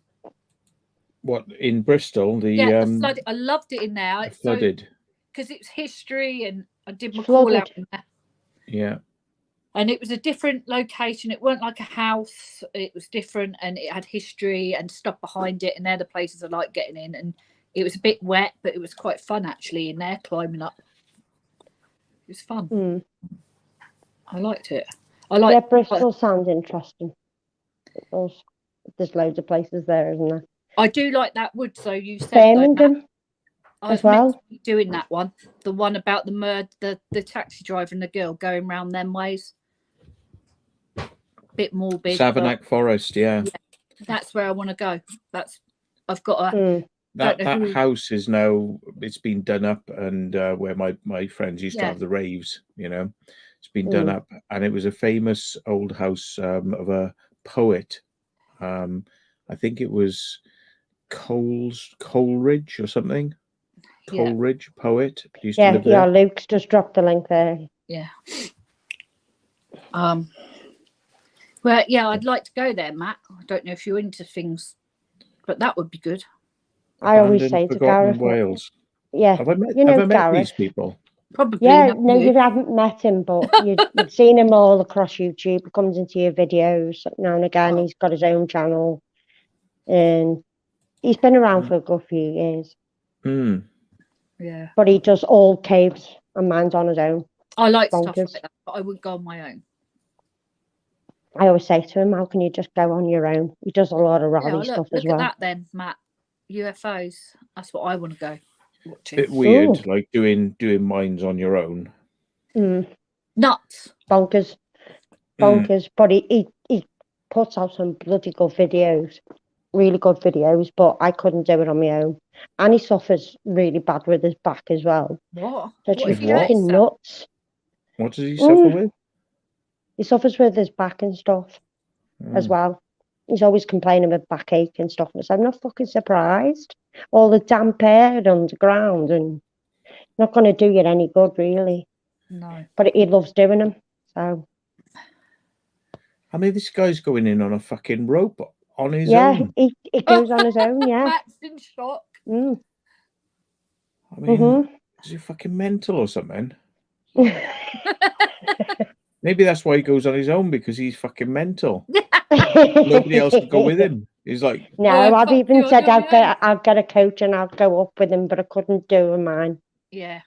What in Bristol? The
Yeah, the flooded. I loved it in there. It's
flooded.
because it's history, and I did my call out in there.
Yeah.
And it was a different location. It weren't like a house. It was different, and it had history and stuff behind it. And they're the places I like getting in. And it was a bit wet, but it was quite fun actually in there, climbing up. It was fun. I liked it.
Yeah, Bristol sounds interesting. There's loads of places there, isn't there?
I do like that wood. So you said
Birmingham
I was meant to be doing that one, the one about the taxi driver and the girl going round them ways. Bit morbid.
Savernake Forest, yeah.
That's where I want to go. I've got a
that house is now, it's been done up, and where my friends used to have the raves, it's been done up, and it was a famous old house of a poet. I think it was Coleridge or something. Coleridge poet used to live there.
Yeah, Luke's just dropped the link there.
Yeah. Well, yeah, I'd like to go there, Matt. I don't know if you're into things, but that would be good.
I always say to Gareth,
Wales.
Yeah,
have I met these people?
Probably.
Yeah, no, you haven't met him, but you've seen him all across YouTube. He comes into your videos now and again. He's got his own channel, and he's been around for a good few years.
Yeah,
but he does all caves and mine's on his own.
I like stuff like that, but I wouldn't go on my own.
I always say to him, how can you just go on your own? He does a lot of rally stuff as well.
Look at that then, Matt. UFOs. That's what I want to go watching.
Bit weird, like doing mines on your own.
Nuts.
Bonkers. But he puts out some bloody good videos. Really good videos, but I couldn't do it on my own. And he suffers really bad with his back as well.
What?
That's fucking nuts.
What does he suffer with?
He suffers with his back and stuff as well. He's always complaining of backache and stuff. So I'm not fucking surprised. All the damp air underground and not going to do you any good, really.
No.
But he loves doing them. So.
I mean, this guy's going in on a fucking rope on his
own. Yeah, he goes on his own, yeah.
Matt's in shock.
I mean, is he fucking mental or something? Maybe that's why he goes on his own, because he's fucking mental. Nobody else would go with him. He's like,
no, I've even said I'll get a coach and I'll go up with him, but I couldn't do mine.
Yeah,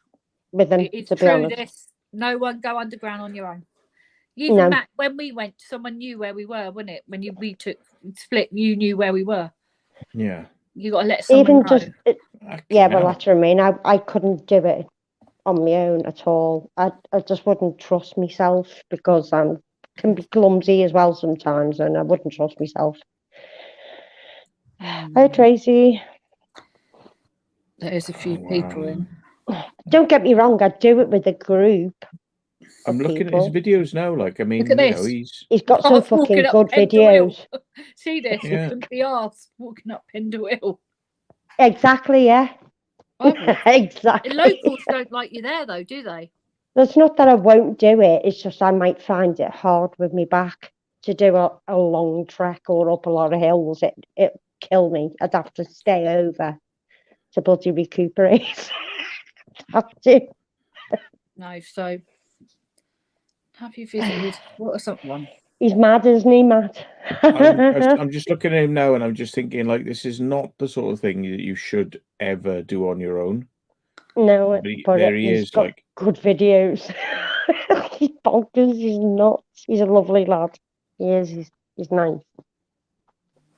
with him.
It's
to
true.
Be honest.
This no one go underground on your own. Even Matt, when we went, someone knew where we were, wasn't it? When we took split, you knew where we were.
Yeah.
You got to let someone know.
Well, that's what I mean. I couldn't do it on my own at all. I just wouldn't trust myself, because I can be clumsy as well sometimes, and I wouldn't trust myself. Hi, Tracy.
There's a few people in.
Don't get me wrong, I'd do it with a group.
I'm looking at his videos now. Like, I mean,
look at this.
He's got some fucking good videos.
See this? Yeah. Couldn't be arsed walking up Pendle Hill.
Exactly, yeah. Exactly.
The locals don't like you there, though, do they?
It's not that I won't do it. It's just I might find it hard with me back to do a long trek or up a lot of hills. It'd kill me. I'd have to stay over to bloody recuperate. Have to.
No, so have you visited? What is someone?
He's mad, isn't he, Matt?
I'm just looking at him now, and I'm just thinking, like, this is not the sort of thing that you should ever do on your own.
No, but
there he is,
got
like
good videos. He's bonkers. He's nuts. He's a lovely lad. He is. He's nice.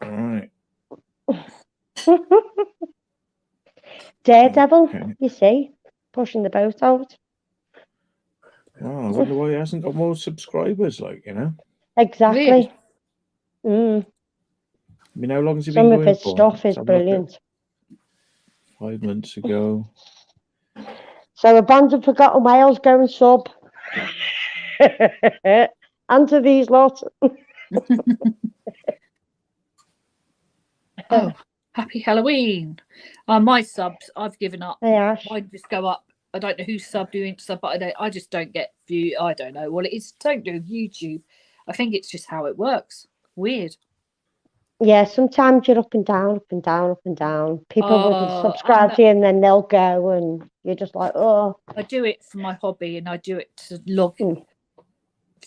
All right.
Daredevil, you see, pushing the boat out.
Oh, I wonder why he hasn't got more subscribers,
Exactly.
I mean, how long has he
been
going for?
Some of his stuff is brilliant.
5 months ago.
So a band of Forgotten Wales going sub. Answer these lots.
Oh, happy Halloween. My subs, I've given up.
Hey, Ash.
I just go up. I don't know who's sub doing sub, but I just don't get view. I don't know what it is. Don't do YouTube. I think it's just how it works. Weird.
Yeah, sometimes you're up and down, up and down, up and down. People will
Oh,
subscribe to you and then they'll go and you're just like, oh.
I do it for my hobby and I do it to log
Mm.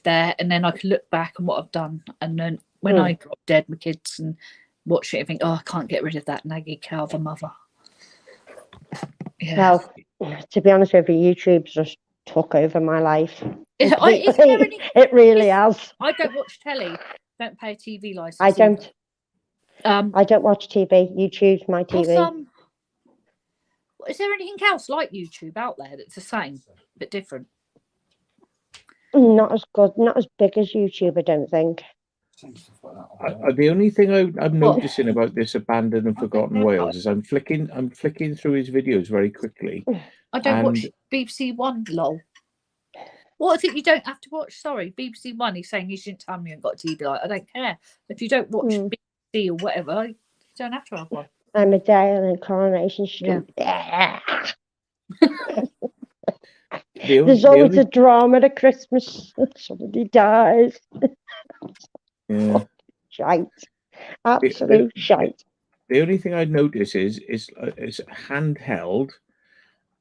there, and then I can look back on what I've done. And then when I drop dead, my kids and watch it and think, oh, I can't get rid of that naggy cow of a mother. Yeah.
Well, to be honest with you, YouTube's just took over my life.
Is there any,
It really has.
I don't watch telly. Don't pay a TV license.
I don't.
Either.
I don't watch TV. YouTube's my TV.
Is there anything else like YouTube out there that's the same but different?
Not as good, not as big as YouTube, I don't think.
The only thing I'm noticing about this abandoned and forgotten Wales is I'm flicking through his videos very quickly.
I don't watch BBC One, lol. What is it you don't have to watch? Sorry, BBC One. He's saying you shouldn't tell me you've got a TV light. I don't care. If you don't watch BBC or whatever, you don't have to have one.
I'm a Dale in Coronation Street. Yeah. There's always a drama at Christmas. Somebody dies.
Yeah.
Shite. Absolute shite.
The only thing I'd notice is it's handheld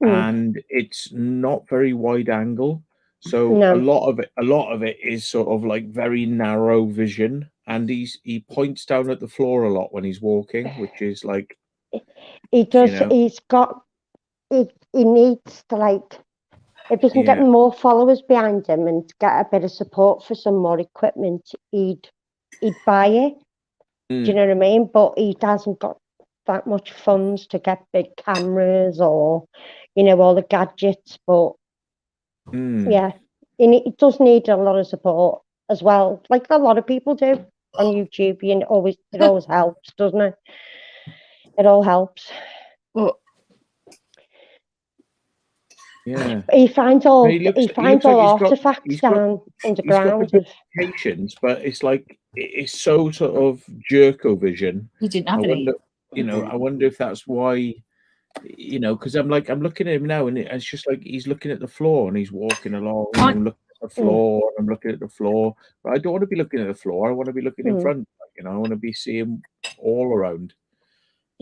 and it's not very wide angle. So a lot of it is sort of like very narrow vision, and he points down at the floor a lot when he's walking, which is like
he does.
You know,
He's got. He needs to like. If he can get more followers behind him and get a bit of support for some more equipment, he'd buy it. Do you know what I mean? But he hasn't got that much funds to get big cameras or, all the gadgets. But yeah, it does need a lot of support as well, like a lot of people do on YouTube. It always helps, doesn't it? It all helps.
Well,
yeah.
He finds all artifacts down underground.
He's got patience, but it's like it's so sort of jerko vision.
He didn't have any.
I wonder if that's why. Because I'm looking at him now, and it's just like he's looking at the floor and he's walking along. And I'm looking at the floor, and I'm looking at the floor. But I don't want to be looking at the floor. I want to be looking in front. I want to be seeing all around.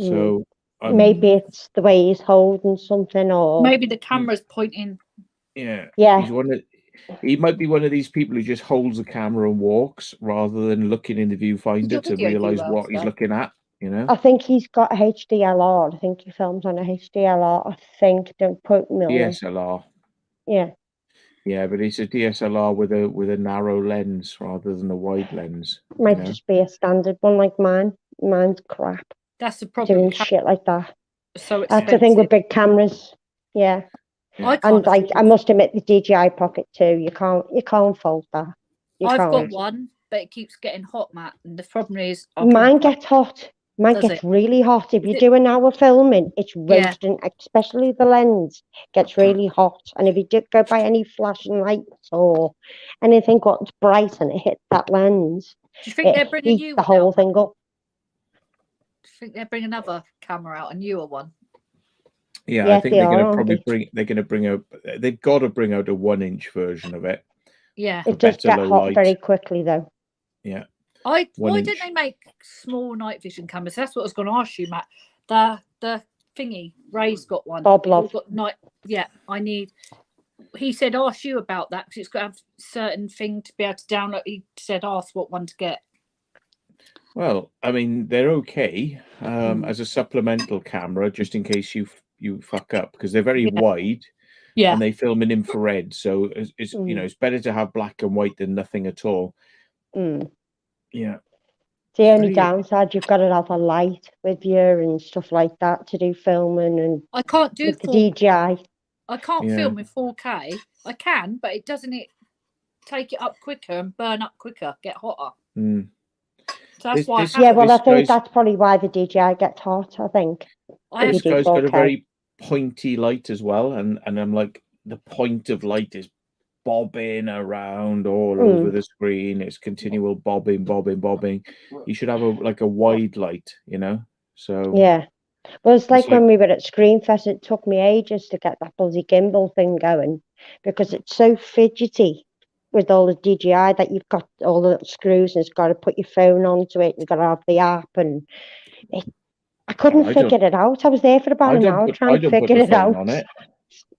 So.
Maybe it's the way he's holding something, or
maybe the camera's pointing.
Yeah.
He might be one of these people who just holds the camera and walks rather than looking in the viewfinder to realise what he's looking at.
I think he's got a HDLR. I think he films on a HDLR. I think, don't quote me.
DSLR.
Yeah.
Yeah, but it's a DSLR with a narrow lens rather than a wide lens.
Might just be a standard one like mine. Mine's crap.
That's the problem.
Doing shit like that.
So expensive.
That's the thing with big cameras. Yeah. And I must admit, the DJI Pocket 2, you can't fold that.
I've got one, but it keeps getting hot, Matt. And the problem is,
mine gets hot. Mine gets really hot. If you do an hour filming, it's roasting, especially the lens gets really hot. And if you do go by any flashing lights or anything what's bright and it hits that lens,
do you think they're bringing you
the whole thing up?
Do you think they're bringing another camera out, a newer one?
Yeah, I think they're going to probably they've got to bring out a 1-inch version of it.
Yeah.
It does get hot very quickly though.
Yeah.
Why didn't they make small night vision cameras? That's what I was going to ask you, Matt. The thingy, Ray's got one.
Bob Love.
I need. He said ask you about that because it's got to have certain thing to be able to download. He said ask what one to get.
Well, I mean, they're okay as a supplemental camera, just in case you fuck up, because they're very wide, and they film in infrared. So it's it's better to have black and white than nothing at all. Yeah.
The only downside, you've got to have a light with you and stuff like that to do filming, and
I can't do
the DJI.
I can't film in 4K. I can, but it doesn't take it up quicker and burn up quicker, get hotter. So that's why.
I think that's probably why the DJI gets hot. I think.
This guy's got a very pointy light as well, and I'm like, the point of light is bobbing around all over the screen. It's continual bobbing. You should have a wide light, So
yeah. Well, it's like when we were at Screenfest, it took me ages to get that bloody gimbal thing going because it's so fidgety. with all the DJI that you've got all the screws and it's got to put your phone onto it. You've got to have the app, and I couldn't figure it out. I was there for about an hour trying to figure it out.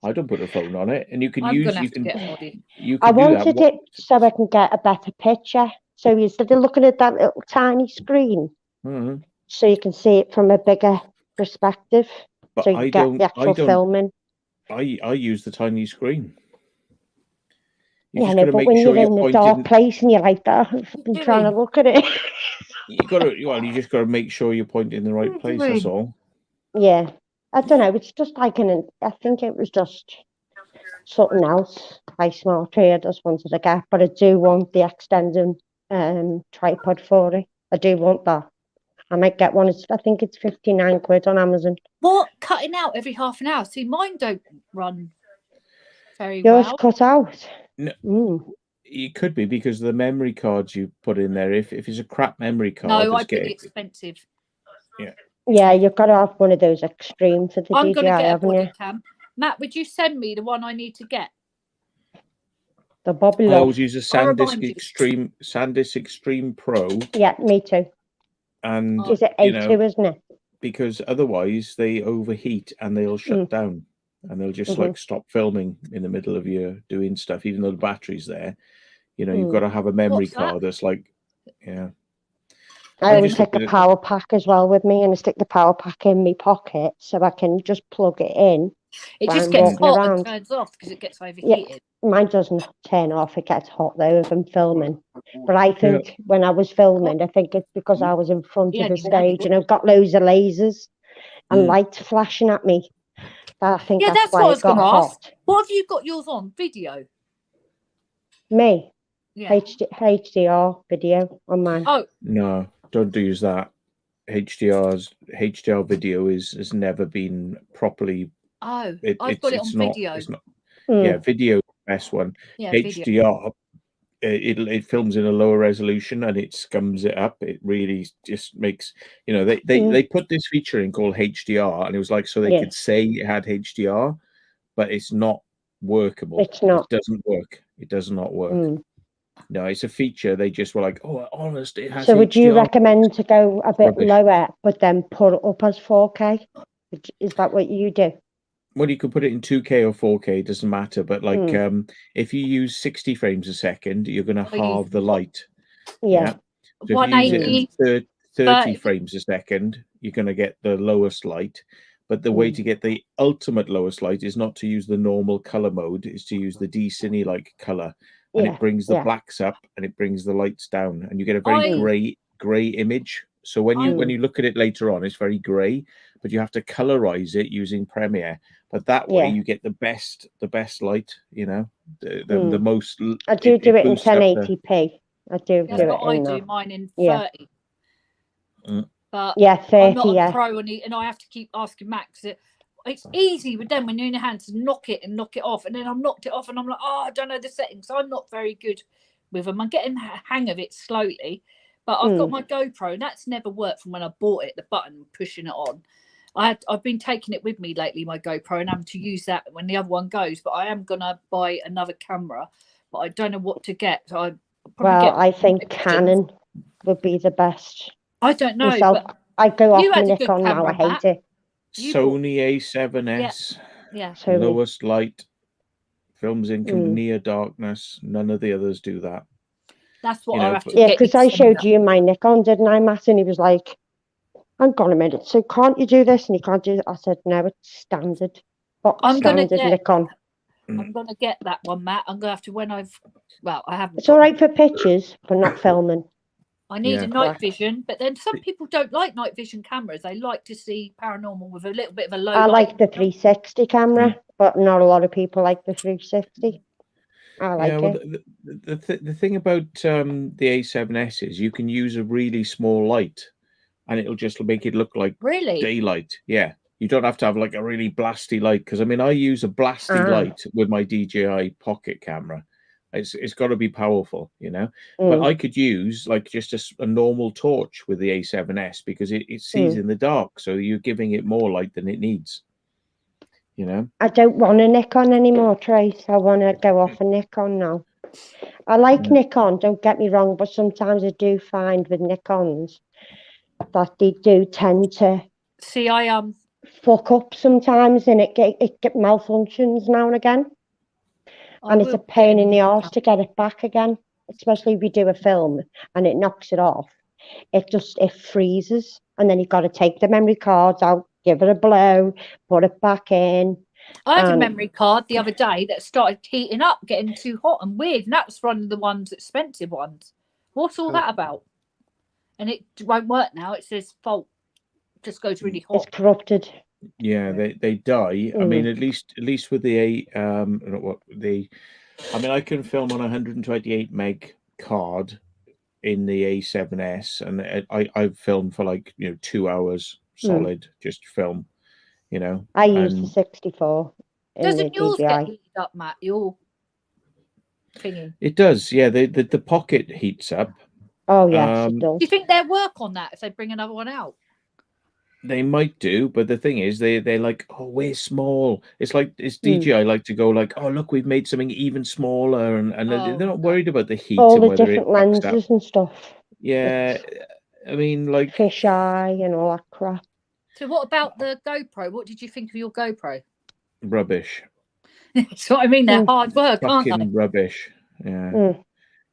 I don't put a phone on it, and you can
I'm
use.
gonna have to get a body.
I wanted it so I can get a better picture. So instead of looking at that little tiny screen, so you can see it from a bigger perspective,
but
so you get the actual filming.
I use the tiny screen.
Yeah, no, but when you're in a dark place and you're like that, I'm trying to look at it.
You just got to make sure you're pointing in the right place. That's all.
Yeah, I don't know. It's just like I think it was just something else. I just wanted to get, but I do want the extended tripod for it. I do want that. I might get one. I think it's 59 quid on Amazon.
What? Cutting out every half an hour? See, mine don't run very well.
Yours cut out?
No, it could be because of the memory cards you put in there. If it's a crap memory card,
no, I put the expensive.
Yeah, you've got to have one of those extreme for the
I'm
DJI,
going to get
haven't
a body
you?
cam. Matt, would you send me the one I need to get?
The Bobby
I
Love.
always use a SanDisk Extreme Pro.
Yeah, me too.
And
is it A2, isn't it?
Because otherwise they overheat and they'll shut down, and they'll just like stop filming in the middle of you doing stuff, even though the battery's there. You've got to have a memory card that's like,
I always take a power pack as well with me, and I stick the power pack in my pocket so I can just plug it in.
It just gets hot and turns off because it gets overheated.
Yeah, mine doesn't turn off. It gets hot though if I'm filming. But I think when I was filming, I think it's because I was in front of the stage and I've got loads of lasers and lights flashing at me. I think that's why it got hot.
What have you got yours on? Video?
Me? Yeah. HDR video on mine.
Oh.
No, don't use that. HDR video has never been properly.
Oh, I've got it on video.
It's not. Yeah, video best one.
Yeah,
HDR. It films in a lower resolution and it scums it up. It really just makes they put this feature in called HDR, and it was like so they could say it had HDR, but it's not workable.
It's not.
It doesn't work. It does not work. No, it's a feature. They just were like, oh, honest, it has.
So would you recommend to go a bit lower, but then put it up as 4K? Is that what you do?
Well, you could put it in 2K or 4K. It doesn't matter. But like, if you use 60 frames a second, you're going to halve the light.
Yeah.
So if you use it in 30 frames a second, you're going to get the lowest light. But the way to get the ultimate lowest light is not to use the normal color mode, is to use the D-Cine like color. And it brings the blacks up and it brings the lights down, and you get a very gray image. So when you look at it later on, it's very gray, but you have to colorize it using Premiere. But that way you get the best light. The most.
I do it in 1080p. I do
That's what I do. Mine in 30. But
30.
I'm not a pro on it, and I have to keep asking Max. It's easy with them when you're in your hands to knock it off, and then I've knocked it off, and I'm like, I don't know the settings. So I'm not very good with them. I'm getting the hang of it slowly, but I've got my GoPro, and that's never worked from when I bought it. The button pushing it on. I've been taking it with me lately, my GoPro, and having to use that when the other one goes. But I am gonna buy another camera, but I don't know what to get. So
I think Canon would be the best.
I don't know.
But I go off my Nikon now. I hate it.
Sony A7S, lowest light, films in near darkness. None of the others do that.
That's what I have to
get. Yeah, because I showed you my Nikon, didn't I, Matt? And he was like, hang on a minute, so can't you do this? And he can't do it. I said, no, it's standard. Standard Nikon.
I'm going to get that one, Matt. I'm going to have to I haven't.
It's all right for pictures, but not filming.
I need a night vision, but then some people don't like night vision cameras. They like to see paranormal with a little bit of a low light.
I like the 360 camera, but not a lot of people like the 360. I like it.
The thing about the A7S is you can use a really small light, and it'll just make it look like daylight. Yeah, you don't have to have like a really blasty light, because I use a blasty light with my DJI pocket camera. It's got to be powerful, But I could use like just a normal torch with the A7S, because it sees in the dark, so you're giving it more light than it needs.
I don't want a Nikon anymore, Trace. I want to go off a Nikon now. I like
Yeah.
Nikon, don't get me wrong, but sometimes I do find with Nikons that they do tend to
See, I
fuck up sometimes, and it get malfunctions now and again. And it's a
will get
pain in the
Nikon.
arse to get it back again, especially if you do a film and it knocks it off. It freezes, and then you've got to take the memory cards out, give it a blow, put it back in.
I had a memory card the other day that started heating up, getting too hot and weird, and that's one of the ones, expensive ones. What's all that about? And it won't work now. It says fault. Just goes really hot.
It's corrupted.
Yeah, they die. I mean, at least with the I mean, I can film on a 128 meg card in the A7S, and I've filmed for like 2 hours solid, just film.
I use the 64 in
Doesn't
the
yours
DJI.
get heated up, Matt? Your thingy.
It does, yeah. The pocket heats up.
Oh yes, it does.
Do you think they'll work on that if they bring another one out?
They might do, but the thing is, they're like, oh, we're small. It's DJI like to go like, oh, look, we've made something even smaller, and they're not worried about the heat
all
and
the
whether
different
it fucks up.
lenses and stuff.
Yeah, I mean, like
fisheye and all that crap.
So what about the GoPro? What did you think of your GoPro?
rubbish.
That's what I mean. They're hard work, aren't they?
Fucking rubbish. Yeah.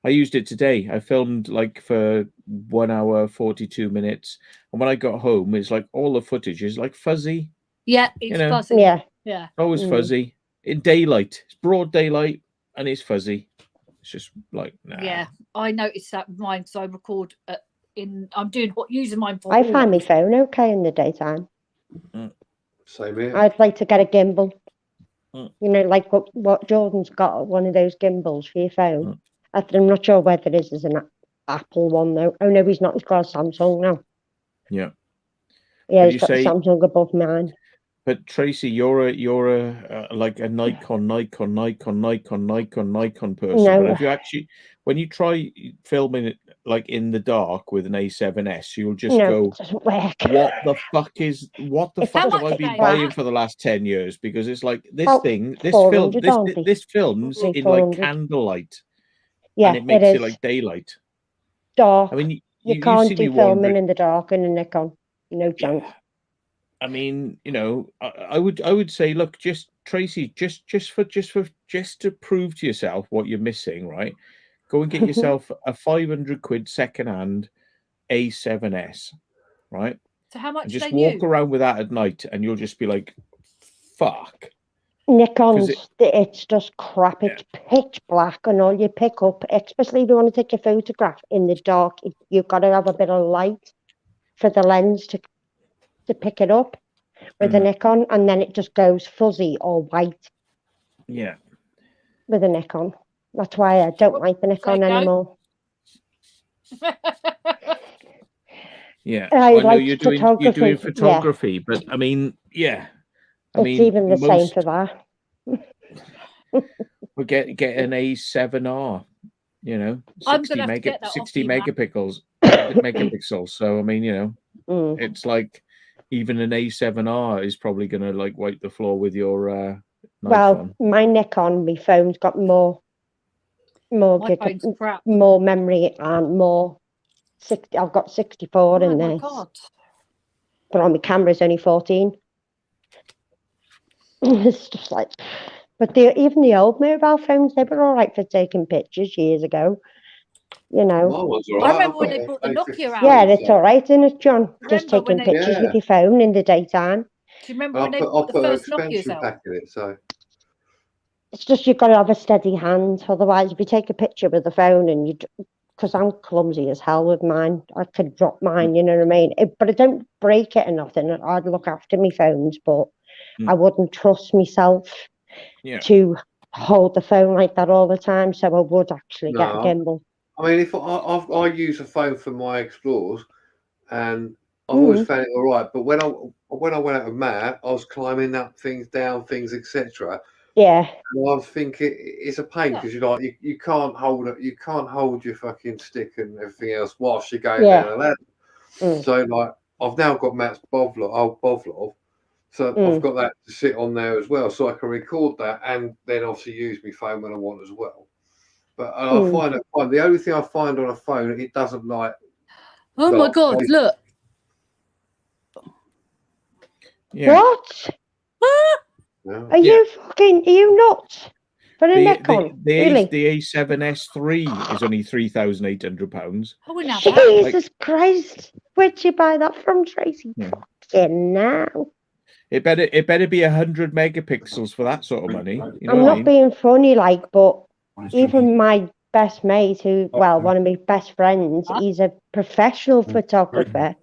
I used it today. I filmed like for 1 hour, 42 minutes. And when I got home, it's like all the footage is like fuzzy.
Yeah, it's fuzzy.
Yeah.
Always fuzzy. In daylight. It's broad daylight and it's fuzzy. It's just like, nah.
Yeah, I noticed that with mine because I record I'm doing using mine for.
I find my phone okay in the daytime.
Same here.
I'd like to get a gimbal. Like what Jordan's got, one of those gimbals for your phone. I'm not sure whether this is an Apple one though. Oh no, he's not. He's got a Samsung now.
Yeah.
Yeah, he's got a Samsung above mine.
But Tracy, you're a like a Nikon person.
No.
But have you actually, when you try filming it like in the dark with an A7S, you'll just go,
it doesn't work.
what the fuck have I been buying for the last 10 years? Because it's like this films in like candlelight.
Yeah,
and it makes it like daylight.
Dark.
I mean,
you can't do filming in the dark in a Nikon. No chance.
Yeah. I mean, I would say, look, just Tracy, just to prove to yourself what you're missing, right? Go and get yourself a 500 quid secondhand A7S, right?
So how much?
And just walk around with that at night, and you'll just be like, "Fuck."
Nikon's, it's just crap. It's pitch black, and all you pick up, especially if you want to take a photograph in the dark, you've got to have a bit of light for the lens to pick it up with a Nikon, and then it just goes fuzzy or white.
Yeah.
With a Nikon. That's why I don't like the Nikon anymore.
Yeah. I know you're doing photography,
yeah.
But I mean, yeah.
It's even the same for that.
We'll get an A7R, 60 megapixels. So I mean, it's like even an A7R is probably going to like wipe the floor with your Nikon.
Well, my Nikon, my phone's got more memory and more. I've got 64 in this. But on my camera it's only 14. It's just like, but even the old mobile phones, they were all right for taking pictures years ago. I
remember when they brought the Nokia out.
Yeah, it's all right, isn't it, John? Just taking pictures with your phone in the daytime.
Do you remember when they brought the first Nokias out?
It's just you've got to have a steady hand. Otherwise, if you take a picture with the phone and because I'm clumsy as hell with mine, I could drop mine, you know what I mean? But I don't break it or nothing. I'd look after my phones, but I wouldn't trust myself to hold the phone like that all the time. So I would actually get a gimbal.
I mean, if I use a phone for my explorers, and I've always found it all right. But when I went out with Matt, I was climbing up things, down things, etc.
Yeah.
And I was thinking it's a pain because you can't hold it. You can't hold your fucking stick and everything else whilst you're going down a ladder. So like I've now got Matt's Bovlov. So I've got that to sit on there as well, so I can record that and then obviously use my phone when I want as well. But I find it fun. The only thing I find on a phone, it doesn't like.
Oh my God! Look.
Yeah.
What?
No.
Are you fucking? Are you nuts? For a Nikon? Really?
The A7S3 is only £3,800.
Oh, we now
Jesus Christ! Where'd you buy that from, Tracy?
Yeah.
Fucking now.
It better be 100 megapixels for that sort of money. You know
I'm
what I
not
mean?
being funny, like, but even my best mate, one of my best friends, he's a professional photographer.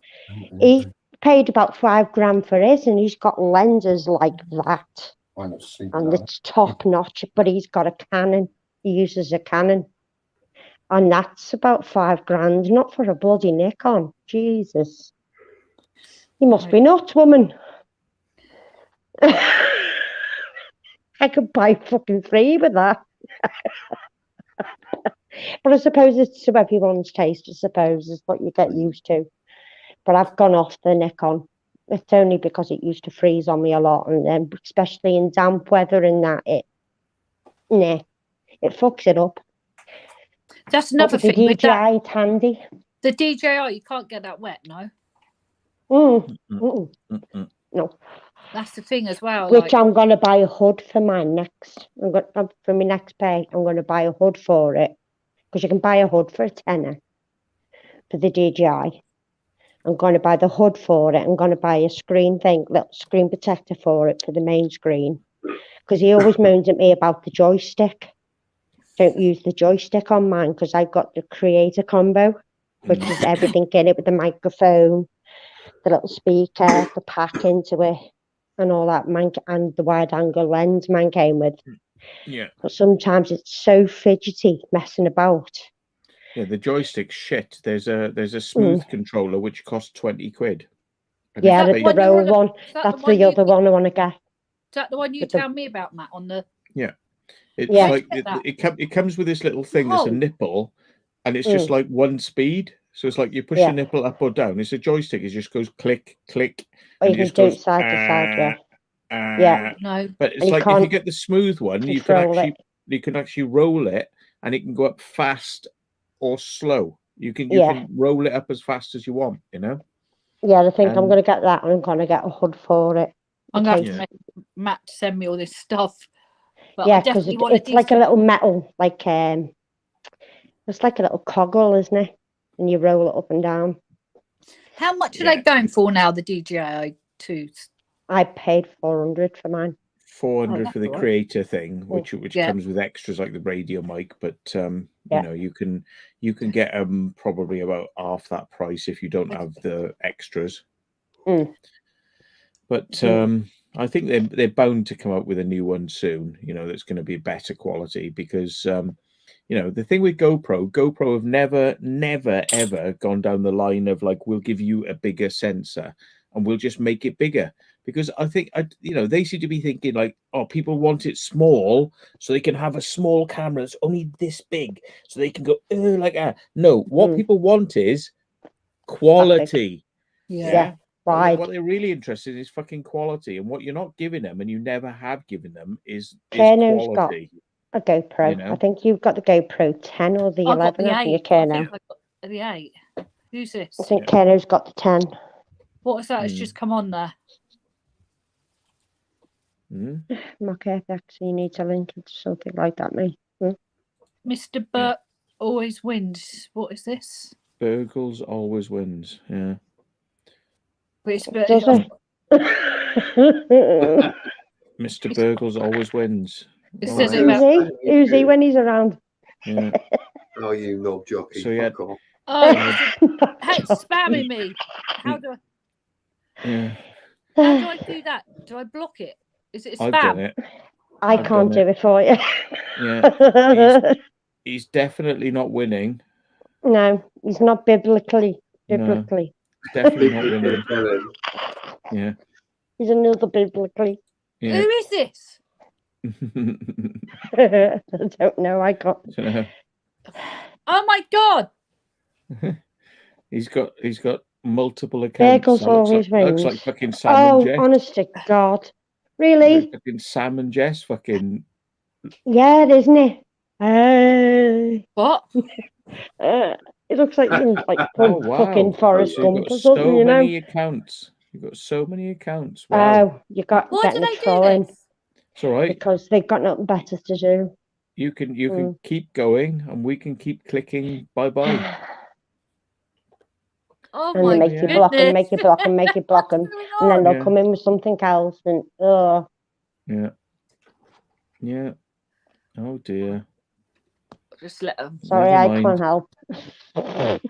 He paid about £5,000 for his, and he's got lenses like that, and it's top notch. But he's got a Canon. He uses a Canon, and that's about £5,000. Not for a bloody Nikon. Jesus, you must be nuts, woman. I could buy fucking 3 with that. But I suppose it's to everyone's taste. I suppose is what you get used to. But I've gone off the Nikon. It's only because it used to freeze on me a lot, and then especially in damp weather and that, it fucks it up.
That's another
thing.
thing.
The DJI, it's handy.
The DJI, you can't get that wet, no.
No.
That's the thing as well.
Which I'm going to buy a hood for my next. For my next pay, I'm going to buy a hood for it, because you can buy a hood for a tenner for the DJI. I'm going to buy the hood for it. I'm going to buy a little screen protector for it for the main screen, because he always moans at me about the joystick. Don't use the joystick on mine, because I've got the creator combo, which is everything in it, with the microphone, the little speaker, the pack into it, and all that, and the wide angle lens mine came with.
Yeah.
But sometimes it's so fidgety messing about.
Yeah, the joystick's shit. There's a smooth controller which costs £20.
Yeah, the roll one. That's the other one I want to get.
Is that the one you tell me about, Matt? On the
it's like it comes with this little thing that's a nipple, and it's just like one speed. So it's like you push the nipple up or down. It's a joystick. It just goes click, click.
Or you can do it side to side. Yeah.
No.
But it's like if you get the smooth one, you can actually roll it, and it can go up fast or slow. You can roll it up as fast as you want, you know.
Yeah, I think I'm going to get that, and I'm going to get a hood for it.
I'm going to make Matt send me all this stuff. But
yeah, because it's like a little metal, it's like a little coggle, isn't it? And you roll it up and down.
How much are they going for now, the DJI 2s?
I paid 400 for mine.
400 for the creator thing, which comes with extras like the radio mic, but you know, you can get them probably about half that price if you don't have the extras. But I think they're bound to come up with a new one soon, you know, that's going to be better quality, because you know, the thing with GoPro have never ever gone down the line of like, we'll give you a bigger sensor and we'll just make it bigger. Because I think, you know, they seem to be thinking like, oh, people want it small so they can have a small camera that's only this big, so they can go like that. No, what people want is quality.
Yeah.
What they're really interested in is fucking quality, and what you're not giving them, and you never have given them, is quality.
Got a GoPro. You know? I think you've got the GoPro 10 or the 11 of your Kano.
I got the 8. Who's this?
I think Kano's got the 10.
What is that? It's just come on there.
Okay, so you need to link it to something like that, mate.
Mr. Burt always wins. What is this?
Burgles always wins. Yeah.
But it's
Mr. Burgles always wins.
Who's he when he's around?
Yeah.
Oh, you knob jockey.
So yeah.
Hey, spamming me. How do I do that? Do I block it? Is it a spam?
I've done it.
I can't do it for you.
Yeah. He's definitely not winning.
No, he's not biblically.
No, definitely not winning. Yeah.
He's another biblically.
Yeah.
Who is this?
I don't know. I got.
Oh my God!
He's got multiple accounts.
Bagels always wins.
Looks like fucking Sam and Jess.
Oh, honest to God, really?
Fucking Sam and Jess, fucking.
Yeah, isn't it?
What?
It looks like like
Oh wow!
fucking Forrest
So you've
Gump
got
or something,
so
you know.
many accounts. You've got so many accounts. Wow.
Oh, you got
Why do
getting
they
a
do
throwing
this?
It's all right.
because they've got nothing better to do.
You can keep going, and we can keep clicking. Bye bye.
Oh
And
my
they make you block and
goodness.
make you block and make you block them,
What's going
and then
on?
they'll
Yeah.
come in with something else, and
Yeah. Yeah. Oh dear.
Just let them.
sorry,
Never
I
mind.
can't help.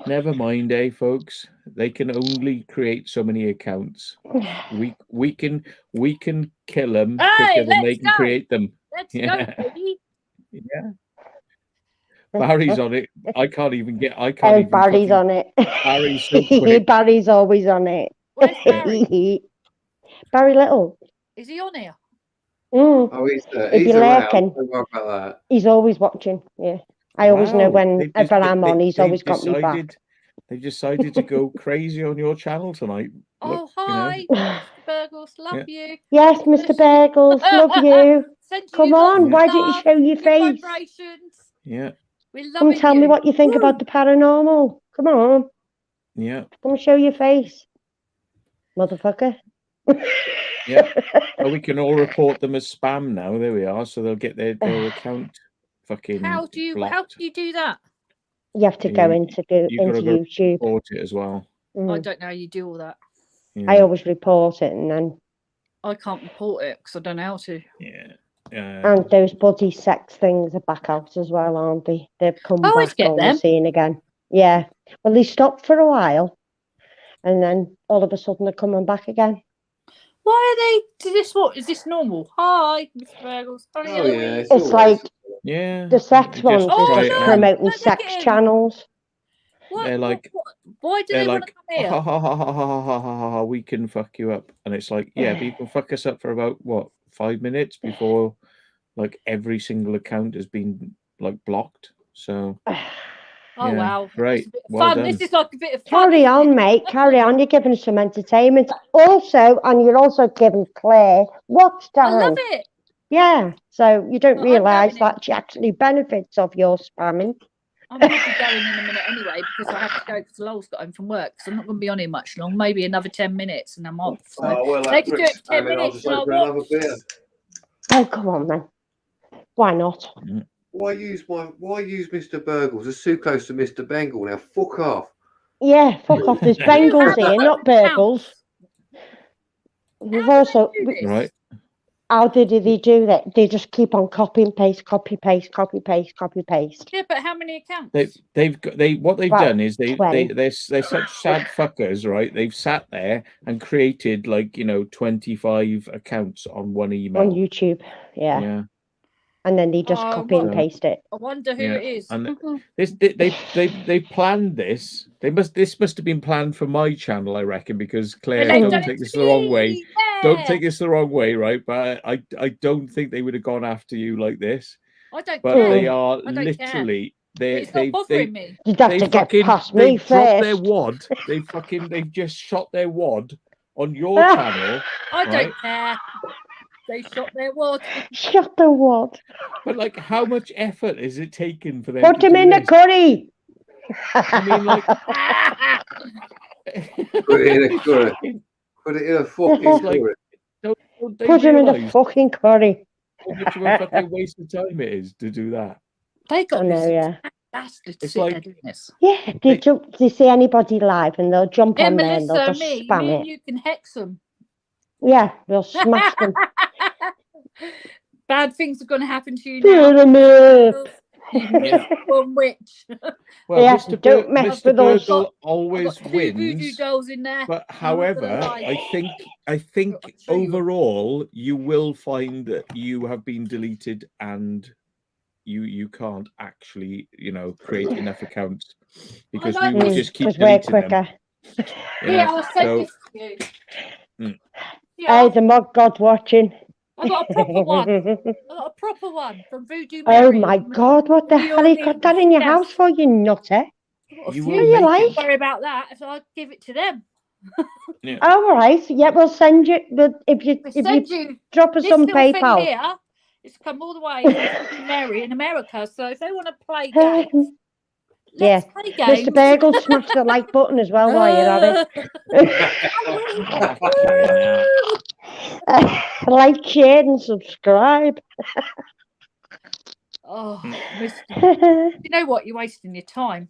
Never mind, folks. They can only create so many accounts. We can kill them
Hey,
quicker than they
let's
can
go.
create them.
Let's
Yeah.
go, baby.
Yeah. Barry's on it. I can't even
Oh,
Barry's
Barry's on it.
Barry's so quick.
Barry's always on it.
Where's Barry?
Barry Little.
Is he on here?
Mm.
Oh,
If
he's
you're
around.
lurking,
Don't worry about that.
he's always watching. Yeah, I always know
Wow,
whenever I'm on. He's always got me back.
They've decided to go crazy on your channel tonight.
Oh,
Look, you know.
hi, Mr. Burgles. Love you.
Yes, Mr. Bagels, love you.
Send
Come
you lots
on,
of
why don't you
love,
show your
good
face?
vibrations.
Yeah,
We're
Come
loving
tell
you.
me what you think
Woo.
about the paranormal. Come on,
yeah,
come show your face, motherfucker.
yeah. Well, we can all report them as spam now. There we are. So they'll get their account fucking
How do you
blocked.
do that?
You have to go into YouTube.
Report it as well.
I don't know how you do all that.
Yeah.
I always report it, and then
I can't report it because I don't know how to.
Yeah.
and those bloody sex things are back out as well, aren't they? They've come
I always
back
get
on the
them.
scene again. Yeah. Well, they stopped for a while, and then all of a sudden they're coming back again.
Why are they? Is this normal? Hi, Mr. Bagels. How are
Oh,
you?
yeah.
It's like
Yeah.
the sex ones
just
are
try
just
it out.
promoting
look
sex
at him.
channels.
What?
They're like,
why do they want to come here?
ha, ha, ha, ha, ha, ha, ha, ha, we can fuck you up. And it's like, yeah, but you can fuck us up for about, what, 5 minutes before, like, every single account has been, like, blocked. So,
Oh,
yeah,
wow.
great.
It's a bit of
Well
fun.
done.
This is like a bit of fun.
Carry on, mate. Carry on. You're giving us some entertainment. Also, and you're also giving Claire watch
I love
time.
it.
Yeah. So you don't
Well, I'm
realise
going
that she actually benefits of your spamming.
I'm going to be going in a minute anyway because I have to go because Lowell's got home from work. So I'm not going to be on here much long. Maybe another 10 minutes and I'm off. So
well,
they can do it for 10
I'll
minutes.
just
And I'll
open another
watch.
beer.
Oh, come on, then. Why not?
Why use Mr. Burgles? It's too close to Mr. Bengal now. Fuck off.
Yeah, fuck off. There's
You
Bengals
have
here, not
account.
Burgles. We've
How do
also.
they do this?
Right.
How did they do that? They just keep on copy and paste, copy paste, copy paste, copy paste.
Yeah, but how many accounts?
What they've
Right,
done is they're
20.
such sad fuckers, right? They've sat there and created 25 accounts on one email.
On YouTube, yeah.
Yeah.
And then they just copy and paste it.
I wonder who it is.
And they planned this. This must have been planned for my channel, I reckon, because Claire, don't take this the wrong way.
Yeah.
Don't take this the wrong way, right? But I don't think they would have gone after you like this.
I don't
But
care.
they are
I don't
literally
It's not bothering me.
You'd have to get past me
They've dropped their
first.
wad. They've just shot their wad on your channel.
I
right?
don't care. They shot their wad.
Shut the wad.
But how much effort is it taken for them?
Put
to
him
do
in the
this?
curry.
I mean,
Put it in a curry. Put it in a fucking curry.
Don't they
Put him in the
realise
fucking curry.
how much of a fucking waste of time it is to do that?
They got
I know,
this.
yeah.
That's the
It's
sit
like-
there doing this.
Yeah, they see anybody live and they'll jump
Yeah,
on there and
Melissa,
they'll just
me
spam
and
it.
you can hex them.
Yeah, they'll smash them.
Bad things are going to happen to you now.
Put 'em up.
Yeah.
One witch.
Well,
Yeah,
Mr.
don't mess
Mr.
with those.
Burgle
I've
always
got two voodoo
wins.
dolls in there.
But
I'm not gonna
however,
lie.
I think
I'll show you.
overall you will find that you have been deleted and you can't actually create enough accounts because
I
we
know
will
this.
just keep
Because we're
deleting them.
quicker.
Yeah, I'll send
So
this to you.
Mm.
Yeah,
Hey, the mod God watching.
I got a proper one. I got a proper one from Voodoo
Oh
Mary.
my God, what the
New
hell you got that in your
Yes.
house for, you nutter?
I've got a
You
few.
will
What do you
make
like?
it.
Don't worry about that. If I give it to them,
All right, yeah, we'll send you. But if you
send
you
you
drop us
this
some
little thing
PayPal,
here It's come all the way from Mary in America. So if they want to play games, let's play games.
Mr. Bagel, smash the like button as well while you're at it. Like, share, and subscribe.
Oh, you know what? You're wasting your time.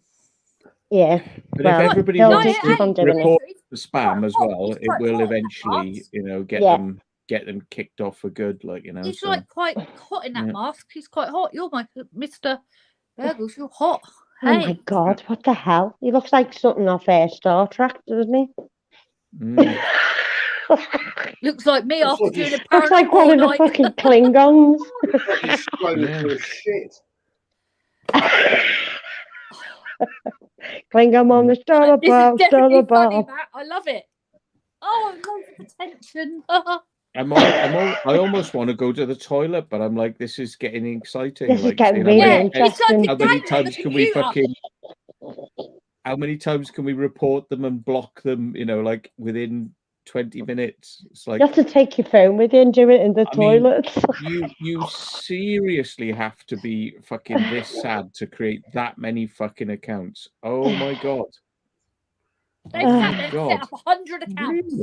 Yeah.
But
Well,
if everybody
they'll
wants
just
to
keep on doing
report
it.
the spam as well,
It's
it
quite
will
hot,
eventually,
but-
get them kicked off for good, like
He's
so.
like quite hot in that mask. He's quite hot. You're my Mr. Burgles. You're hot.
Oh my God! What the hell? He looks like something off Star Trek, doesn't he?
Looks like me
Looks
after
like
doing a
he's-
Looks like one of the
paranormal
fucking Klingons.
He's scrolling through shit.
Klingon on the star
This is
above, star
definitely funny,
above.
Matt. I love it. Oh, loads of attention.
I almost want to go to the toilet, but I'm like, this is getting exciting.
This is
like,
getting
saying,
really
It's like
interesting.
how many
a
times can we how many times can we report them and block them? Like within 20 minutes. It's like
You have to take your phone with you and do it in the toilet.
you seriously have to be fucking this sad to create that many fucking accounts. Oh my God.
They've set up 100 accounts.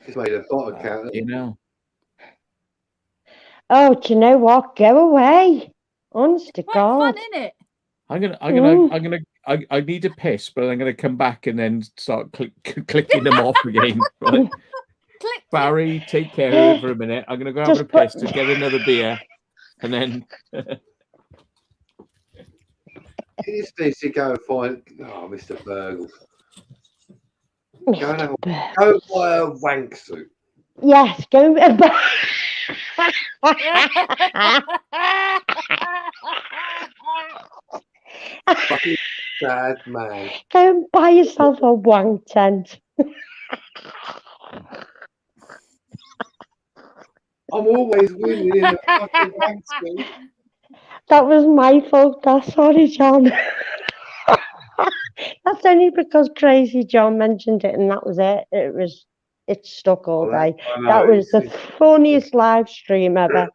He's made a bot account.
Oh, do you know what? Go away. Honest to
Quite
God.
fun, isn't it?
I need to piss, but I'm gonna come back and then start clicking them off again. Right? Barry, take care of it for a minute. I'm gonna go have a piss to get another beer, and then.
He just needs to go and find Mr. Burgles. Go and buy a wank suit.
Yes, go.
Fucking sad man.
Go and buy yourself a wank tent.
I'm always winning in a fucking wank suit.
That was my fault. Sorry, John. That's only because Crazy John mentioned it, and that was it. It stuck all day. That was the funniest live stream ever.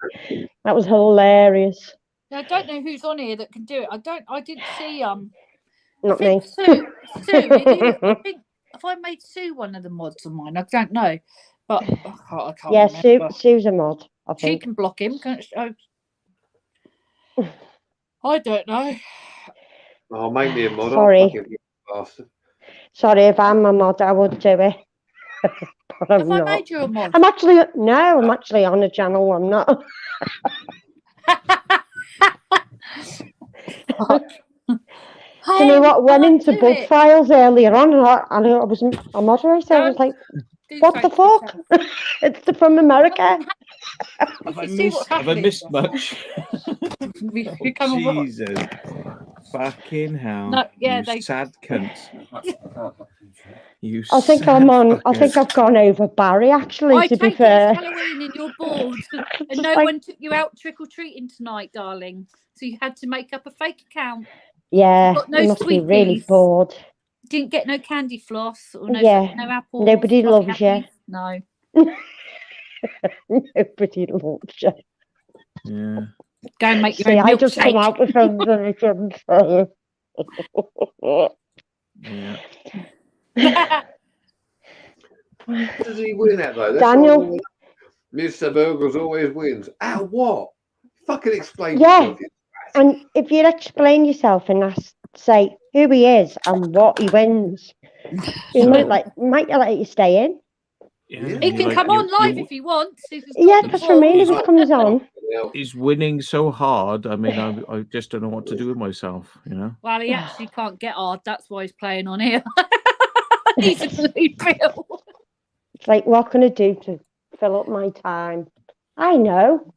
That was hilarious.
I don't know who's on here that can do it. I didn't see
Not me.
Sue, I think if I made Sue one of the mods of mine, I don't know, but I can't
yeah,
remember.
Sue's a mod. I
She
think.
can block him, can't she? I don't know.
Oh, make me a mod.
Sorry.
Bastard.
Sorry, if I'm a mod, I would do it. But I'm
Have
not.
I made you a mod?
I'm actually on a channel. I'm not. Do you know what? Went into book files earlier on, and I was a moderator. I was like, "What the fuck? It's from America."
Have I missed much? Jesus. Fucking hell.
No, yeah,
you sad cunts. You
I think I've gone over Barry, actually, to be fair.
It's Halloween and you're bored and no one took you out trick-or-treating tonight, darling. So you had to make up a fake account.
Yeah,
got no
you must be
sweeties.
really bored.
Didn't get no candy floss or no apples.
Nobody loves you.
No.
Nobody loves you.
Yeah.
Go and make your own
I just
milkshake.
come out with something I shouldn't say.
Yeah.
Does he win at though?
Daniel.
Mr. Burgles always wins. Ow, what? Fucking explain
yourself. And if you explain yourself and say who he is and what he wins, he might let you stay in.
Yeah,
he can come on live if he wants.
Yeah, that's what I mean. If he comes on.
He's winning so hard. I mean, I just don't know what to do with myself,
Well, he actually can't get hard. That's why he's playing on here. He's a blue pill.
It's like, what can I do to fill up my time? I know.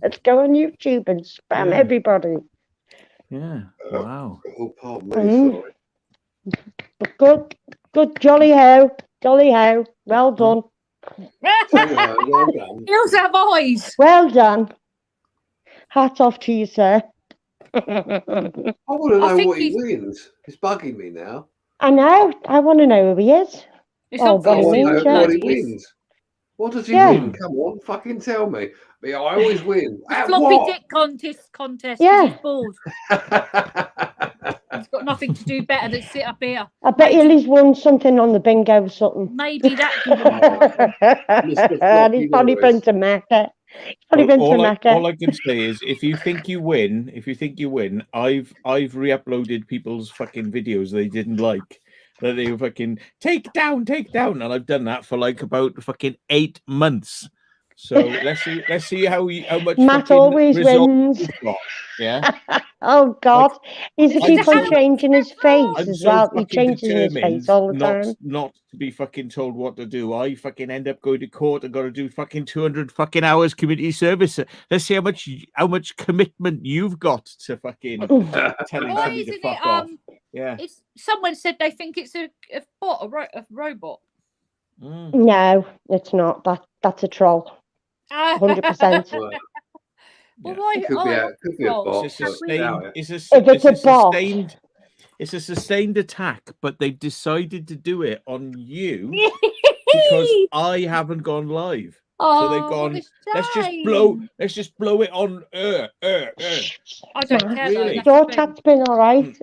Let's go on YouTube and spam everybody.
Yeah. Wow.
Oh, pardon me,
sorry. Good, jolly ho. Well done.
Well done.
He also have eyes.
Well done. Hats off to you, sir.
I want to know what he wins. It's bugging me now.
I know. I want to know who he is.
What he
wins. What does he
Yeah.
win? Come on, fucking tell me. I always win.
The
At
floppy
what?
dick contest.
Yeah.
He's bored. He's got nothing to do better than sit up here.
I bet
Maybe-
he's won something on the bingo or something.
Maybe that give him a problem.
Mr.
And he's
Floppy
probably
Norris.
been to Mecca. He's probably
Well,
been to Mecca.
all I can say is, if you think you win, I've re-uploaded people's fucking videos they didn't like, that they were fucking take down, and I've done that for like about fucking 8 months. So let's see how much
Matt
fucking
always
result
wins.
you've got. Yeah,
Oh God, he's
It's
keep
so-
on changing his face
I'm
as
so
well. He
fucking
changes his
determined
face all the time.
not to be fucking told what to do. I fucking end up going to court and got to do fucking 200 fucking hours community service. Let's see how much commitment you've got to fucking telling
Why
somebody to
isn't
fuck
it?
off. Yeah.
It's someone said they think it's a bot, a robot.
Mm.
No, it's not. That's a troll. 100%.
Well,
Well,
Yeah.
why?
it could be a
troll.
bot.
It's a
but
sustained.
doubt it.
If it's a bot.
It's a sustained attack, but they've decided to do it on you because I haven't gone live.
Oh,
So they've gone.
what a
Let's just blow it on.
I don't care.
Really?
Though,
Your
that's the thing.
chat's been all right.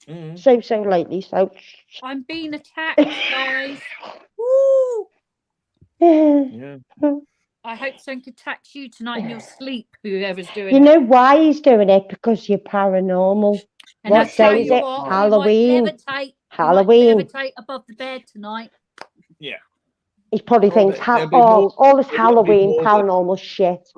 Mm.
So lately. So.
I'm being attacked, guys. Woo!
Yeah.
I hope someone attacks you tonight in your sleep. Whoever's doing
You
it.
know why he's doing it? Because you're paranormal.
And
what
I tell
day
you
is it?
what,
Halloween.
You might levitate.
Halloween.
You might levitate above the bed tonight.
Yeah.
He probably
Oh,
thinks
there'll be more-
all this
there will be
Halloween
more than-
paranormal shit.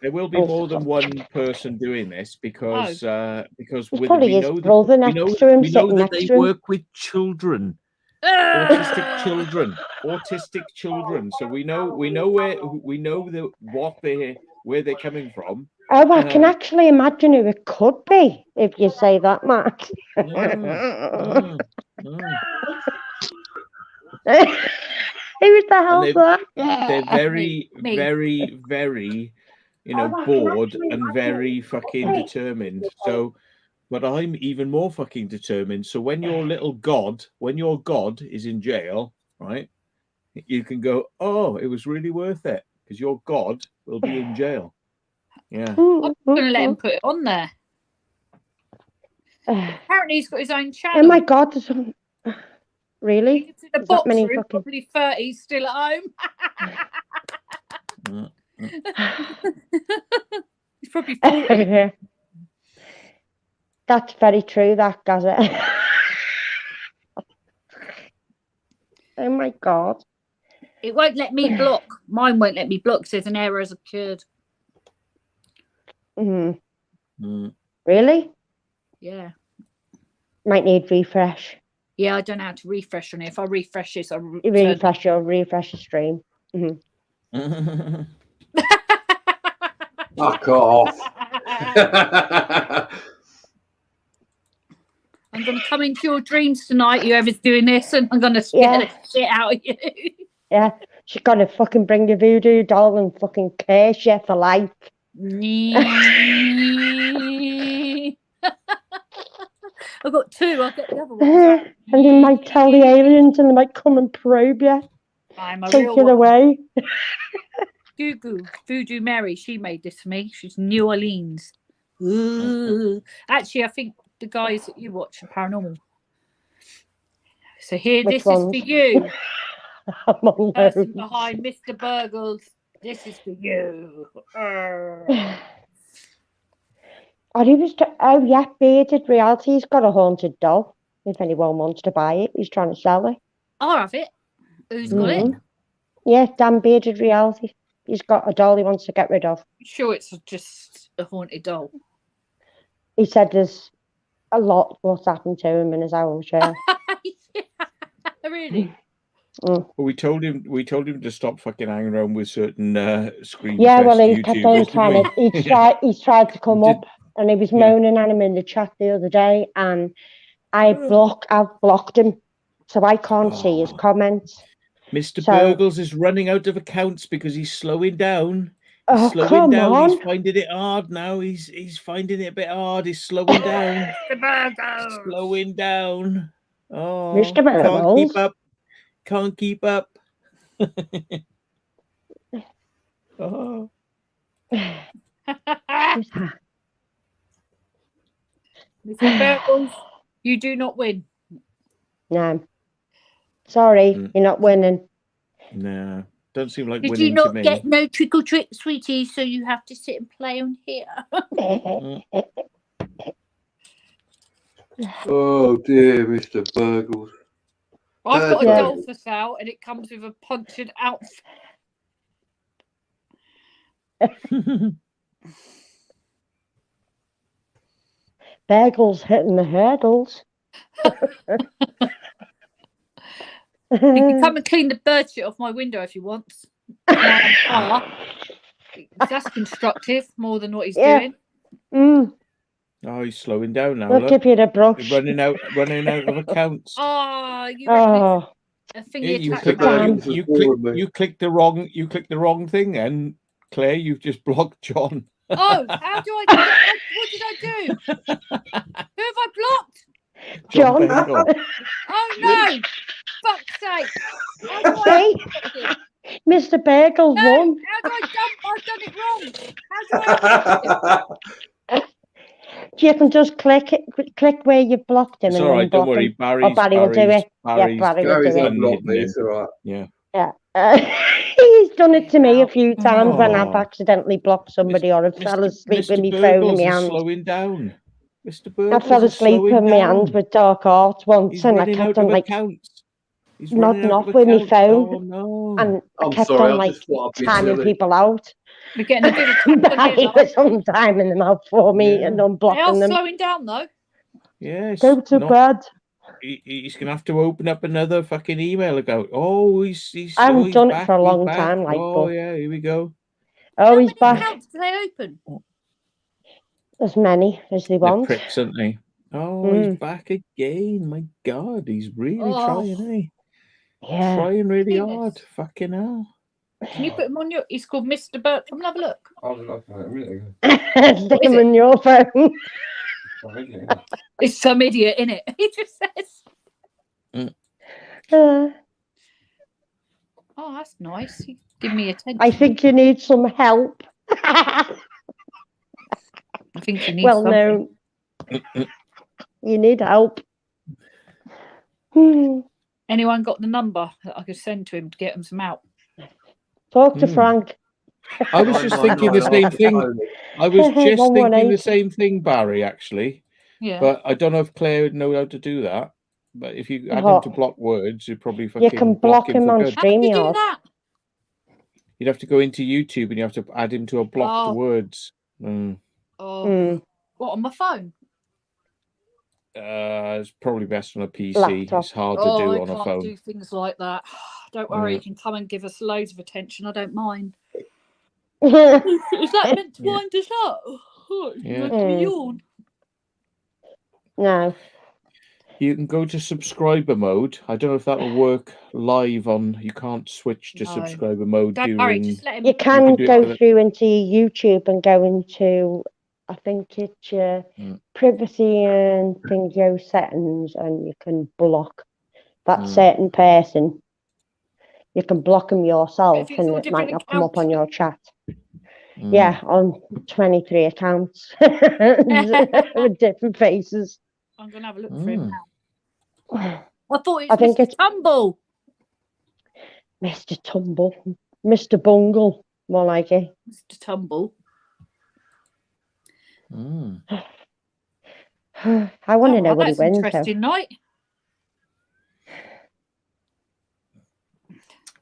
There will be more than one person doing this because
There's
we
probably his
know
brother next to him,
we know
sitting
that
next
they
to him.
work with children. Autistic children. So we know where they're coming from.
Oh, I can actually imagine who it could be if you say that, Matt. Who the hell's that?
They're very,
Me.
very, very, bored and very fucking determined. So, but I'm even more fucking determined. So when your god is in jail, right, you can go, oh, it was really worth it because your god will be in jail. Yeah.
I'm going to let him put it on there. Apparently, he's got his own channel.
Oh my God. Really?
He's in the
Is that many
box room,
fucking-
probably 30, still at home. He's probably 40.
That's very true, that, Gazette. Oh my God.
It won't let me block. Mine won't let me block. Says an error has occurred.
Really?
Yeah.
Might need refresh.
Yeah, I don't know how to refresh on it. If I refresh this, I'll
Refresh the stream.
Fuck off.
I'm going to come into your dreams tonight, whoever's doing this, and I'm going to scare the shit out of you.
Yeah, she's got to fucking bring the voodoo doll and fucking curse you for life.
I've got two. I'll get the other one.
And they might tell the aliens and they might come and probe you.
I'm a
Take
real
you
one.
away.
Goo Voodoo Mary, she made this for me. She's New Orleans. Ooh. Actually, I think the guys that you watch are Paranormal. So here,
Which
this
ones?
is for you.
I'm on
Person
loads.
behind Mr. Burgles. This is for you.
Oh yeah, Bearded Realty's got a haunted doll. If anyone wants to buy it, he's trying to sell it.
I'll have it. Who's got it?
Yeah, damn Bearded Reality. He's got a doll he wants to get rid of.
Sure, it's just a haunted doll.
He said there's a lot what's happened to him in his own chair.
Really?
Well, we told him to stop fucking hanging around with certain screen.
Yeah, well, he kept on trying to. He's tried to come up, and he was moaning at him in the chat the other day, and I've blocked him, so I can't see his comments.
Mr. Burgles is running out of accounts because he's slowing down.
Oh,
Slowing
come
down.
on.
He's finding it hard now. He's finding it a bit hard. He's slowing down. Slowing down. Oh,
Mr. Burgles.
Can't keep up. Oh.
Mr. Burgles, you do not win.
No. Sorry,
Mm.
you're not winning.
No, don't seem like
Did
winning
you not
to me.
get no trick or treat, sweetie? So you have to sit and play on here.
Oh dear, Mr. Burgles.
I've got a
Yeah.
doll for sale, and it comes with a punctured outfit.
Bagels hitting the hurdles.
You can come and clean the bird shit off my window if you want. My fire. That's constructive more than what he's
Yeah.
doing.
Mm,
Oh, he's slowing down now.
I'll
Look,
give you the brush.
he's running out of accounts.
Oh, you reckon
Oh,
it's a thing
Yeah, you
attached
clicked
back?
Damn.
you clicked the wrong thing, and Claire, you've just blocked John.
Oh, how do I do that? What did I do? Who have I blocked?
John.
Bengal.
Oh no! Fuck's sake! How do I
See?
unblock it?
Mr. Bagels
No!
won.
How do I dump? I've done it wrong. How do I?
You can just click where you've blocked him
It's
and
all right. Don't
unblock
worry,
him.
Barry's.
Barry will do
Barry's,
it.
Barry's,
Barry will
Gary's
do it.
unblocked me,
him.
it's all right.
Yeah.
Yeah. He's done it to me a few times when I've
Oh.
accidentally blocked somebody or I fell asleep with my
Mr.
phone in
Burgles
my
is
hand.
slowing down. Mr.
I
Burgles
fell
is
asleep
slowing
in my hand
down.
with dark arts once
He's
and I
running
kept
out
on
of
like
accounts. He's
nodding
running out
off
of
with my
accounts.
phone.
Oh no!
and I
I'm
kept
sorry,
on
I
like
just thought I'd be
timing
silly.
people out.
We're getting a bit of tap on
Barry
here,
was on timing them out for me
Yeah.
and
They are
unblocking them.
slowing down though.
Yes.
Go to bed.
He's gonna have to open up another fucking email account. Oh, he's
I haven't
he's
done it
back,
for a
he's
long
back.
time, like,
Oh
but
yeah, here we go.
oh,
How
he's
many
back.
accounts do they open?
As many as they
They're
want.
pricks, aren't they? Oh, he's back again. My God, he's really trying, eh?
Yeah.
Trying really
Goodness.
hard. Fucking hell.
Can you put him on your? He's called Mr. Burt. Come and have a look.
I was looking at it a minute
Stick
What is
him in your phone.
ago.
It's some idiot in it. He just says,
Uh,
"Oh, that's nice. You give me attention."
I think you need some help.
I think you need
Well,
something.
no, you need help. Hmm.
Anyone got the number that I could send to him to get him some out?
Talk to Frank.
I was just thinking the same thing. I was just thinking the
118.
same thing, Barry, actually.
Yeah.
But I don't know if Claire would know how to do that. But if you add him to block words, you'd probably fucking
You can block him
for
on
good.
How do you do
StreamYard.
that?
You'd have to go into YouTube and you have to add him to a blocked
Oh.
words. Mm.
Oh,
Mm.
what on my phone?
It's probably best on a PC.
Laptop.
It's hard to
Oh,
do
I
on
can't
a phone.
do things like that. Don't worry,
Yeah.
you can come and give us loads of attention. I don't mind.
Yeah.
Is that meant to
Yeah.
wind us up? Oh,
Yeah.
make me yawn.
No.
You can go to subscriber mode. I don't know if that'll work live on. You can't switch to
No.
subscriber mode
Don't worry,
during.
just let him.
You can
do it
go
for the-
through into your YouTube and go into, I think it's your privacy and video settings, and you can block that certain person. You can block them yourself,
If it's
and
all
it might
different
not come up on your chat.
Mm.
Yeah, on 23 accounts with different faces.
I'm going to have a look for him
Mm.
now. I thought it
I
was
think
Mr.
it's-
Tumble.
Mr. Tumble, Mr. Bungle, more like it.
Mr. Tumble.
Mm.
I want to
Oh,
know what he
that's
wins. Though.
interesting night.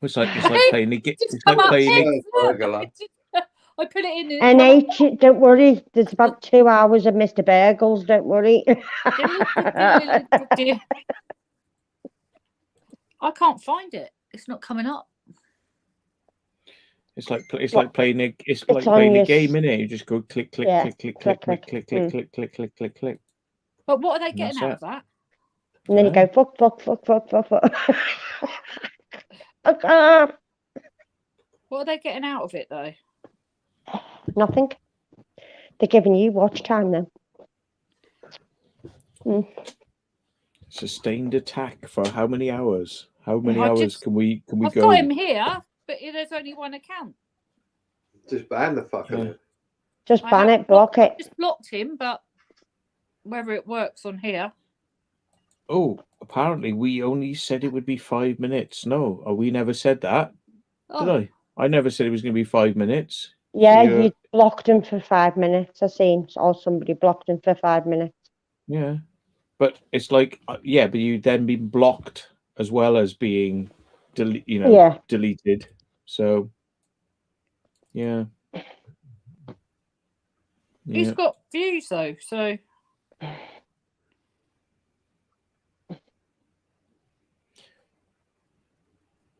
It's like playing a game.
Just
It's
come
like
up
playing a
next. Look. I put it in.
And H, don't worry, there's about 2 hours of Mr. Bagels, don't worry.
I can't find it. It's not coming up.
It's like playing a
on
playing
your
a game, innit? You just go click, click,
Yeah,
click, click, click,
click,
click, click,
click.
click, click, click, click, click.
But what are they
And
getting
that's
out of that?
And then you go, fuck. Okay.
What are they getting out of it though?
Nothing. They're giving you watch time then.
Sustained attack for how many hours? How many
I
hours
just-
can we
I've
go?
got him here, but there's only one account.
Just ban the fucker.
Yeah.
Just
I
ban
have
it, block it.
I just blocked him, but whether it works on here.
Oh, apparently we only said it would be 5 minutes. No, we never said that, did
Oh,
I never said it was going to be 5 minutes.
Yeah,
So
you blocked him for 5 minutes. I seen, or somebody blocked him for 5 minutes.
yeah, but it's like yeah, but you'd then been blocked as well as being,
Yeah.
deleted. So yeah,
he's
yeah.
got views though, so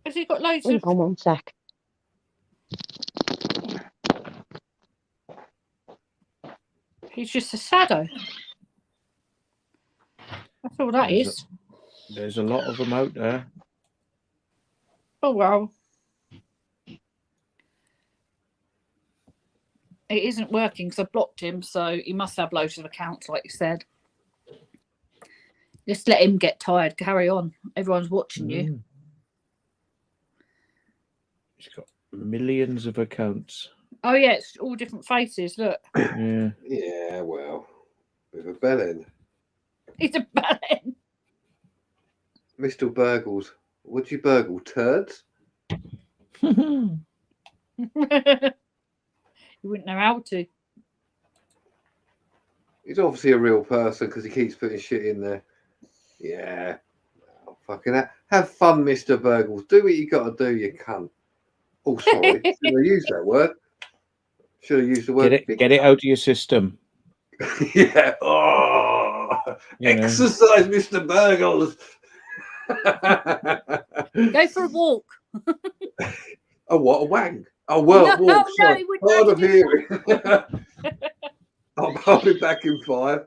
has he got loads
Hang
of?
on 1 sec.
He's just a shadow. That's all that is.
There's a lot of them out there.
Oh wow. It isn't working because I blocked him, so he must have loads of accounts, like you said. Just let him get tired. Carry on. Everyone's watching you.
He's got millions of accounts.
Oh yeah, it's all different faces. Look,
Yeah.
Yeah, well, with a bellend.
he's a bellend.
Mr. Burgles. What do you burgle? Turds?
You wouldn't know how to.
He's obviously a real person because he keeps putting shit in there. Yeah. Oh, fucking have fun, Mr. Burgles. Do what you got to do, you cunt. Oh, sorry. Should I use that word? Should I use the word?
Get it out of your system.
Yeah. Oh,
You know.
exercise, Mr. Burgles.
Go for a walk.
Oh, what a wang. Oh, well,
No,
walk.
no,
Sorry.
he would
Hard
not
of
do
hearing. I'll be back in 5.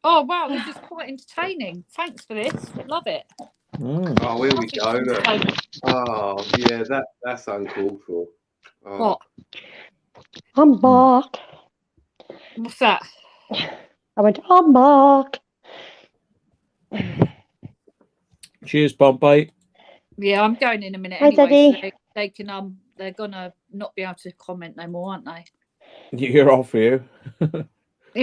Oh wow, this is quite entertaining. Thanks for this. Love it.
Oh, here we go. Look. Oh, yeah, that's uncalled for. Oh.
What?
I'm back.
What's that?
I went, I'm back.
Cheers, Bombay.
Yeah, I'm going in a minute
Hi,
anyway.
Daddy.
So they can they're gonna not be able to comment no more, aren't they?
You're off here.
In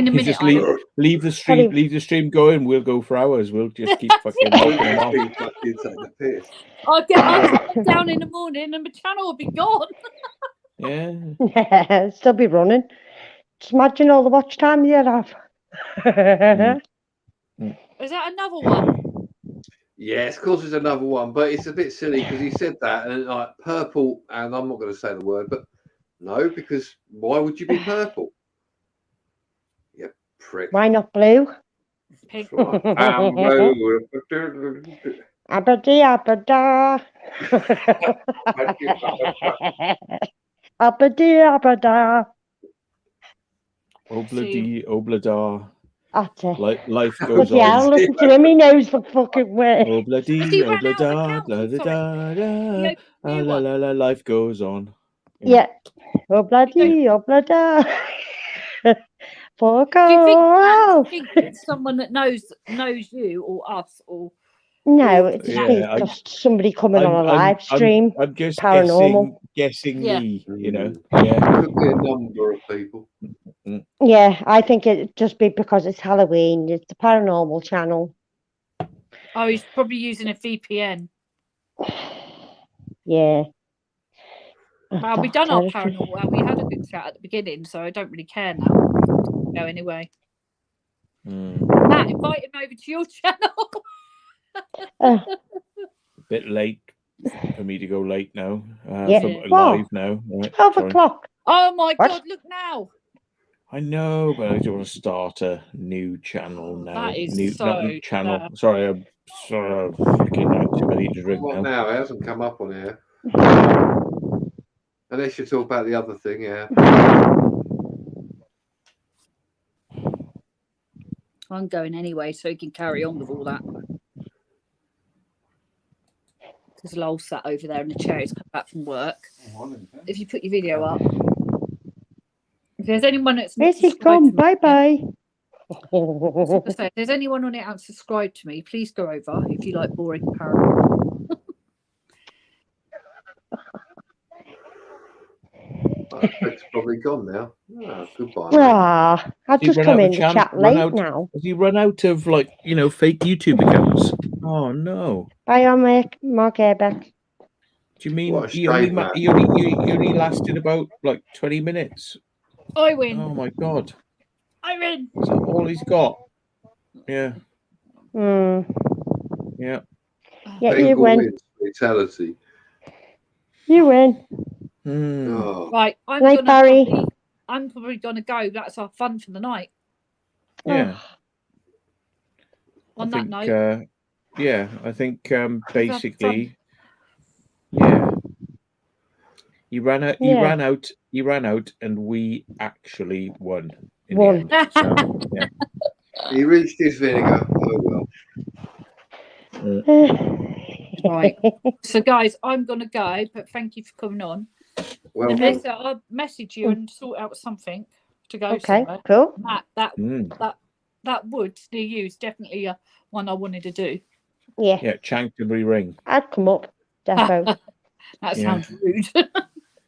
a
You
minute,
just
I am.
leave the stream. Leave the stream going. We'll go for hours. We'll just keep fucking knocking them off.
Keep fucking taking the piss.
I'll get down in the morning and the channel will be gone.
Yeah.
Yeah, still be running. Just imagine all the watch time you'd have.
Is that another one?
Yes, of course, there's another one, but it's a bit silly because he said that and like purple, and I'm not going to say the word, but no, because why would you be purple? You prick.
Why not blue?
Pink.
I'm blue.
Abada abada. Abada abada.
Obladi, oblada.
That's it.
Life
But
goes
yeah,
on.
listen to him, he knows the fucking word.
Obladi,
He ran out of
oblada,
accounts,
bla da da da.
He opened a new one.
La la. Life goes on.
Yeah. Oh bloody, oh bloody. Fuck
Do you
off.
think it's someone that knows you or us or?
No, it's
Yeah,
just somebody coming on a live stream.
I'm just
Paranormal.
guessing
Yeah.
me. You know. Yeah.
Could be a number of people.
Yeah, I think it'd just be because it's Halloween. It's the Paranormal channel.
Oh, he's probably using a VPN.
Yeah.
Well, we done our paranormal. Well, we had a good chat at the beginning, so I don't really care now. Go anyway. Matt, invite him over to your channel.
Bit late for me to go late now.
Yeah.
From live now. Right,
12
sorry.
o'clock.
Oh my
What?
God! Look now.
I know, but I don't want to start a new channel now.
That is
new
so
channel.
sad.
Sorry, I'm fucking out too many to drink
What
now.
now? It hasn't come up on here. Unless you talk about the other thing, yeah.
I'm going anyway, so he can carry on with all that. There's Lowell sat over there in the chair. He's come back from work. If you put your video up, if there's anyone that's not
Where's he
subscribed
gone?
to me,
Bye bye.
if there's anyone on it unsubscribed to me, please go over if you like boring paranormal.
It's probably gone now. Oh, goodbye, mate.
Ah, I've
He
just
run
come
out of
in the chat
run
late
out.
now.
Has he run out of like fake YouTube accounts? Oh no!
Bye, on Mark Airback.
Do you mean
What a
he only
shame, man.
he only lasted about like 20 minutes?
I win.
Oh my god!
I win.
Is that all he's got? Yeah,
Mm.
yeah.
Yeah, you
Bengal
win.
wins. Fatality.
You win.
Hmm.
Oh,
Right,
Night, Barry.
I'm probably gonna go. That's our fun for the night.
Yeah.
On
I
that
think,
note,
yeah, I think
fun.
basically, yeah. You ran out. You
Yeah.
ran out, and we actually won in
Won.
the end. So yeah.
he reached his vinegar. Oh well.
Right. So, guys, I'm gonna go. But thank you for coming on.
Well,
Unless I'll message you and sort out something to go
Okay,
somewhere.
cool.
That wood near you is definitely one I wanted to do.
Yeah,
Yeah, Chanctonbury Ring.
I'd come up, defo.
That
Yeah.
sounds rude.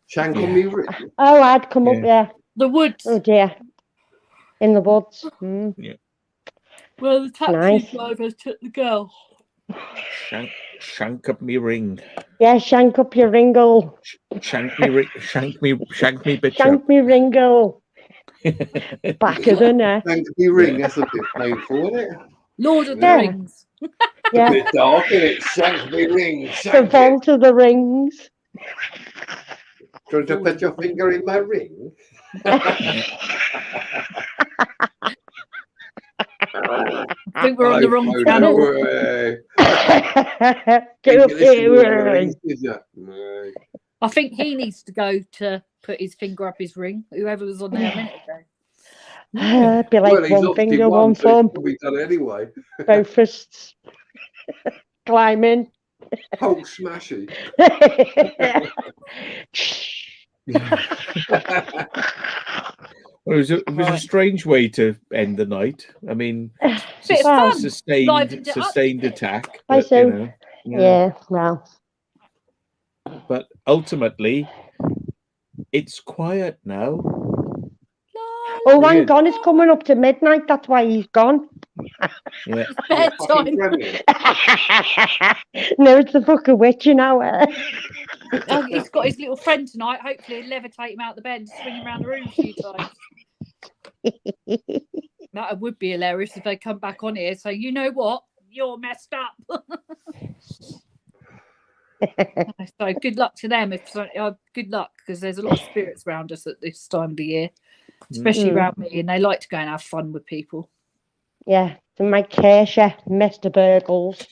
Chanctonbury.
Oh, I'd come up, yeah.
The woods.
Oh dear. In the woods. Mm.
Where the taxi
Nice.
driver took the girl.
Shank up me ring.
Yeah, shank up your ringle.
Shank me bitch
Shank
up.
me ringle. Back of the neck.
Chanctonbury ring. That's a bit painful, isn't it?
Lord of the
Yeah.
Rings.
A
Yeah,
bit dark, isn't it? Chanctonbury ring.
the
Shank it.
vault of the rings.
Trying to put your finger in my ring.
I think we're on the wrong channel. I think he needs to go to put his finger up his ring. Whoever was on there a minute ago.
Be like
Well, he's
one
lost
finger,
in
one
so he's
thumb,
probably done it anyway.
both fists. Climbing.
Hulk smashy.
Well, it was a strange way to end the night. I mean,
Bit of fun.
sustained attack.
I
But,
so. Yeah, well.
But ultimately, it's quiet now.
Oh, hang
Weird.
on, it's coming up to midnight. That's why he's gone.
Yeah.
Bedtime.
No, it's the fucking witching hour.
He's got his little friend tonight. Hopefully, he'll levitate him out the bed and swing him around the room a few times. That would be hilarious if they come back on here. So, you know what? You're messed up. So, good luck to them. Good luck, because there's a lot of spirits around us at this time of the year, especially around me, and they like to go and have fun with people.
Yeah, to make Kersha, Mr. Burgles.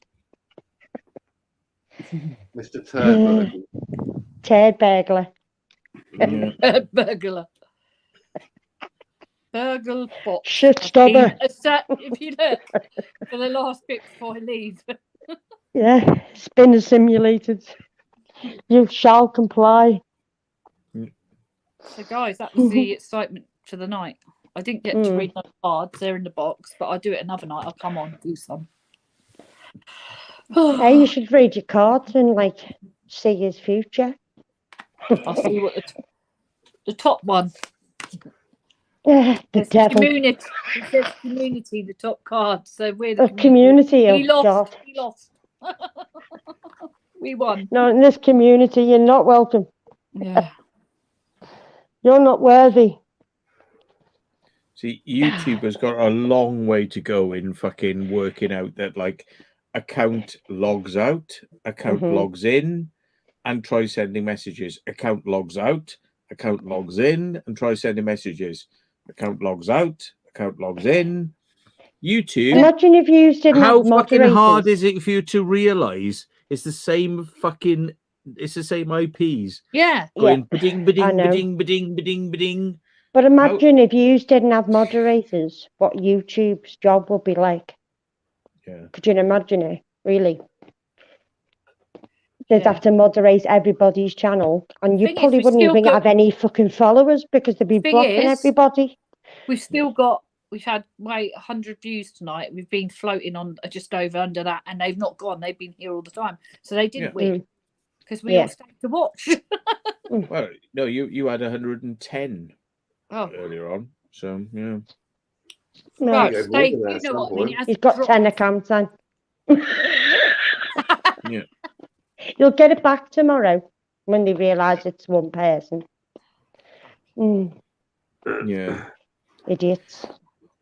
Mr. Turd.
Turd burglar.
Yeah.
Burglar. Burgle box.
Shit stopper.
If you look for the last bit before I leave.
Yeah, spin is simulated. You shall comply.
So, guys, that was the excitement for the night. I didn't get to read my cards; they're in the box, but I'll do it another night. I'll come on and do some.
Hey, you should read your cards and see his future.
I'll see what the top one.
The devil.
Community. It says community, the top card. So we're the
community.
We lost.
God.
We lost. We won.
No, in this community, you're not welcome.
Yeah.
You're not worthy.
See, YouTube has got a long way to go in fucking working out that account logs out, account logs in, and try sending messages. Account logs out, account logs in, and try sending messages. Account logs out, account logs in. YouTube.
Imagine if you didn't
How
have moderators.
fucking hard is it for you to realize it's the same IPs?
Yeah.
Going ba-ding, ba-ding,
I know.
ba-ding, ba-ding, ba-ding, ba-ding.
But imagine if you didn't have moderators, what YouTube's job would be like.
Yeah.
Could you imagine it? Really? They'd have to moderate everybody's channel, and you probably wouldn't even have any fucking followers because they'd be blocking everybody.
We've had 100 views tonight. We've been floating on just over under that, and they've not gone. They've been here all the time, so they didn't win because we all stayed to watch.
Well, no, you had 110
Oh,
no, you had 110 earlier on. So yeah.
No,
right.
You had more
Stay,
than that
you
at
know
some
what I mean?
point.
It has
he's got
dropped.
10 accounts on.
Yeah.
You'll get it back tomorrow when they realise it's one person.
Yeah.
Idiots.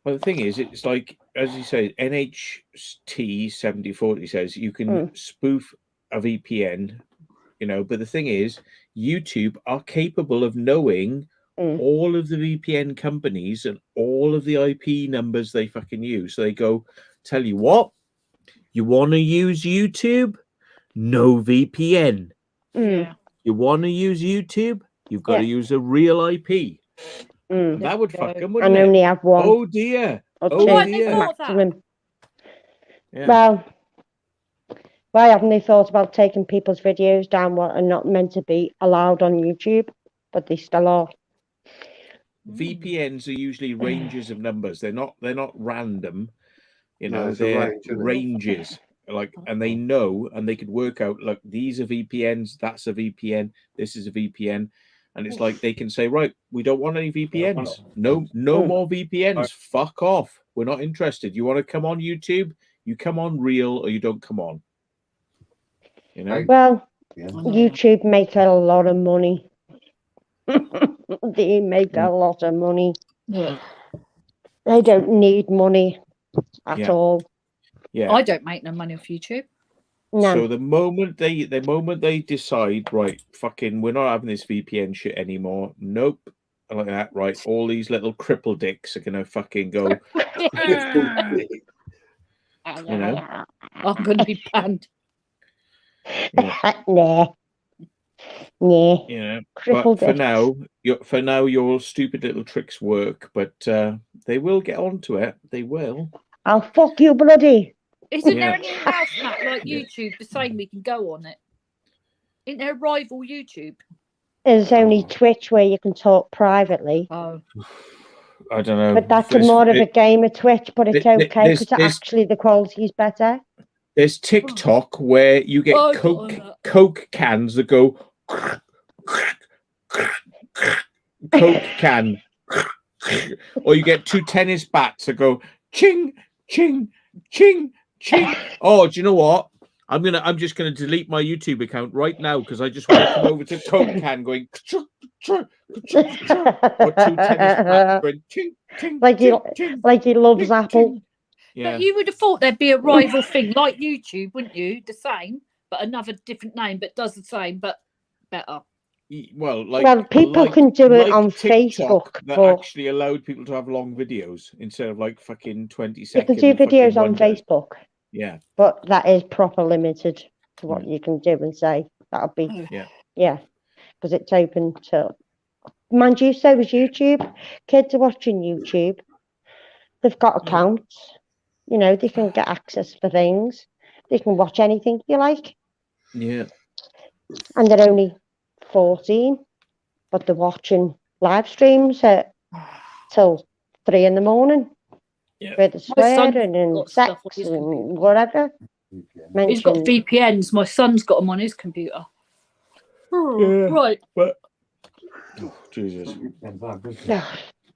Well, the thing is, it's like, as you say, NHT 7040 says you can spoof a VPN, you know, but the thing is, YouTube are capable of knowing all of the VPN companies and all of the IP numbers they fucking use. So they go, tell you what, you want to use YouTube? No VPN.
Yeah.
You want to use YouTube? You've got to use a real IP. That would fuck them, wouldn't
And
it?
only have one.
Oh dear.
Or
Oh
two
Why they
dear.
thought that?
maximum.
Yeah.
Well, why haven't they thought about taking people's videos down what are not meant to be allowed on YouTube, but they still are?
VPNs are usually ranges of numbers. They're not random. You
No,
know,
it's a
they're
range, isn't it?
ranges. Like, and they know, and they could work out, like, these are VPNs, that's a VPN, this is a VPN. And it's like they can say, right, we don't want any VPNs. No more VPNs. Fuck off. We're not interested. You want to come on YouTube? You come on real, or you don't come on. You know?
Well, YouTube make a lot of money. They make a lot of money.
Yeah.
They don't need money at all.
Yeah.
I don't make no money off YouTube.
No.
So the moment they decide, right, fucking, we're not having this VPN shit anymore. Nope. Like that, right? All these little cripple dicks are gonna fucking go. You know,
I'm gonna be banned.
Nah.
Yeah.
Crippled
But
dicks.
for now, your stupid little tricks work. But they will get onto it. They will.
I'll fuck you, bloody.
Isn't there anything else, Matt, like YouTube, the same we can go on it? Isn't there a rival YouTube?
There's only Twitch where you can talk privately.
Oh.
I don't know.
But that's more of a game of Twitch, but it's okay because actually the quality is better.
There's TikTok where you get Coke cans that go Coke can, or you get two tennis bats that go ching ching ching ching. Oh, do you know what? I'm just gonna delete my YouTube account right now because I just want to come over to Coke can going or two tennis bats going ching ching.
Like he loves Apple.
Yeah.
But you would have thought there'd be a rival thing like YouTube, wouldn't you? The same, but another different name, but does the same, but better.
Well,
people can do it on
TikTok
Facebook.
That actually allowed people to have long videos instead of like fucking 20 seconds.
You can do videos on Facebook.
Yeah.
But that is proper limited to what you can do and say. That'll be because it's open to. Mind you, so is YouTube. Kids are watching YouTube. They've got accounts. You know, they can get access for things. They can watch anything you like.
Yeah.
And they're only 14, but they're watching live streams till 3 in the morning.
Yeah.
Where they're swearing and sex and whatever.
He's got VPNs. My son's got them on his computer. Right.
But Jesus.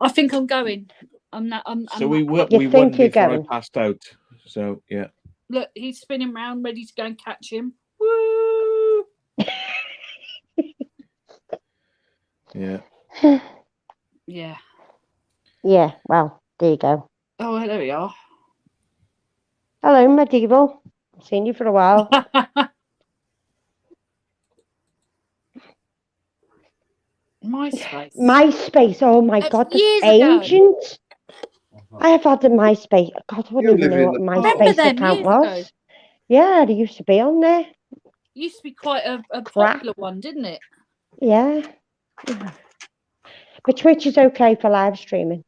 I think I'm going. I'm not.
So we won before I passed out. So yeah.
Look, he's spinning round, ready to go and catch him. Woo!
Yeah.
Yeah.
Yeah. Well, there you go.
Oh, there we are.
Hello, Medieval. I've seen you for a while. MySpace. Oh my God, that's ancient. Ago. I have had a MySpace. God, I wouldn't even know what MySpace account was. Ago. Yeah, they used to be on there.
Used to be quite a popular one, didn't it?
Yeah. But Twitch is okay for live streaming.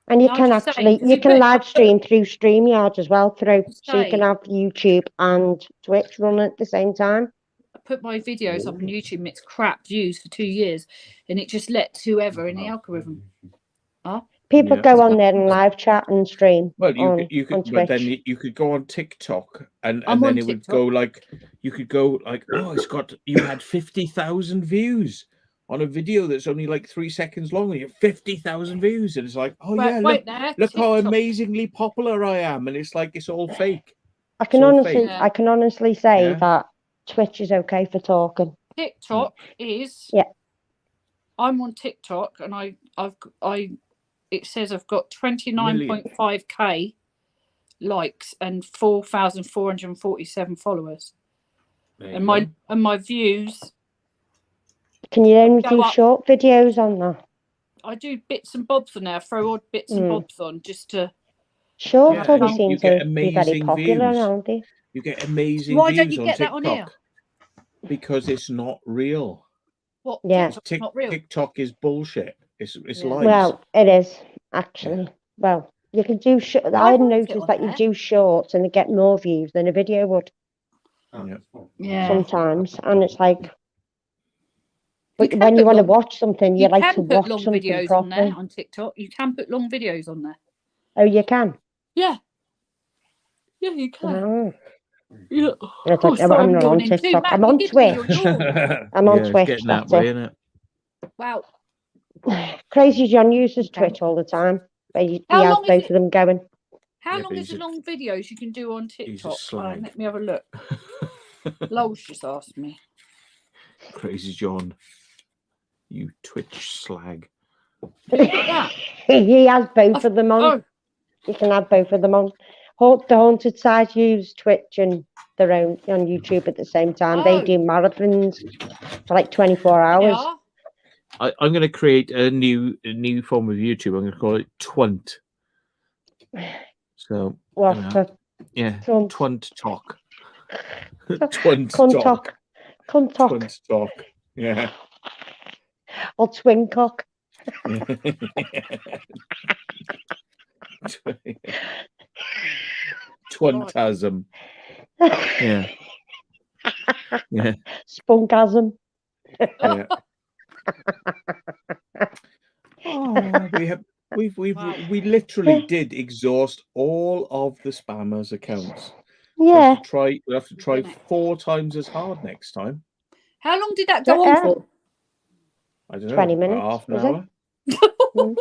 And you can live stream through StreamYard as well so you can have YouTube and Twitch running at the same time.
I put my videos up on YouTube and it's crap views for 2 years and it just lets whoever in the algorithm.
People
Yeah.
go on there and live chat and stream.
Well, you
on,
could, you
on
could, but then
Twitch.
you could go on TikTok, and
I'm
then
on
it would
TikTok.
go like, you could go like, oh, you had 50,000 views on a video that's only like 3 seconds long, and you have 50,000 views, and it's like, oh
Right,
yeah,
wait there,
look how
TikTok.
amazingly popular I am, and it's like it's all fake.
I can
all
honestly,
fake.
I can honestly say
Yeah.
that Twitch is okay for talking.
TikTok is.
Yeah.
I'm on TikTok, and it says I've got 29.5k likes and 4,447 followers,
There
and
you go.
my views.
Can you only
Go
do
up.
short videos on that?
I do bits and bobs on there. I throw odd bits and bobs on just to.
Shorts
Yeah,
always
you
seem
get
to be very
amazing
popular,
views.
aren't they?
You get amazing
Why
views
don't you
on
get that
TikTok
on here?
because it's not real.
What?
Yeah.
TikTok's not real.
TikTok is bullshit. It's
Yeah.
lies.
Well, it is actually. Well, you can do. I
like it
noticed
on
that you
there.
do shorts and they get more views than a video would
Yeah.
sometimes, and it's like. But
can
when you
put
want to
long-
watch something, you like to
can put
watch
long
something
videos on
properly.
there on TikTok. You can put long videos on there.
Oh, you can.
Yeah. Yeah, you can.
Oh.
Yeah.
It's
Oh,
like,
sorry,
I'm not on
yawning too.
TikTok.
Matt,
I'm
you
on
give me
Twitch.
your yawn.
I'm on
it's
Twitch.
getting that
That's
way,
it.
isn't it?
Wow.
Crazy John uses Twitch all the time. He
How
has
long is
both
it?
of them going.
How
Yeah,
long
but
is the
he's a-
long videos you can do on
he's a
TikTok?
slag.
Let me have a look. Lowell's just asked me.
Crazy John, you Twitch slag.
that.
He has both of them on.
Oh,
You can have both of them on. The Haunted Side use Twitch and their own on YouTube at the same time. They
Oh.
do marathons for like 24 hours.
yeah.
I'm going to create a new form of YouTube. I'm going to call it Twunt. So,
Well,
you know,
for
yeah,
Twunt.
Twunt talk. Twunt
Cunt
talk.
talk. Cunt talk.
Twunt talk. Yeah.
Or twin cock.
Twuntasm. Yeah. Yeah.
Spunkasm.
Yeah. Oh, we literally did exhaust all of the spammers' accounts.
Yeah.
We'll have to try 4 times as hard next time.
How long did that go on for?
I don't know.
20 minutes,
Half an
was it?
hour.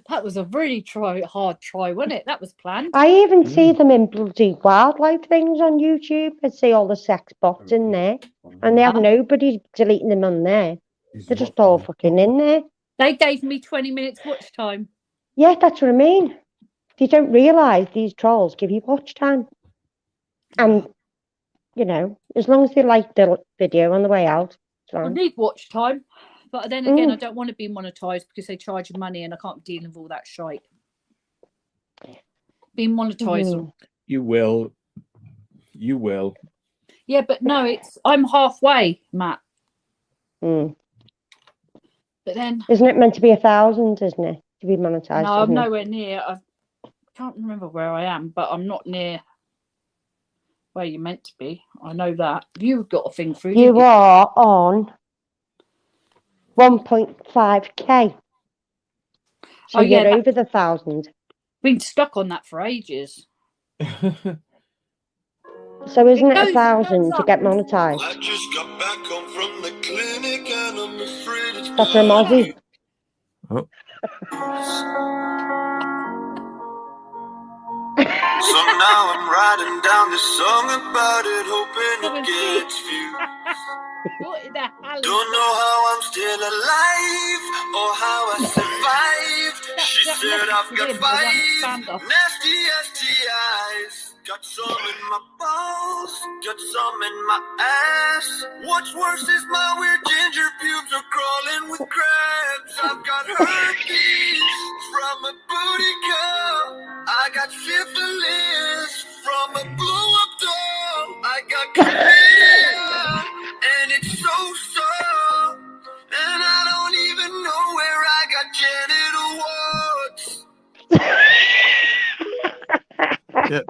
That was a really hard try, wasn't it? That was planned.
I even see them in bloody wildlife things on YouTube. I see all the sex bots in there. And they have nobody deleting them on there. They're just all fucking in there.
They gave me 20 minutes watch time.
Yeah, that's what I mean. You don't realise these trolls give you watch time. And, you know, as long as they like the video on the way out, it's
I
fine.
need watch time. But then again, I don't want to be monetized because they charge you money and I can't deal with all that shite. Being monetized.
You will. You will.
Yeah, but no, I'm halfway, Matt. But then
Isn't it meant to be 1,000, isn't it? To be monetized?
no, I'm nowhere near. I can't remember where I am, but I'm not near where you're meant to be. I know that. You've got a thing through.
You are on 1.5k. So you're over the 1,000.
Been stuck on that for ages.
So isn't it 1,000 to get monetized?
I just got back home from the clinic and I'm afraid it's
That's from Aussie.
Oh.
So now I'm writing down this song about it, hoping it gets views. Don't know how I'm still alive or how I survived. She said I've got 5 nasty STIs. Got some in my balls, got some in my ass. What's worse is my weird ginger pubes are crawling with crabs. I've got herpes from a booty call. I got syphilis from a blow-up doll. I got chlamydia, and it's so sore. And I don't even know where I got genital warts.
Yeah,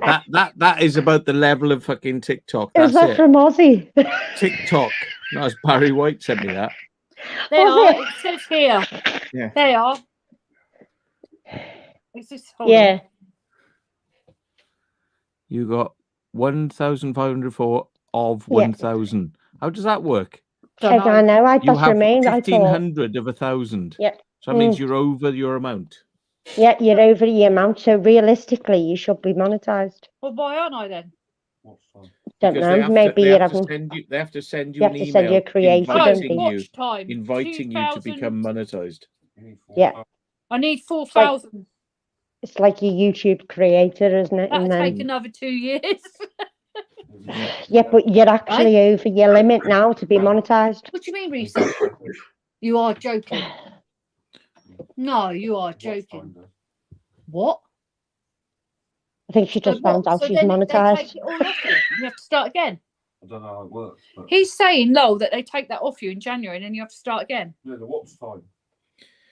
that is about the level of fucking TikTok.
Is
That's
that
it.
from Aussie?
TikTok. That's Barry White sent me that.
They are. It says here.
Yeah.
They are. Is this? Hold on.
Yeah.
You got 1,504 of
Yeah.
1,000. How does that work?
Don't
I
know.
know. I
You
just
have
remained. I thought.
1,500 of 1,000.
Yeah.
So that means you're over your amount.
Yeah, you're over the amount. So realistically, you should be monetized.
Well, why aren't I then?
Don't
Because
know. Maybe you haven't.
they have to send you
You
an
have to send
email
your creator, don't
inviting
you?
you,
Watch time.
inviting you to become
2,000.
monetized.
Yeah.
I need 4,000.
It's like your YouTube creator, isn't it?
That'll
And then,
take another 2 years.
yeah, but you're actually over your limit now to be monetized.
What do you mean, Risa? You are joking. No, you are joking. What?
I think she just found out
So
she's
then they
monetized.
take it all off you. You have to start again.
I don't know how it works. But...
He's saying, Lol, that they take that off you in January and then you have to start again.
Yeah, the watch time.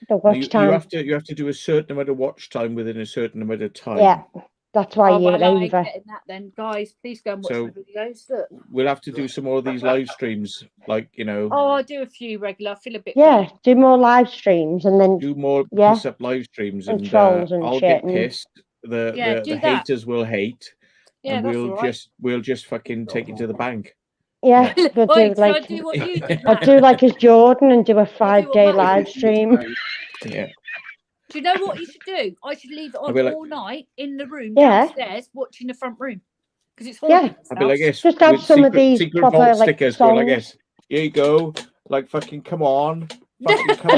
The watch time.
You have to do a certain amount of watch time within a certain amount of time.
Yeah, that's why
Oh,
you're
well, I ain't
over.
getting that then. Guys, please go and watch
So-
the videos. Look.
We'll have to do some more of these live streams, like, you know,
Oh, I do a few regular. I feel a bit
Yeah,
better.
do more live streams and then
do more
Yeah.
piss up live streams,
And
and
trolls and
I'll
shit
get
and-
pissed.
Yeah,
The
do that.
haters will hate,
Yeah,
and
that's all right.
we'll just fucking take it to the bank.
yeah, we'll
Wait,
do
shall I
like
do what you did,
I'll
Matt?
do like as Jordan and do a 5-day
Matt
live
did.
stream.
Yeah,
Do you know what you should do? I should leave it on
be like-
all night in the room
Yeah.
downstairs watching the front room. Because it's
Yeah.
haunted.
I'll be like this.
Just have
with
some of these
secret
proper,
vault
like,
stickers going like
songs.
this. Here you go, like fucking come on, fucking come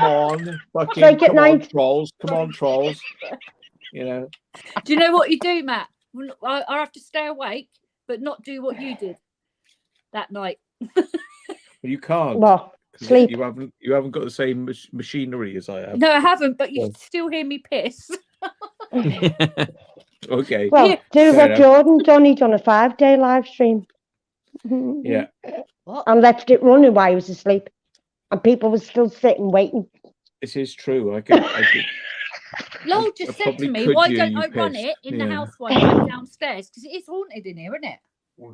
on, fucking
Like at
come on,
night.
trolls, come on, trolls. You know,
Do you know what you do, Matt? I have to stay awake, but not do what you did that night.
you can't.
Well,
'cause
sleep.
You haven't got the same machinery as I have.
No, I haven't, but you
Yeah.
can still hear me piss.
Okay.
Well,
Yeah.
do
Fair
what
enough.
Jordan done. He done a 5-day live stream.
Yeah.
What?
And left it running while he was asleep. And people were still sitting waiting.
This is true. I could.
Lowell
I
just said
probably
to me,
could
why
hear
don't
you
I run
pissed.
it in the
Yeah.
house one night downstairs? Because it is haunted in here, isn't it?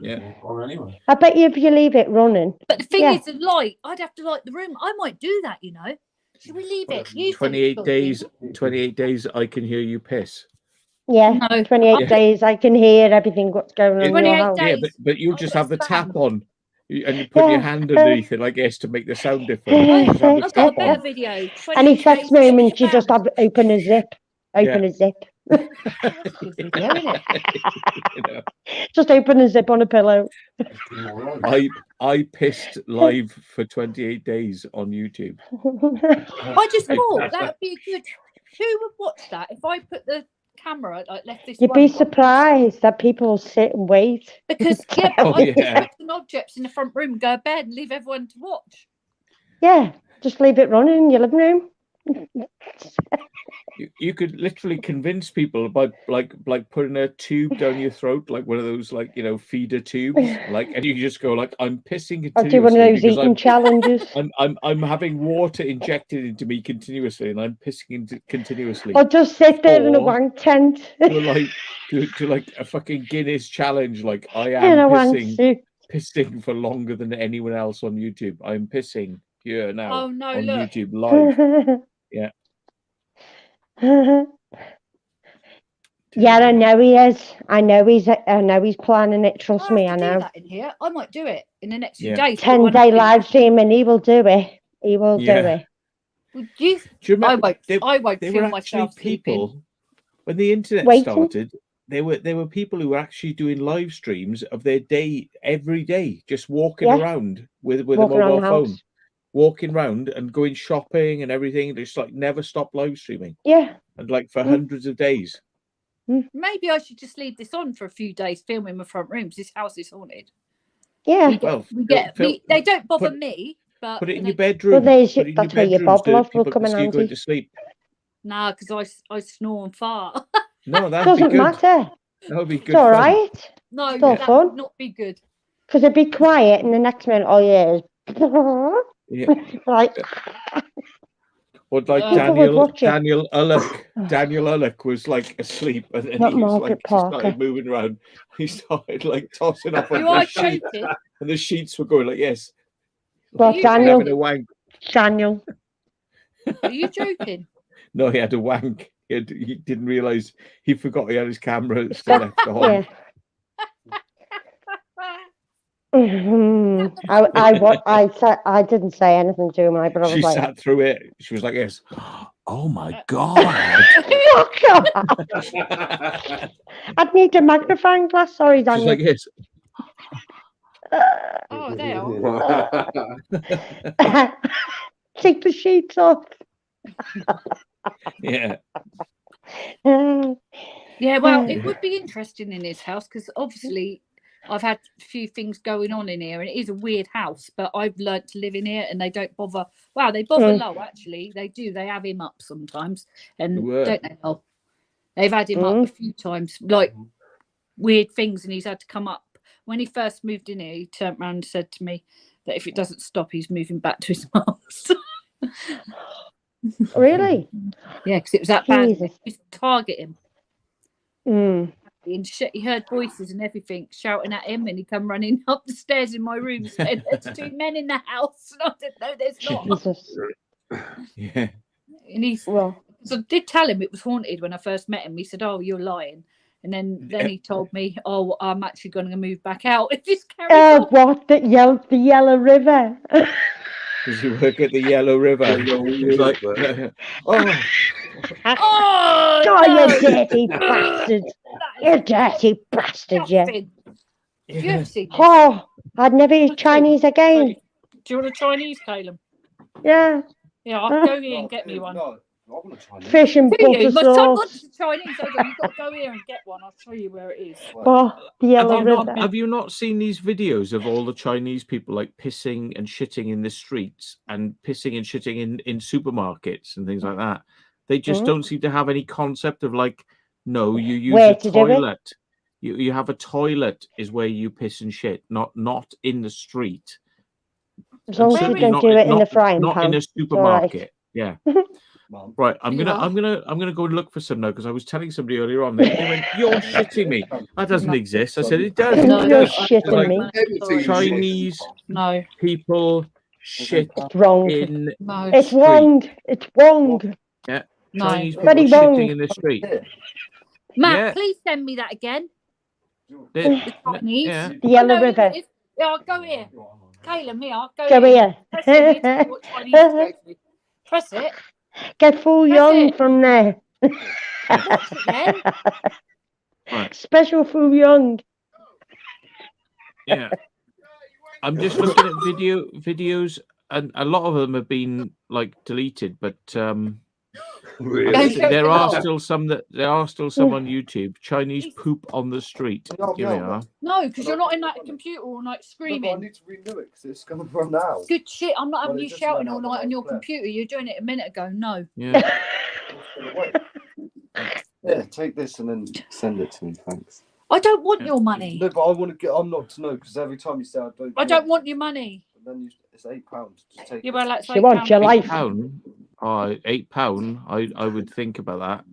Yeah.
Or anyway.
I bet you if you leave it running.
But the thing
Yeah.
is, the light, I'd have to light the room. I might do that, you know. Should we leave it? You think
28
it's
days.
something?
28 days. I can hear you piss.
Yeah,
No.
28
Yeah.
days. I can hear everything what's going on in your
28
house.
days.
Yeah, but you'll
I'll
just
put a
have the
fan.
tap on, and you put your
Yeah.
hand underneath it, I guess, to make the sound different.
Yeah.
Just have the
I've got a
tap
better
on.
video.
Any
28
sex
days, get me
moment,
a
you just
fan.
have open a zip. Open
Yeah.
a zip.
That's a good video, isn't it?
You know,
Just open a zip on a pillow.
I pissed live for 28 days on YouTube.
I just thought that would be a good. Who would watch that if I put the camera like left this
You'd
way?
be surprised that people sit and wait.
Because yeah,
Oh,
I just
yeah.
put some objects in the front room, go to bed, and leave everyone to watch.
Yeah, just leave it running in your living room.
You could literally convince people by like putting a tube down your throat, like one of those feeder tubes, like, and you just go like, I'm pissing
I'll do one of
continuously
those
because
eating challenges.
I'm having water injected into me continuously, and I'm pissing continuously.
Or just sit there in a
Or-
wank tent.
to like a fucking Guinness challenge, like I
In a
am
wank
pissing
suit.
for longer than anyone else on YouTube. I'm pissing here now
Oh no!
on
Look,
YouTube live. Yeah.
Yeah, I know he is. I know he's planning it. Trust me, I
have to do
know.
that in here. I might do it in the next few
Yeah.
days.
10-day live stream, and he will do it. He will do
Yeah.
it.
Would you?
Do you
I
remember?
won't. I won't
There
feel
were actually
myself
people
sleeping.
when the internet
Waiting.
started. There were people who were actually doing live streams of their day every day, just walking
Yeah.
around with a
Walking around
mobile
the
phone,
house.
walking around and going shopping and everything. Just like never stop live streaming,
Yeah.
and like for
Mm.
hundreds of days.
Maybe I should just leave this on for a few days, filming my front rooms. This house is haunted.
Yeah.
Well,
They don't bother
put-
me, but
put it in
they-
your bedroom.
Well, there's
Put it in
that's
your
where your
bedrooms
bob
so
love will
people
come
can
in
see you going
handy.
to sleep.
Nah, because I snore and fart.
No, that'd
Doesn't
be good.
matter.
That would be good.
It's all
fun.
right.
No,
Still
that
fun.
would not be good.
Because it'd be quiet, and the next minute, oh yeah,
Yeah.
like
Or like
People
would watch it.
Daniel Ulloch was like asleep, and then
Not
he was
Margaret
like
Parker.
started moving around. He started like tossing up on
You
the
are
sheet,
joking.
and the sheets were going like yes.
Well,
you
Daniel,
having a wank.
Daniel.
Are you joking?
No, he had a wank. He didn't realise he forgot he had his camera still left on.
Yeah. I didn't say anything to him, but I was
She
like,
sat through it. She was like, "Yes, oh my god!"
fuck off. I'd need a magnifying glass. Sorry,
She's
Daniel.
like, "Yes."
Oh, they are.
Take the sheets off.
Yeah.
Yeah, well, it would be interesting in his house because obviously I've had a few things going on in here and it is a weird house, but I've learnt to live in here and they don't bother. Wow, they bother Lo, actually. They do. They have him up sometimes. And don't they, Lo? They've had him up a few times, like weird things, and he's had to come up. When he first moved in here, he turned around and said to me that if it doesn't stop, he's moving back to his mum's.
Really?
Yeah, because it was that bad.
Jesus.
He used to target him.
Mm.
And he heard voices and everything shouting at him, and he come running up the stairs in my room saying, "There's 2 men in the house." And I said, "No, there's not."
Jesus.
Yeah.
And he's so I did tell him it was haunted when I first met him. He said, "Oh, you're lying." And then he told me, "Oh, I'm actually going to move back out if this carries on."
What? The Yellow River?
Does he work at the Yellow River? He's like, oh,
God, you dirty bastard! You dirty bastard, you.
Have you ever seen this?
Oh, I'd never eat Chinese again.
Do you want a Chinese, Caleb?
Yeah.
Yeah, I'll go here and get me one.
No, I want a Chinese.
Fish and butter
My son
sauce.
wants a Chinese. Hold on, you've got to go here and get one. I'll show you where it is.
Oh, the Yellow River.
have you not seen these videos of all the Chinese people like pissing and shitting in the streets and pissing and shitting in supermarkets and things like that? They just don't seem to have any concept of like, no, you use
Where
a
to do it?
toilet. You have a toilet is where you piss and shit, not in the street.
As long as you don't do it in the frying
not
pan.
in a supermarket.
Right.
Yeah. Right, I'm gonna go and look for some now because I was telling somebody earlier on. They went, "You're shitting me. That doesn't exist." I said, "It does."
No,
You're
no,
shitting me.
Chinese people shit
wrong.
in
No.
It's wrong. It's wrong.
Yeah,
No.
Chinese people
Very wrong.
shitting in the street.
Matt,
Yeah.
please send me that again.
The
Chinese.
yeah.
The Yellow River.
Yeah, I'll go here. Caleb, here. I'll
Go here.
Press it. Tell me what Chinese to go to. Press it.
Get Fu Young from there.
Again.
Right.
Special Fu Young.
Yeah. I'm just looking at videos, and a lot of them have been like deleted, but
Really?
there are still some on YouTube. Chinese poop on the street. Here we are.
No, because you're not in that computer all night
I
screaming.
need to renew it because it's coming from now.
Good shit. I'm not having
Well, it
you
just
shouting
went
all
out
night on
the
your
right place.
computer. You're doing it a minute ago. No.
Yeah.
Yeah, take this and then send it to me, thanks.
I don't want your money.
No, but I want to get. I'm not to know because every time you say I
don't want your money.
Then it's £8. Just take
Yeah,
it.
well, that's
She wants your life.
£8. Oh, £8. I would think about that.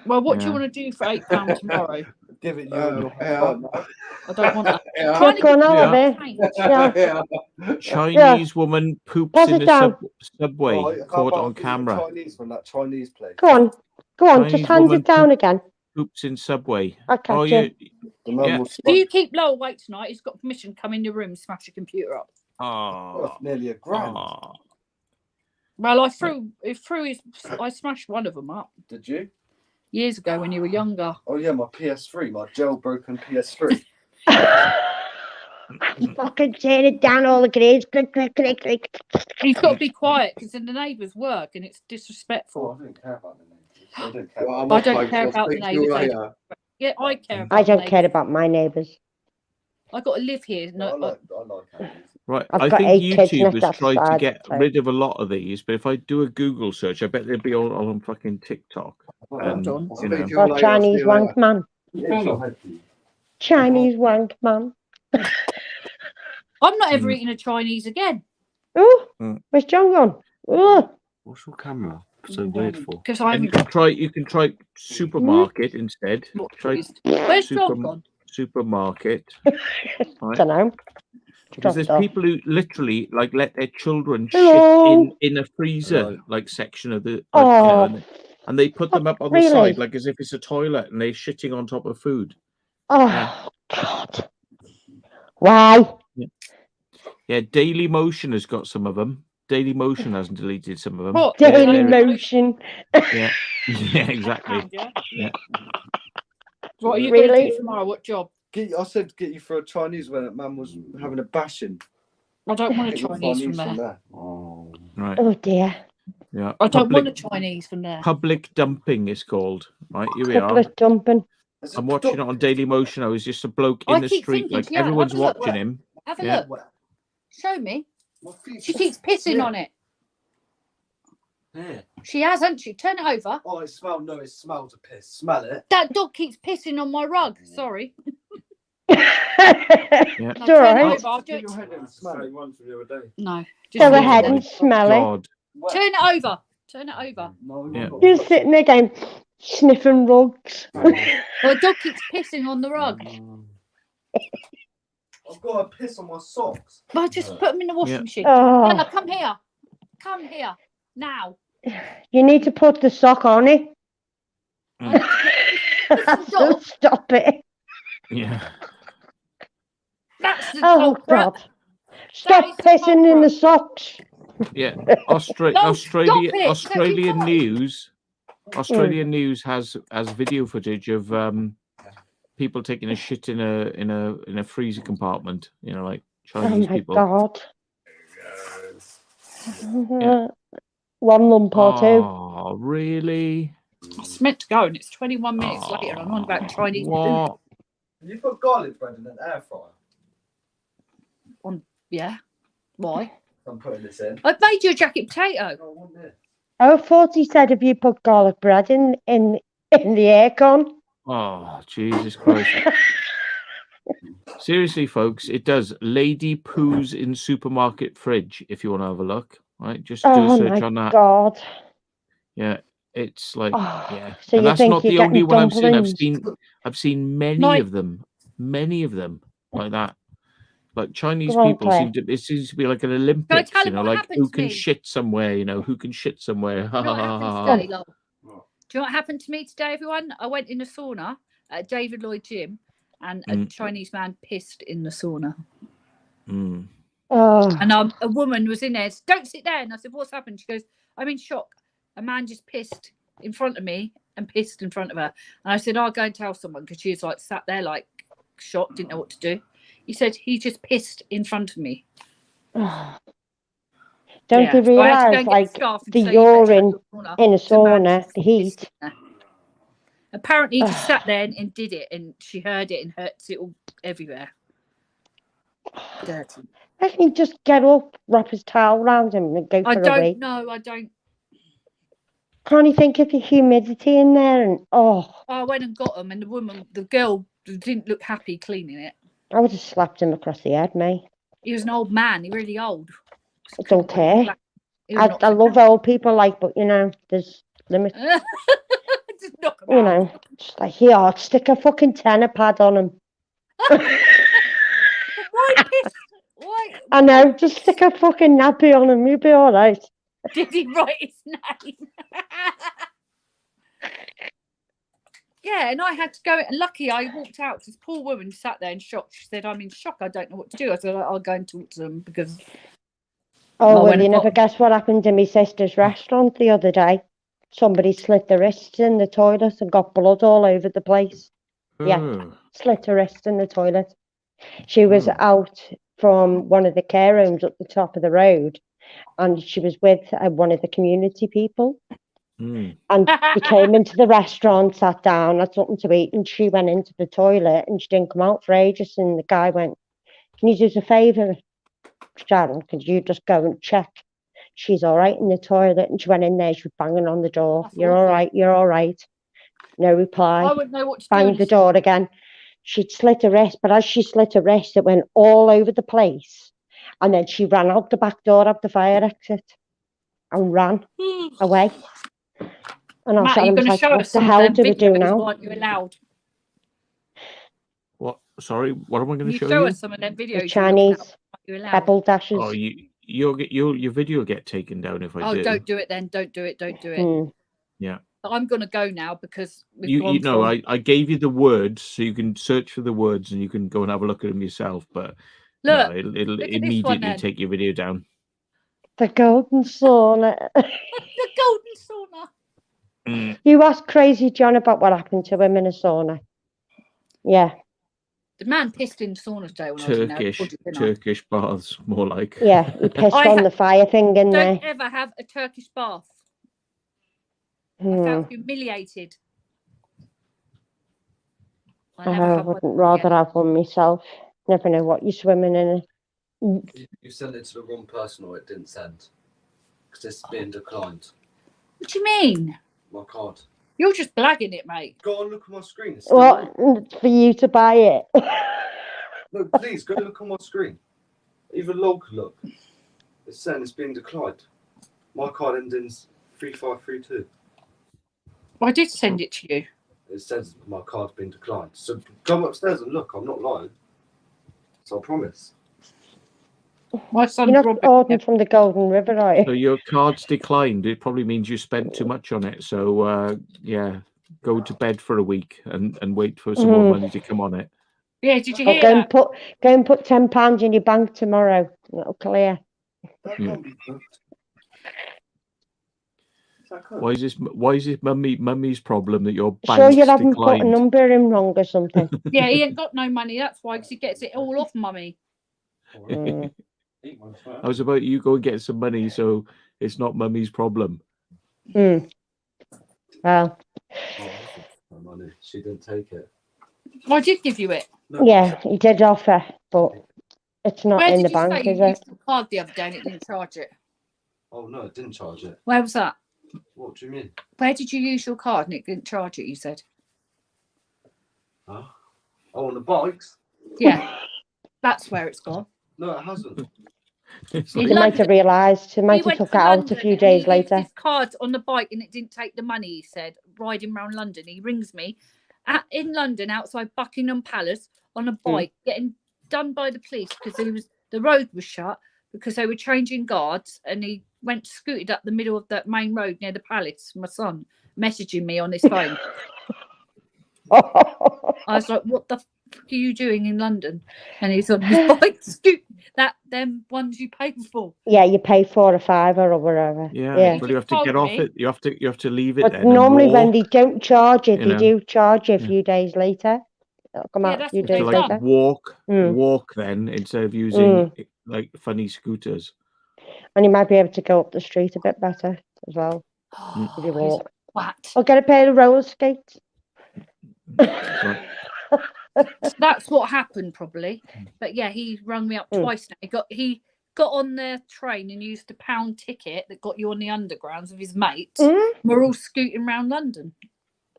Well, what do you
Yeah.
want to do for £8 tomorrow?
Give it you.
I don't want that.
Yeah.
Trying to
Go on,
get
I'll have it. Yeah.
Chinese woman poops
Pass
in
it
the
down.
subway,
Right, how
caught
about
on
the
camera.
Chinese from that Chinese place.
Go on.
Chinese
Just hand
woman
it down again.
Poops in subway.
I'll catch
Oh,
you.
The man
Yeah.
will
If
smoke.
you keep Lowell awake tonight, he's got permission to come in your room and smash your computer up.
Oh,
Worth nearly £1,000.
oh.
Well, I smashed one of them up
Did you?
years ago when you were younger.
Oh yeah, my PS3, my jailbroken PS3.
Fucking tear it down all the grades. Click, click, click, click.
You've got to be quiet because then the neighbours work and it's
Oh,
disrespectful.
I don't care about the neighbours. I don't care.
Well,
About
I'm
I
off,
don't
folks.
care
I'll
about the
speak to you
neighbours.
later.
Yeah, I care about
I don't
neighbours.
care about my neighbours.
I got to live here.
I
No,
like Andes.
Right,
I've
I
got
think
8 kids,
YouTube
and
has tried to
that's
get
sad,
rid of a lot of these, but if I do a Google search, I bet they'll be all on fucking TikTok. And,
on.
I'll
you
speak
know,
to you
Or
later.
Chinese
See you
wank
later.
man.
Yeah,
Chinese wank man.
I'm not ever eating a Chinese again
Oh,
Mm.
where's John gone? Oh,
What's your camera so weird for?
because I
and you
haven't
can try supermarket instead. Try
Where's John gone?
supermarket. Right.
don't know.
Because there's
Dropped off.
people who literally like let their children
Hello.
shit in a freezer
Hello.
like section of the. Like,
Oh,
and and they put them up on the
Really?
side like as if it's a toilet, and they're shitting on top of food.
Oh,
Yeah.
God. Why?
Yeah, Daily Motion has got some of them. Daily Motion hasn't deleted some of them.
What?
Daily
They're-
Motion.
Yeah, yeah, exactly. Yeah.
What are you going to
Really?
do tomorrow? What job?
I said get you for a Chinese when that man was having a bashing.
I don't want a
Get you
Chinese from there.
Oh.
Right.
Oh, dear.
Yeah.
I don't want a Chinese from there.
Public dumping is called. Right, here we are.
Public dumping.
I'm watching it on Daily Motion. I was just a bloke
I
in the
keep
street,
thinking,
like
yeah,
everyone's
have a look.
watching him.
Have a
Yeah.
look. Show me. She keeps pissing on it.
Yeah.
She has, hasn't she? Turn it over.
Oh, it smells of piss. Smell it.
That dog keeps pissing on my rug. Sorry.
It's
No,
all
turn it
right.
over. I'll do it.
Your head and smell it. One from the other day.
No.
Go
leave it
ahead
there.
and smell it.
God.
Turn it over. Turn it over.
No,
Yeah.
You're sitting there going, sniffing rugs.
Well, the dog keeps pissing on the rug.
I've got a piss on my socks.
Well, just put them in the washing
Yeah.
machine.
Oh,
Anna, come here. Come here. Now.
you need to put the sock on it.
Stop.
Stop it.
Yeah.
That's the
Oh,
culprit.
God. Stop
is the
pissing in the socks.
Yeah.
No,
Australian
stop it.
Australian
That'd be
news. Australian news has video footage of people taking a shit in a freezer compartment. You know, like
Oh,
Chinese
my
people.
God.
Yeah.
One lump or two.
Oh, really?
I was meant to go and it's 21 minutes later. I'm on about Chinese food.
What?
You put garlic bread in an air fryer.
Yeah. Why?
I'm putting this in.
I've made you a jacket potato.
Oh, wouldn't it?
I thought he said if you put garlic bread in the aircon.
Oh, Jesus Christ. Seriously, folks, it does. Lady poos in supermarket fridge, if you want to have a look. Right? Just do a
Oh,
search
my
on that.
God.
Yeah. It's like,
Oh,
yeah.
so
And
you
that's
think
not
you're
the only
getting
one I've seen.
dumplings?
I've seen many
Like-
of them. Many of them like that. Like Chinese
Go on,
people
Claire.
it seems to be like an Olympics,
tell
you
him
know,
what
like
happened
who
to
can
me?
shit somewhere, you know, who can shit somewhere.
Do you know what happened today, love? Do you know what happened to me today, everyone? I went in a sauna at David Lloyd Gym and a Chinese man pissed in the sauna.
Mm.
Oh,
And a woman was in there. Don't sit there. And I said, what's happened? She goes, I'm in shock. A man just pissed in front of me and pissed in front of her. And I said, I'll go and tell someone, because she was like sat there like shocked, didn't know what to do. He said, he just pissed in front of me.
oh. Don't
Yeah,
you
so I had to go
realise,
and get
like,
scarf and
the
say, "You better
urine
shut your sauna."
in a
The man
sauna,
just
the
pissed
heat?
in there. Apparently, he just sat there and did it, and she heard it and hurts it all everywhere. Dirty.
I can just get up, wrap his towel around him and go for
I
a
don't
wee.
know. I don't.
Can't you think of the humidity in there? And
I went and got them, and the girl didn't look happy cleaning it.
I would have slapped him across the head, mate.
He was an old man. He really old.
I don't care.
He was
I love old people, like, but you know, there's limits.
Just knock him
You
out.
know, just like, here, stick a fucking tenner pad on him.
Why piss? Why
I know, just stick a fucking nappy on him. You'll be all right.
did he write his name? Yeah, and I had to go. And lucky I walked out because this poor woman sat there in shock. She said, "I'm in shock. I don't know what to do." I said, "I'll go and talk to them because."
Oh,
Well,
well,
when
you
I
never
got-
guess what happened in my sister's restaurant the other day. Somebody slit their wrists in the toilet and got blood all over the place. Yeah.
Oh.
Slit her wrist in the toilet. She was out from one of the care homes up the top of the road, and she was with one of the community people.
Mm.
And they came into the restaurant, sat down, had something to eat, and she went into the toilet and she didn't come out for ages. And the guy went, "Can you do us a favour, Sharon? Could you just go and check she's all right in the toilet?" And she went in there, she was banging on the door.
That's
"You're all
awful.
right, you're all right." No reply.
I wouldn't know what to do.
Banged the door again. She'd slit her wrist, but as she slit her wrist, it went all over the place. And then she ran out the back door of the fire exit and ran away. And I
Matt,
sat
are you
and
going
was
to
like,
show
what
us
the
some
hell
of them
do we do
videos?
now?
Aren't you allowed?
What? Sorry, what am I going to
You
show
show
you?
us some of them videos.
The
you're looking
Chinese
at. Aren't you allowed?
pebble dashes.
Oh, your video will get taken down if I
Oh,
do.
don't do it then. Don't do it. Don't do it.
Hmm.
Yeah.
I'm going to go now because we've
You
gone
know,
from...
I gave you the words, so you can search for the words and you can go and have a look at them yourself. But
Look,
no, it'll
look at this one
immediately
then.
take your video down.
The golden sauna.
The golden sauna.
Mm.
You asked Crazy John about what happened to him in a sauna. Yeah,
The man pissed in the sauna today when I was in there. I told you, didn't I?
Turkish baths, more like.
yeah. He pissed
I
on
ha-
the fire thing in
Don't
there.
ever have a Turkish bath. I
Hmm.
felt humiliated. I
I
never have one
wouldn't rather
again.
have one myself. Never know what you're swimming in.
You sent it to the wrong person, or it didn't send because it's being declined.
What do you mean?
My card.
You're just blagging it, mate.
Go and look at my screen. It's still
Well,
on.
for you to buy it.
No, please go look on my screen. Even log look. It's saying it's being declined. My card ends in 3532.
I did send it to you.
It says my card's been declined. So come upstairs and look. I'm not lying. So I promise.
My son's
You're not
Robert.
ordering from the Golden River, are
So
you?
your card's declined. It probably means you spent too much on it. So yeah, go to bed for a week and wait for some more money to come on it.
Yeah, did you
Or
hear
go
that?
and put £10 in your bank tomorrow. It'll clear.
That
Yeah.
can't be booked.
Why is this mummy's problem that your
Sure,
bank's
you haven't put a
declined?
number in wrong or something.
Yeah, he ain't got no money. That's why, because he gets it all off mummy.
Mm.
I was about you go and get some money, so it's not mummy's problem.
Mm. Well,
My money. She didn't take it.
I did give you it.
No,
yeah, he did offer, but it's not
Where
in
did
the
you
bank,
say
is
you
it?
used your card the other day and it didn't charge it?
Oh no, it didn't charge it.
Where was that?
What do you mean?
Where did you use your card and it didn't charge it, you said?
Huh? Oh, on the bikes?
Yeah, that's where it's gone.
No, it hasn't.
It's
He
like,
He might
London-
have realised. He might
He
have
went
took
to
it out a
London
few
and
days
he used
later.
his card on the bike and it didn't take the money, he said, riding around London. He rings me in London outside Buckingham Palace on a bike, getting done by the police because the road was shut because they were changing guards, and he scooted up the middle of that main road near the palace. My son messaging me on his phone. I was like, what the fuck are you doing in London? And he's on his bike scoot. Them ones you pay for.
Yeah, you pay 4 or 5 or whatever.
yeah,
He
but you have
just
to
told
get off
me-
it. You have to leave it
But
then. and
normally when
walk.
they don't charge it,
you
they
know.
do charge you a
Yeah.
few days later. It'll come
Yeah,
out a
that's
few
what
days
they've
like
done.
later.
walk then instead of using like funny scooters.
And you might be able to go up the street a bit better as well
Oh,
if you
he's
walk.
a twat.
Or get a pair of roller skates.
So,
That's what happened probably. But yeah, he rung me up twice now. He got on the train and used a £1 ticket that got you on the undergrounds with his mates. We're all scooting around London.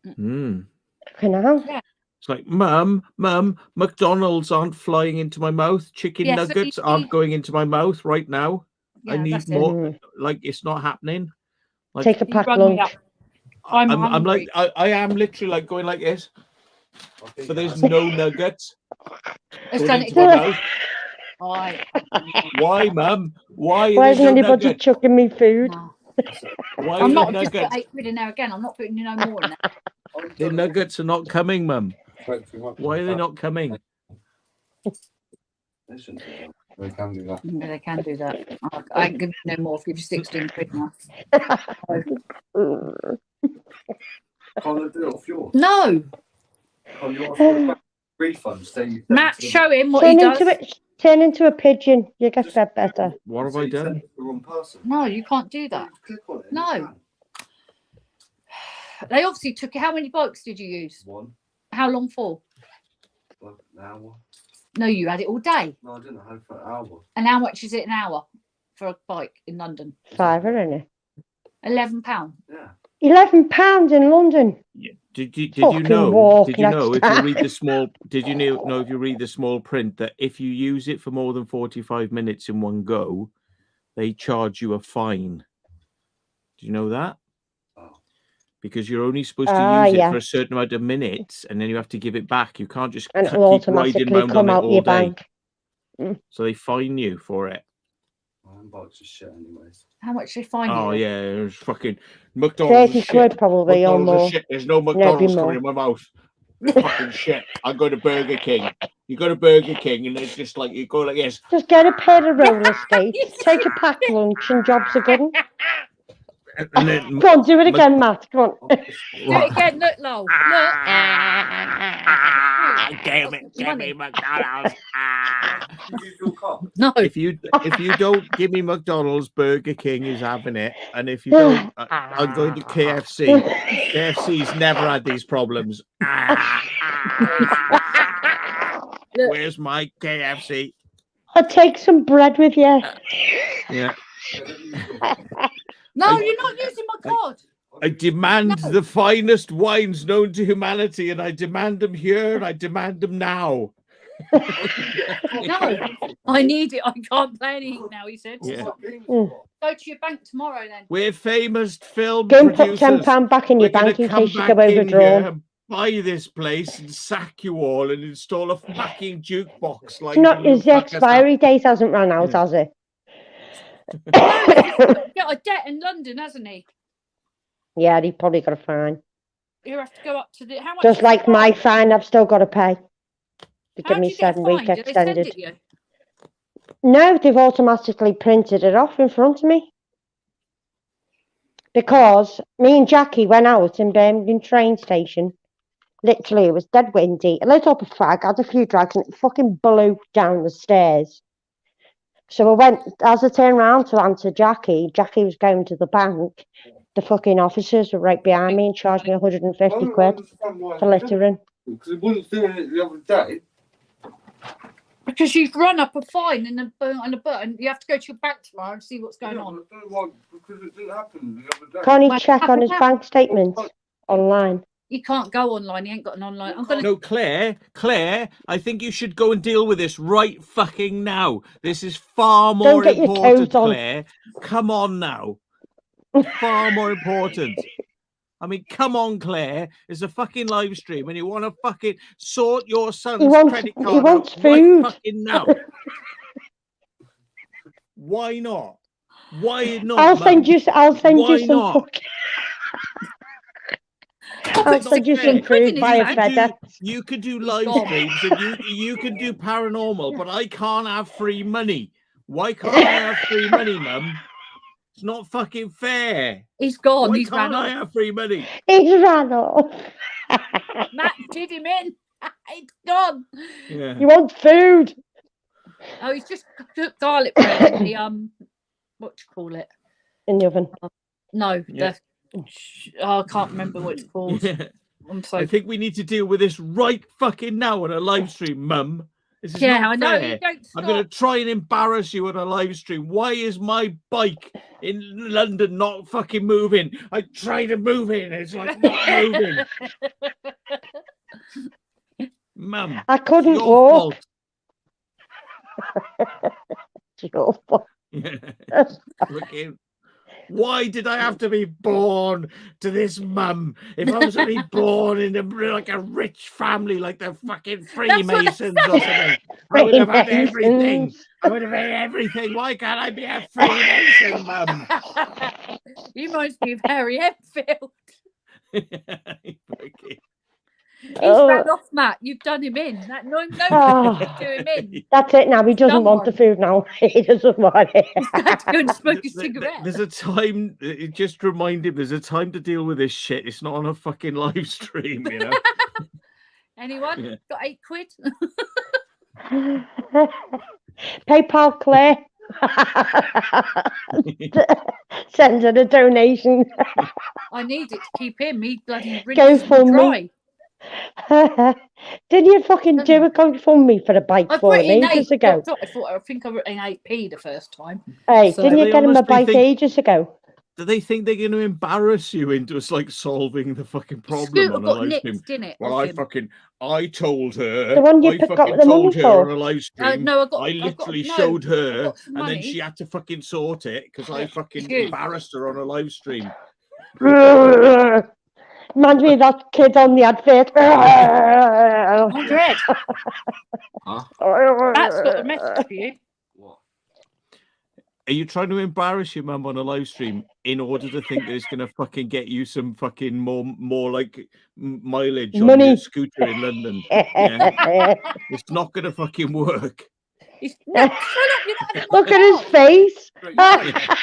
Okay, now.
Yeah.
it's like, Mum, McDonald's aren't flying into my mouth. Chicken
Yeah, so
nuggets aren't going into my mouth right now. I
Yeah,
need
that's it.
more. Like, it's not happening. Like,
Take a
He
packed
rung me up.
lunch.
I'm
I'm like,
hungry.
I am literally like going like this. So there's no nuggets
It's
going
done
into
it.
my mouth.
Why?
Why, Mum? Why
Why
are
isn't
there no
anybody
nuggets?
chucking me food?
No.
Why
I'm
are
not
the
just put
nuggets?
£8 in there again. I'm not putting no more in there.
The nuggets are not coming, Mum. Why are they not coming?
They can do that.
Yeah, they can do that. I ain't giving you no more. I'll give you £16 now.
Can't I do it off yours?
No.
Can't you ask for a refund? Say you sent
Matt,
it to the-
show him what he does.
Turn into a pigeon. You get fed better.
What have
say
I
you sent
done?
it to the wrong person.
No, you can't do that.
Click on it.
No.
You can.
They obviously took it. How many bikes did you use?
One.
How long for?
Like an hour.
No, you had it all day.
No, I didn't have it for an hour.
And how much is it an hour for a bike in London?
£5, isn't it?
£11.
Yeah.
£11 in London.
Yeah. Did you
Fucking
know?
walk
Did you know
next
if you
time.
read the small? Did you know if you read the small print that if you use it for more than 45 minutes in one go, they charge you a fine? Do you know that?
Oh.
Because you're only supposed to use it
yeah.
for a certain amount of minutes, and then you have to give it back. You can't just
And it'll
keep riding
automatically
around
come
on it
out
all
your
day.
bank.
So they fine you for it.
Bikes are shit, anyways.
How much they find
Oh
you?
yeah, there's fucking McDonald's.
30
is
quid
shit.
probably or
McDonald's is
more.
shit. There's no
No, it'd be
McDonald's
more.
coming in my mouth. They're fucking shit. I go to Burger King. You go to Burger King and it's just like you go like this.
Just get a pair of roller skates, take a packed lunch, and jobs are good.
And then
Go on, do it again, Matt. Come on.
Do it again. Look, Lowell. Look.
Damn it, give me McDonald's.
No.
If you don't give me McDonald's, Burger King is having it. And if you don't, I'm going to KFC. KFC's never had these problems. Where's my KFC?
I'll take some bread with you.
Yeah.
No, you're not using my card.
I demand the finest wines known to humanity, and I demand them here, and I demand them now.
No, I need it. I can't play anything now, he said.
Yeah.
Go to your bank tomorrow then.
We're famous film
Go and put
producers.
£10 back in your
We're gonna
bank in
come
case you
back
go
in here
overdrawn.
and buy this place and sack you all and install a fucking jukebox. Like
It's not, the expiry date hasn't run out, has it?
He's got a debt in London, hasn't he?
Yeah, he probably got a fine.
You have to go up to the. How much?
Just
is
like
the
my
fine?
fine, I've still got to pay. To
How
give
did
me
you get a
7-week
fine? Did they send
extended.
it to you?
No, they've automatically printed it off in front of me. Because me and Jackie went out in Birmingham train station. Literally, it was dead windy. I lit up a fag, had a few drags, and it fucking blew down the stairs. So I went, as I turned around to answer Jackie was going to the bank. The fucking officers were right behind me and charged me 150 quid for littering.
Because it wasn't doing it the other day.
Because you've run up a fine and a button. You have to go to your bank tomorrow and see what's going on.
I don't know why, because it didn't happen the other day.
Can't he
Well,
check on his bank statements online?
You can't go online. You ain't got an online. I'm gonna.
No, Claire, I think you should go and deal with this right fucking now. This is far more
get your
important,
coat on.
Claire. Come on now. Far more important. I mean, come on, Claire. It's a fucking live stream and you want to fucking sort your son's credit card
he wants
out
food.
right fucking now. Why not? Why not?
I'll send you
Why
some
not?
fucking... I'll send you some food via FedEx.
You could do live streams and you can do paranormal, but I can't have free money. Why can't I have free money, Mum? It's not fucking fair.
He's gone.
Why
He's
can't
ran
I
off.
have free money?
He's ran off.
Matt did him in. He's gone.
Yeah.
You want food?
Oh, he's just cooked garlic bread in the what do you call it?
In the oven.
No,
Yeah.
I can't remember what it's called.
Yeah.
I'm sorry.
I think we need to deal with this right fucking now on a live stream, Mum. This is
Yeah,
not
I know.
fair.
You don't
I'm
stop.
going to try and embarrass you on a live stream. Why is my bike in London not fucking moving? I try to move it. It's like not moving. Mum,
I couldn't
it's your
walk.
fault.
It's your fault.
Yeah. Fucking- Why did I have to be born to this mum? If I was only born in like a rich family, like the fucking Freemasons or something, I would have had everything.
Freemasons.
I would have had everything. Why can't I be a Freemason, mum?
He reminds me of Harry Enfield. He's
Oh.
ran off, Matt. You've done him in. No
Oh.
can do him in.
That's it now. He doesn't
Done
want
one.
the food now. He doesn't want it.
He's had to go and smoke a cigarette.
There's a time. It just remind him. There's a time to deal with this shit. It's not on a fucking live stream, you know.
Anyone
Yeah.
got 8 quid?
PayPal Claire. Send her a donation.
I need it to keep him. He bloody
Go
rinses
for
me
me.
dry.
Didn't you fucking do a GoFundMe for a bike
I
for
put
him
in 8.
ages ago?
I think I wrote in 8p the first time.
Hey,
So-
didn't
They
you get him a
honestly
bike
think-
ages ago?
Do they think they're going to embarrass you into us like solving the fucking problem
Scooter
on a
got
live stream?
nicked, didn't it?
Well,
off
I told her.
The one you
I
got
fucking
the money
told her
for?
on a live stream.
No, I got.
I literally
no,
showed
I
her,
got some
and then
money.
she had to fucking sort it because I fucking
You.
embarrassed her on a live stream.
Reminds me of that kid on the advert.
Andred, that's got a message for you.
What?
Are you trying to embarrass your mum on a live stream in order to think that it's going to fucking get you some fucking more like mileage on
Money.
your scooter in London? Yeah, it's not going to fucking work.
No, shut up! You're not having my
Look at his
card.
face.
Yeah.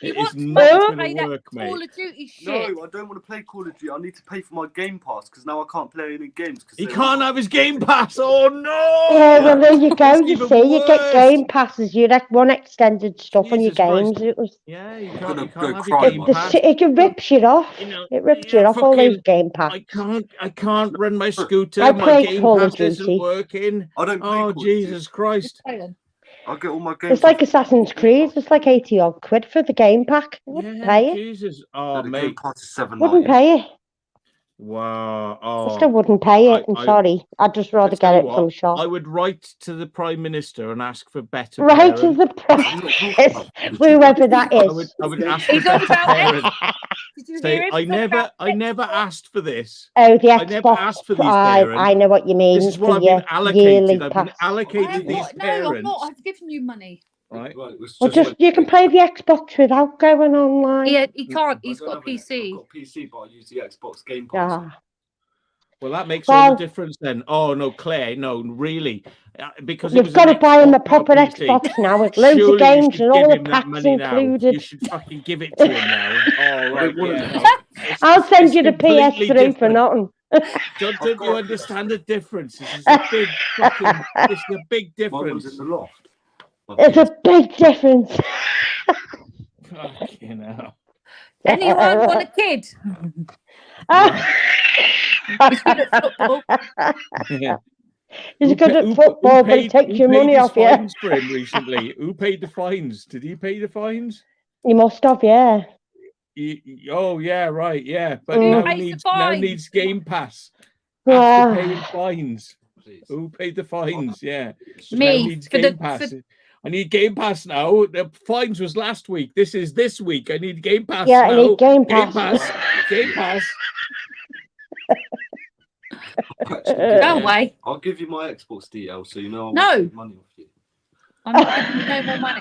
He
It
wants
is
money
not
to
going
pay
to
that
work, mate.
Call of Duty shit.
No, I don't want to play Call of Duty. I need to pay for my Game Pass because now I can't play any games.
He can't have his Game Pass. Oh no!
Yeah, well, there you go.
That's
You
even
see, you get
worse.
Game Passes. You like one extended stuff on your
Jesus Christ.
games. It was.
Yeah, you
gonna
can't
go
have
cry,
your Game
man.
Pass.
It rips you off.
You know,
It rips
yeah,
you off all those
fucking-
Game Pass.
I can't run my scooter.
I
My
play
Game
Call of
Pass isn't
Duty.
working.
I don't play
Oh
Call of
Jesus Christ!
Saying.
I'll get all my games.
It's like Assassin's Creed. It's like 80 odd quid for the game pack. I wouldn't
Yeah,
pay it.
Jesus. Oh
The Game
mate.
Pass is $7.99.
Wouldn't pay it.
Wow.
Just I
Oh.
wouldn't pay it. I'm
I-
sorry. I'd just rather
tell
get
you
it from
what,
shop.
I would write to the Prime Minister and ask for better
Right
parent.
as the
I'm not talking
price,
about Call of
whoever that
I
is.
would ask for
He's on
better
about
parent.
Did you hear
Say,
him?
I
He's on
never
about
asked for this.
Oh, the
I never
Xbox.
asked for these parents.
I know what you mean.
This is
for
what I've
your
been allocated.
yearly
I've been
pass.
I
allocated
have
these
not. No, I'm
parents.
not. I've given you money.
Right.
Right, it was
Well,
just
just you can play the Xbox without going online.
He can't. He's
I don't
got a
have an-
PC.
I've got a PC, but I use the Xbox Game Pass.
Ah.
Well, that makes all
Well-
the difference then. Oh no, Claire, no, really, because it
You've
was
got
an
to buy him a
Xbox,
proper
not PC.
Xbox now with loads
Surely
of games
you
and
should
all
give
the
him that
packs
money now.
included.
You should fucking give it to him now. Oh right,
wouldn't.
yeah. No.
I'll send
it's
you the
completely
PS3 for
different.
nothing.
Don't you understand the difference? This is a big fucking. This is a big
My one's
difference.
in the loft. My
It's
PS
a big difference.
Fucking hell.
Anyone want a kid? He's good at football.
Yeah.
He's
Who
good
pa-
at
who-
football,
who
but it
paid-
takes
who
your
paid
money
his
off you.
fines for him recently? Who paid the fines? Did he pay the fines?
You must have, yeah.
Oh yeah, right, yeah. But
Who
now
pays the
needs
fines?
Game Pass
Yeah.
after paying fines.
please.
Who paid the fines? Yeah, now
Me,
needs
for
Game
the-
Pass.
for-
I need Game Pass now. The fines was last week. This is this week. I need Game Pass
Yeah, I
now.
need Game
Game
Pass.
Pass. Game Pass.
Actually,
Go away.
I'll give you my Xbox details so you know I
No.
won't take money off you.
I'm not giving you no more money.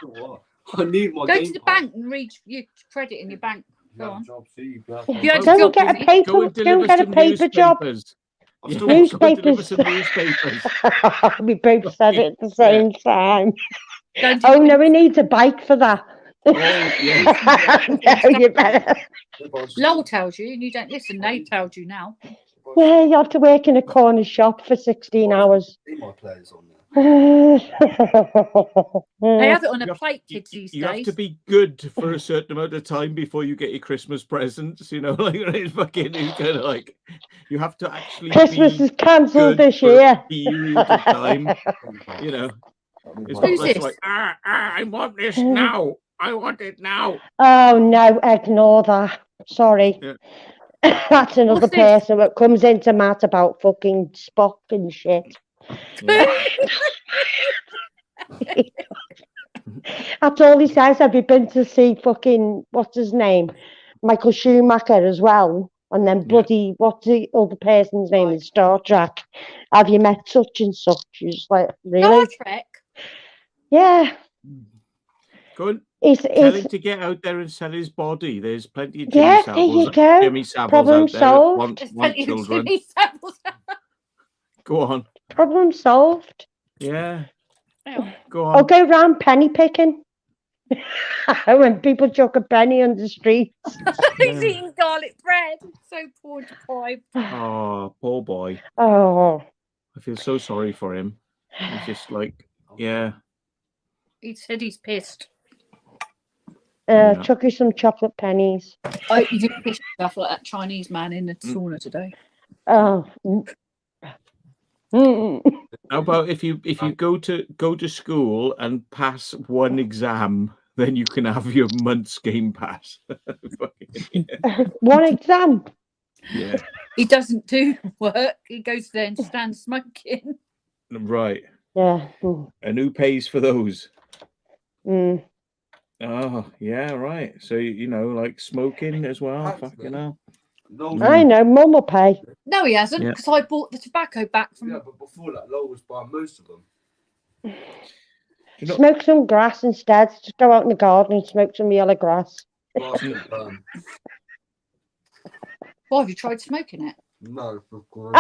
What? I need my
Go
Game
to the
Pass.
bank and read your credit in your bank.
You
Go
have a
on.
job, see, you have
If you had
Go
a job,
and get a
Lizzie,
paper.
Go and
Go
deliver
and get a
some
paper job.
newspapers.
I've
Yeah,
still
go and
got
deliver
Newspapers.
some newspapers.
We both said it at the same time.
go and
Oh
do-
no, he needs a bike for that.
Oh yeah.
No, you better.
Lowell tells you, and you don't listen. They told you now.
Yeah, you have to work in a corner shop for 16 hours.
See my players on there.
They
They
have it on
You
a
have-
plate, kids these
You have
days.
to be good for a certain amount of time before you get your Christmas presents. You know, like it's fucking you kind of like you have to actually
Christmas
be
is cancelled
good
this
for
year.
a period of time. You know, it's not
Who's
just
this?
like I want this now. I want it now.
Oh no, ignore that. Sorry.
Yeah.
That's another
What's this?
person that comes into Matt about fucking Spock and shit.
Yeah.
That's all he says. Have you been to see fucking, what's his name? Michael Schumacher as well. And then bloody, what's the other person's name in Star Trek? Have you met such and such? You're just like, really?
Star Trek.
Yeah.
Go on.
He's,
Tell
he's,
him to get out there and sell his body. There's plenty of
yeah, there you go.
Jimmy Saviles
Problem
out there that
solved.
There's
want
plenty of
children.
Jimmy Saviles.
Go on.
Problem solved.
Yeah.
Yeah.
Go
Or
on.
go round penny picking. When people chuck a penny on the street.
He's eating garlic bread. So poor deprived.
Oh, poor boy.
Oh.
I feel so sorry for him. He's just like, yeah.
He said he's pissed.
Yeah.
Chuck you some chocolate pennies.
Oh, you did piss yourself like that Chinese man in the sauna today.
Oh. Mm.
How about if you go to school and pass one exam, then you can have your month's Game Pass.
One exam.
Yeah.
He doesn't do work. He goes there and stands smoking.
Right.
Yeah. Mm.
And who pays for those?
Mm.
Oh, yeah, right. So you know, like smoking as well.
Thanks,
Fucking
mate.
hell.
No,
I know, Mum will pay.
No, he hasn't,
Yeah.
because I bought the tobacco back from.
yeah, but before that, Lowell was buying most of them.
Smoke some grass instead. Just go out in the garden and smoke some yellow grass.
Grass don't burn.
Why have you tried smoking it?
No, for great.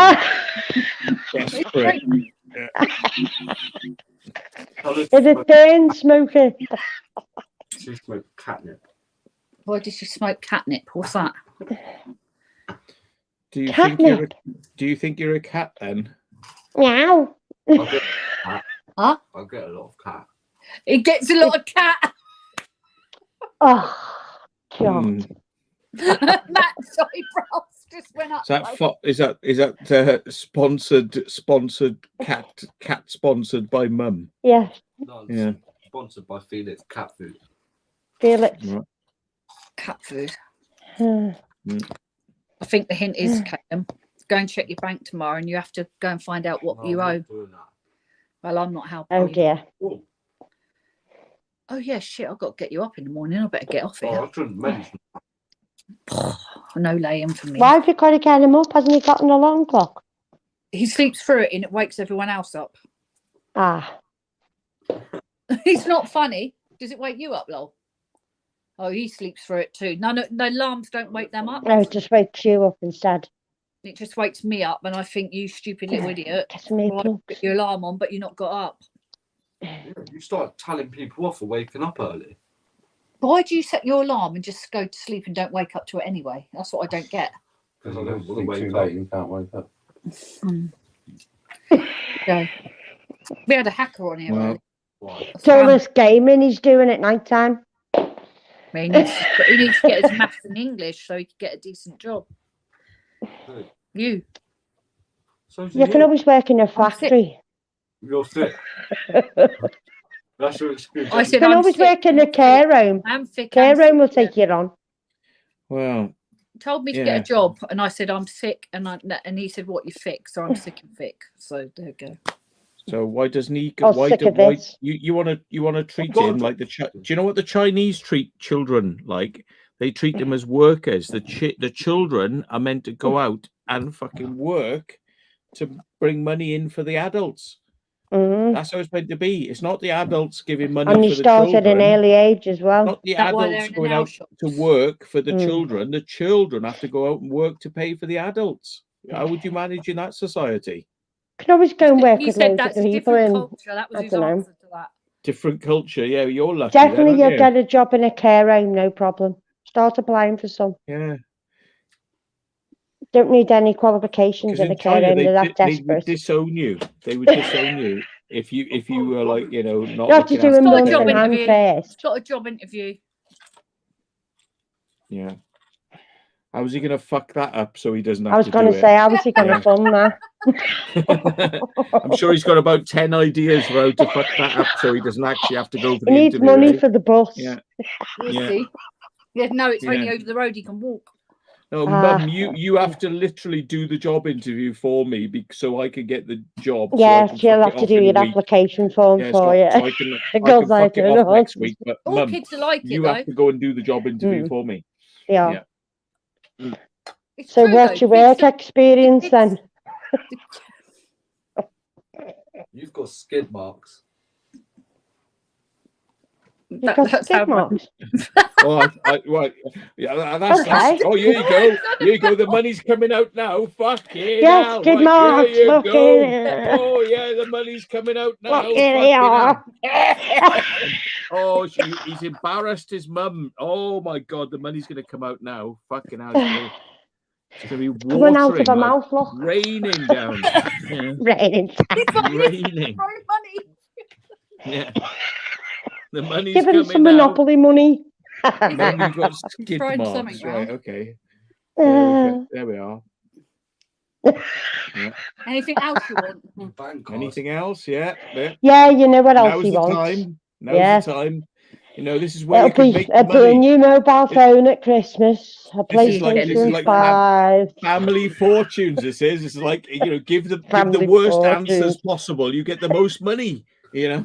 Desperate.
Is it burn smoking?
She smoked catnip.
Why did she smoke catnip? What's that?
Do you
Catnip.
think you're a cat then?
Meow.
I get a cat.
Huh?
I get a lot of cat.
It gets a lot of cat.
Oh, God.
Matt's eyebrows just went up.
Is that sponsored cat sponsored by Mum?
Yeah,
No, it's
Yeah.
sponsored by Felix Cat Food.
Felix.
Right.
Cat food.
Hmm.
I think the hint is, Caitlin, go and check your bank tomorrow and you have to go and find out what
No,
you
I'm
owe.
not doing that.
Well, I'm not helping
Oh,
you.
dear.
Oh,
Oh, yeah, shit, I've got to get you up in the morning. I better get off
I
here.
shouldn't mention.
No laying for me.
Why have you got to get him up? Hasn't he got an alarm clock?
He sleeps through it and it wakes everyone else up.
Ah,
It's not funny. Does it wake you up, lol? Oh, he sleeps through it too. No, alarms don't wake them up.
no, it just wakes you up instead.
It just wakes me up and I think, you stupid little idiot.
Gets me
Well, I
plump.
put your alarm on, but you're not got up.
Yeah, you start telling people off for waking up early.
Why do you set your alarm and just go to sleep and don't wake up to it anyway? That's what I don't get.
Because I don't want to
Too
wake
late,
up.
you can't wake up.
So, we had a hacker on here.
Well,
earlier.
Why?
It's all this gaming he's doing at night time.
He needs to get his maths and English so he can get a decent job.
Who?
You.
So do
You can always work in a
sick.
factory.
You're sick. That's your excuse.
I
You
said,
can
I'm
always
sick.
work in a care home.
I'm sick.
Care
I'm
home will
sick,
take you on.
well,
told me to
Yeah.
get a job and I said I'm sick and he said what, you thick? So I'm sick and thick. So there you go.
so why doesn't he?
I was sick of this.
You want to treat
God.
him like do you know what the Chinese treat children like? They treat them as workers. The children are meant to go out and fucking work to bring money in for the adults.
Mm.
That's how it's meant to be. It's not the adults giving money
And
for
he
the
started
children.
in early age as well.
Not the
That's why they're
adults
in the
going
nail
out
shops.
to work for the
Mm.
children. The children have to go out and work to pay for the adults. How would you manage in that society?
You can always go and work
He
with
said
loads
that's
of
a
people.
different
And
culture. That was
I
his
dunno.
answer to that.
Different culture. Yeah, you're lucky.
definitely
then,
you'll
aren't you?
get a job in a care home, no problem. Start applying for some.
Yeah.
Don't need any qualifications
Because
in a
in
care
China,
home.
they
They're that
would
desperate.
disown you. They would disown you if you were like not
You have to
looking
do a
after
Got a
month
job
in
them.
hand
interview.
first.
Got a job interview.
Yeah. How's he gonna fuck that up so he doesn't have
I was
to
going
do
to say, how was he going to
Yeah.
fund that?
it? I'm sure he's got about 10 ideas for how to fuck that up so he doesn't actually have to go for
He
the
needs
interview.
money
eh?
for the bus.
Yeah.
We'll
Yeah.
see. Yeah, no, it's only
Yeah.
over the road. He can walk.
No,
Ah.
Mum, you have to literally do the job interview for me so I can get the job. so I
Yeah,
can
she'll
fuck
have
it
to
off
do
in a
your
week.
application form
Yeah,
for
so
you.
I can
Because I
fuck it
don't
off
know.
next week. But
All
Mum,
kids are like it,
you
though.
have to go and do the job interview
Mm.
for me.
Yeah.
Yeah.
It's
So
true,
what's
though.
your work
Kids
experience then?
You've got skid marks.
You've got
that's
skid
how
marks.
Oh, right. Yeah, that's.
Okay.
Oh, here you go. Here you go. The money's coming out now. Fucking
Yes,
hell.
skid
Right,
marks.
here you
Fucking
go. Oh, yeah, the money's coming out now.
fucking
Fucking hell.
hell.
Oh, he's embarrassed his mum. Oh, my God. The money's going to come out now. Fucking hell. It's going to be
Coming out
watering,
of her
like
mouth, look.
raining down. Yeah.
Raining.
Raining.
Throw money.
Yeah. The money's
Give him
coming
some
now.
Monopoly money.
Mum, you've got skid
Throwing
marks.
something
Right,
round.
okay.
Uh,
There we are. Yeah.
Anything else you want?
Bank cards.
Anything else? Yeah. Yeah.
yeah, you know what else
Now's
he
the
wants.
time. Now's
Yeah.
the time. This is where you
It'll
can
be
make
a
money.
new mobile phone at Christmas, a
This is like-
PlayStation
this is like
5.
Family fortunes. This is. It's like give the
Family
worst
fortunes.
answers possible. You get the most money. Yeah.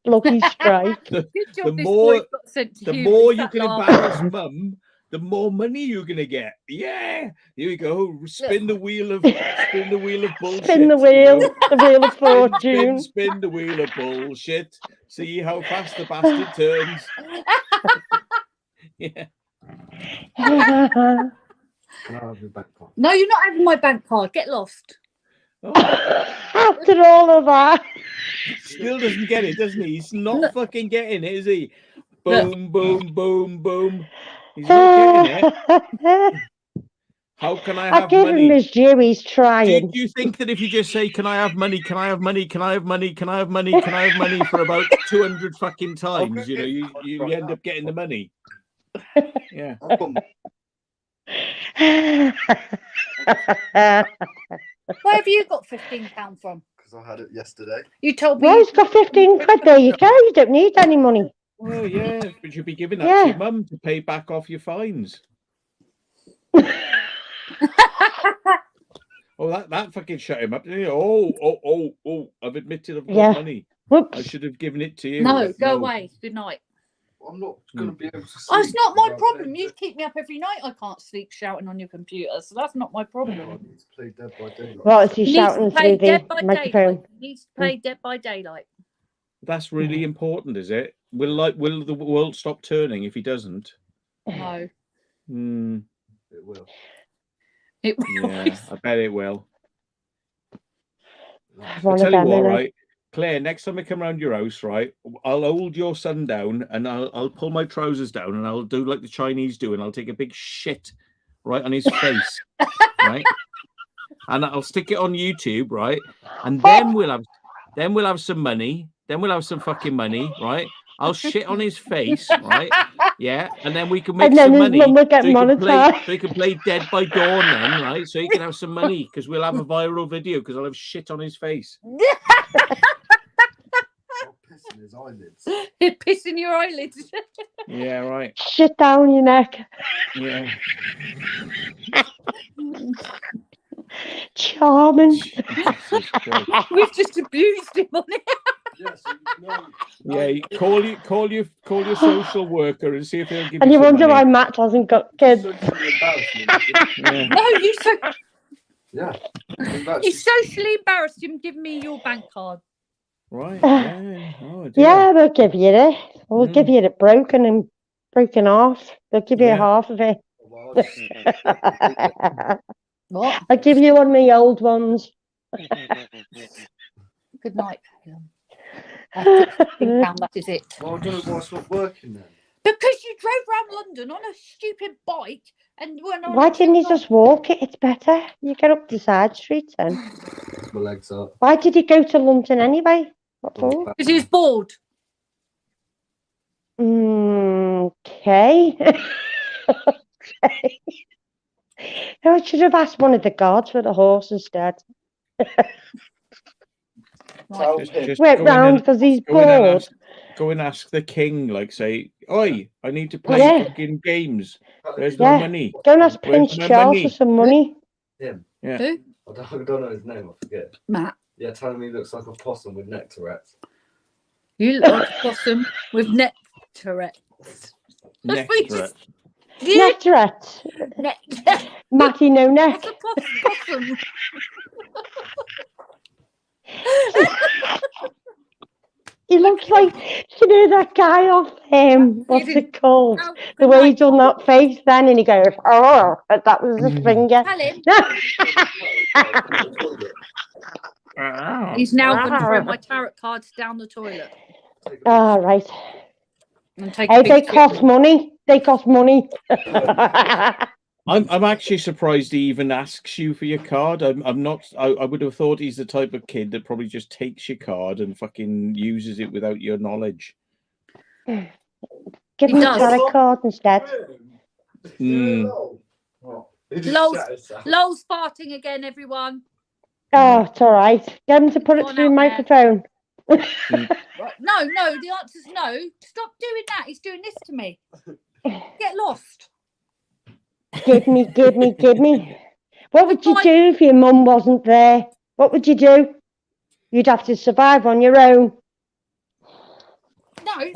Lucky strike.
Good job
The
this
more-
boy got sent to
The
you.
more
He's
you
that
can
laughing.
embarrass Mum, the more money you're gonna get. Yeah, here we go. Spin the wheel of bullshit.
Spin the wheel,
you know.
the wheel of
Spin,
fortune.
spin the wheel of bullshit. See how fast the bastard turns. Yeah.
Can I have your bank card?
No, you're not having my bank card. Get lost.
Oh,
After all of that.
still doesn't get it, doesn't he? He's not fucking getting it, is he? Boom, boom, boom, boom. He's not getting it. How can I
I
have
give him
money?
his due, he's trying.
Do you think that if you just say, "Can I have money? Can I have money? Can I have money? Can I have money? Can I have money?" for about 200 fucking times, you know, you end up getting the money. Yeah.
I've got
Where have you got £15 from?
because I had it yesterday.
You told me.
Well, he's got 15 quid. There you go. You don't need any money.
Well, yeah, but you'd be giving that
Yeah.
to your mum to pay back off your fines. Oh, that fucking shut him up. Didn't he? Oh, I've admitted I've got
Yeah.
money.
Whoops.
I should have given it to you.
No, go away. Good night.
I'm not going to be able to sleep.
Oh, it's not my
without
problem.
playing
You
Dead-
keep me up every night. I can't sleep shouting on your computer, so that's not my
I
problem.
need to play Dead by Daylight.
What is he
He needs
shouting
to play
through
Dead
the
by
microphone?
Daylight. He needs to play Dead by Daylight.
That's really important, is it? Will the world stop turning if he doesn't?
No,
Hmm.
It will.
it will.
Yeah, I bet it will.
One
I'll
of
tell you
them,
what,
innit?
right? Claire, next time I come round your house, right, I'll hold your son down and I'll pull my trousers down and I'll do like the Chinese do and I'll take a big shit right on his face, right? And I'll stick it on YouTube, right? And then we'll have some money. Then we'll have some fucking money, right? I'll shit on his face, right? Yeah, and then we can make
And then
some
his
money.
mum will get
so
monetized.
he can play Dead by Dawn then, right? So he can have some money because we'll have a viral video because I'll have shit on his face.
I'll piss in his eyelids.
You're pissing your eyelids.
Yeah, right.
Shit down your neck.
Yeah.
Charming.
Jesus Christ.
We've just abused him on it.
Yes, no.
Yeah, call your social worker and see if he'll give
And
you
you
some
wonder why
money.
Matt hasn't got kids.
Socially embarrassment.
Yeah.
No,
Yeah. We've actually-
you socially embarrassed him. Give me your bank card.
Right. Yeah. Oh, dear.
Yeah, we'll give you it. We'll give
Mm.
you it broken off. We'll give you
Yeah.
half of it.
Well, I'll just-
What?
I'll give you one of my old ones.
Good night. I took £15, that is it.
well, I don't know why it's not working then.
Because you drove around London on a stupid bike and went on.
Why didn't he just walk it? It's better. You get up the side streets then.
My legs up.
Why did he go to London anyway? What for?
Because he was bored.
Okay. Okay. No, I should have asked one of the guards for the horse instead.
Right.
Just
Went
go in
round
and-
because he's
go in and
bored.
go and ask the king, like, say, "Oi, I need to play
Yeah.
fucking games. Where's
Yeah.
my money?"
Go and ask
Where's
Prince
my
Charles
money?
for some money.
Him.
Yeah.
Who?
I don't know his name. I forget.
Matt.
Yeah, telling me he looks like a possum with neck Tourette's.
You look like a possum with neck Tourette's. That's
Neck
what you
threat.
just. Yeah,
Neck threat.
neck.
Matty no neck.
What's a possum?
He looks like, you know, that guy off what's it called?
No,
The
good
way he
night.
done that face then, and he goes, oh, and that was his finger.
Tell him
Ah.
he's now going to throw my tarot cards down the toilet
All right.
and take
Hey,
a
they
big
cost
shit.
money. They cost money.
I'm actually surprised he even asks you for your card. I'm not. I would have thought he's the type of kid that probably just takes your card and fucking uses it without your knowledge.
Give
He
him a
does.
tarot card instead.
Mm.
Lol's farting again, everyone.
Oh, it's all right. Get him to put it
Gone
through the
out there.
microphone.
Right. No, the answer's no. Stop doing that. He's doing this to me. Get lost.
Give me. What would you
Goodbye.
do if your mum wasn't there? What would you do? You'd have to survive on your own.
No.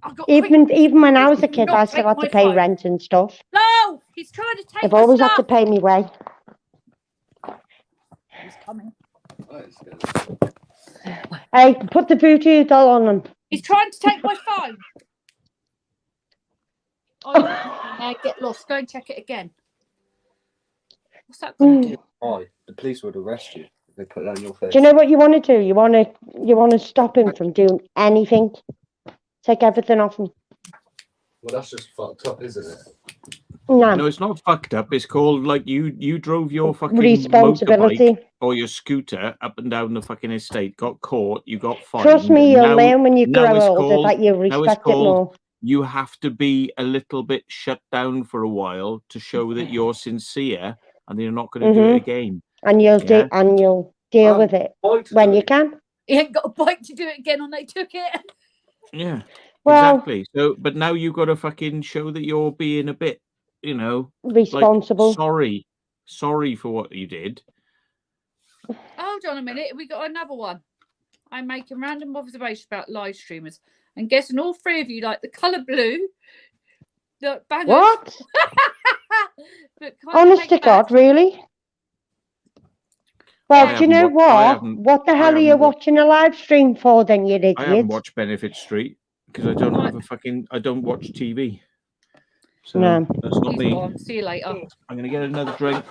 I've got got
Even when I was a kid,
Not
I still
take
had to
my
pay
phone.
rent and stuff.
No, he's trying to take
I've
my
always had to
stuff.
pay me way.
He's coming.
Hey, put the voodoo doll on him.
He's trying to take my phone. Oh, get lost. Go and check it again. What's that going to do?
Why? The police would arrest you if they put that on your face.
Do you know what you want to do? You want to stop him from doing anything. Take everything off him.
Well, that's just fucked up, isn't it?
No, it's not fucked up. It's called like you drove your fucking
responsibility
motorbike or your scooter up and down the fucking estate, got caught, you got fined.
Trust me, you'll learn when you
now
grow
it's
older
called-
that you
now it's
respect it
called-
more.
You have to be a little bit shut down for a while to show that you're sincere and you're not going to do it again.
And you'll deal with it when you can.
He ain't got a bike to do it again, and they took it.
Yeah,
Well,
exactly. So, but now you've got to fucking show that you're being a bit,
responsible.
Like, sorry for what you did.
Hold on a minute. We got another one. I'm making random observations about live streamers and guessing all three of you like the colour blue. The bangers.
What?
But
Honest to God, really? Well, do you know what? What the hell are you watching a live stream for then, you idiot?
I haven't watched Benefit Street because I don't have I don't watch TV. So
No.
That's not me.
Gone. See you later.
I'm going to get another drink.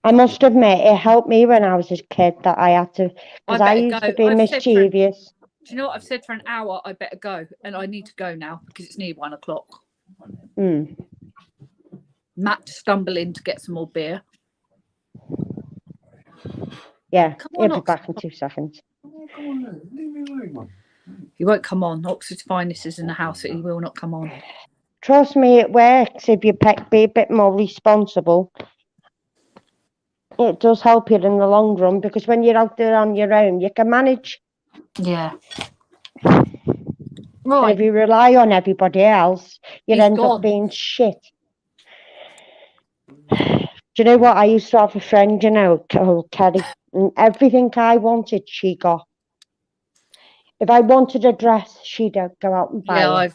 I must admit, it helped me when I was a kid that I had to, because I used to be mischievous.
Do you know what I've said for an hour? I better go, and I need to go now because it's near 1 o'clock. Matt to stumble in to get some more beer.
Yeah, he'll be back in 2 seconds.
He won't come on. Oxford's finest is in the house, he will not come on.
Trust me, it works if you be a bit more responsible. It does help you in the long run because when you're out there on your own, you can manage.
Yeah.
Right. If you rely on everybody else, you'd end
gone.
up being shit. Do you know what? I used to have a friend, called Kelly, and everything I wanted, she got. If I wanted a dress, she'd go out and buy it.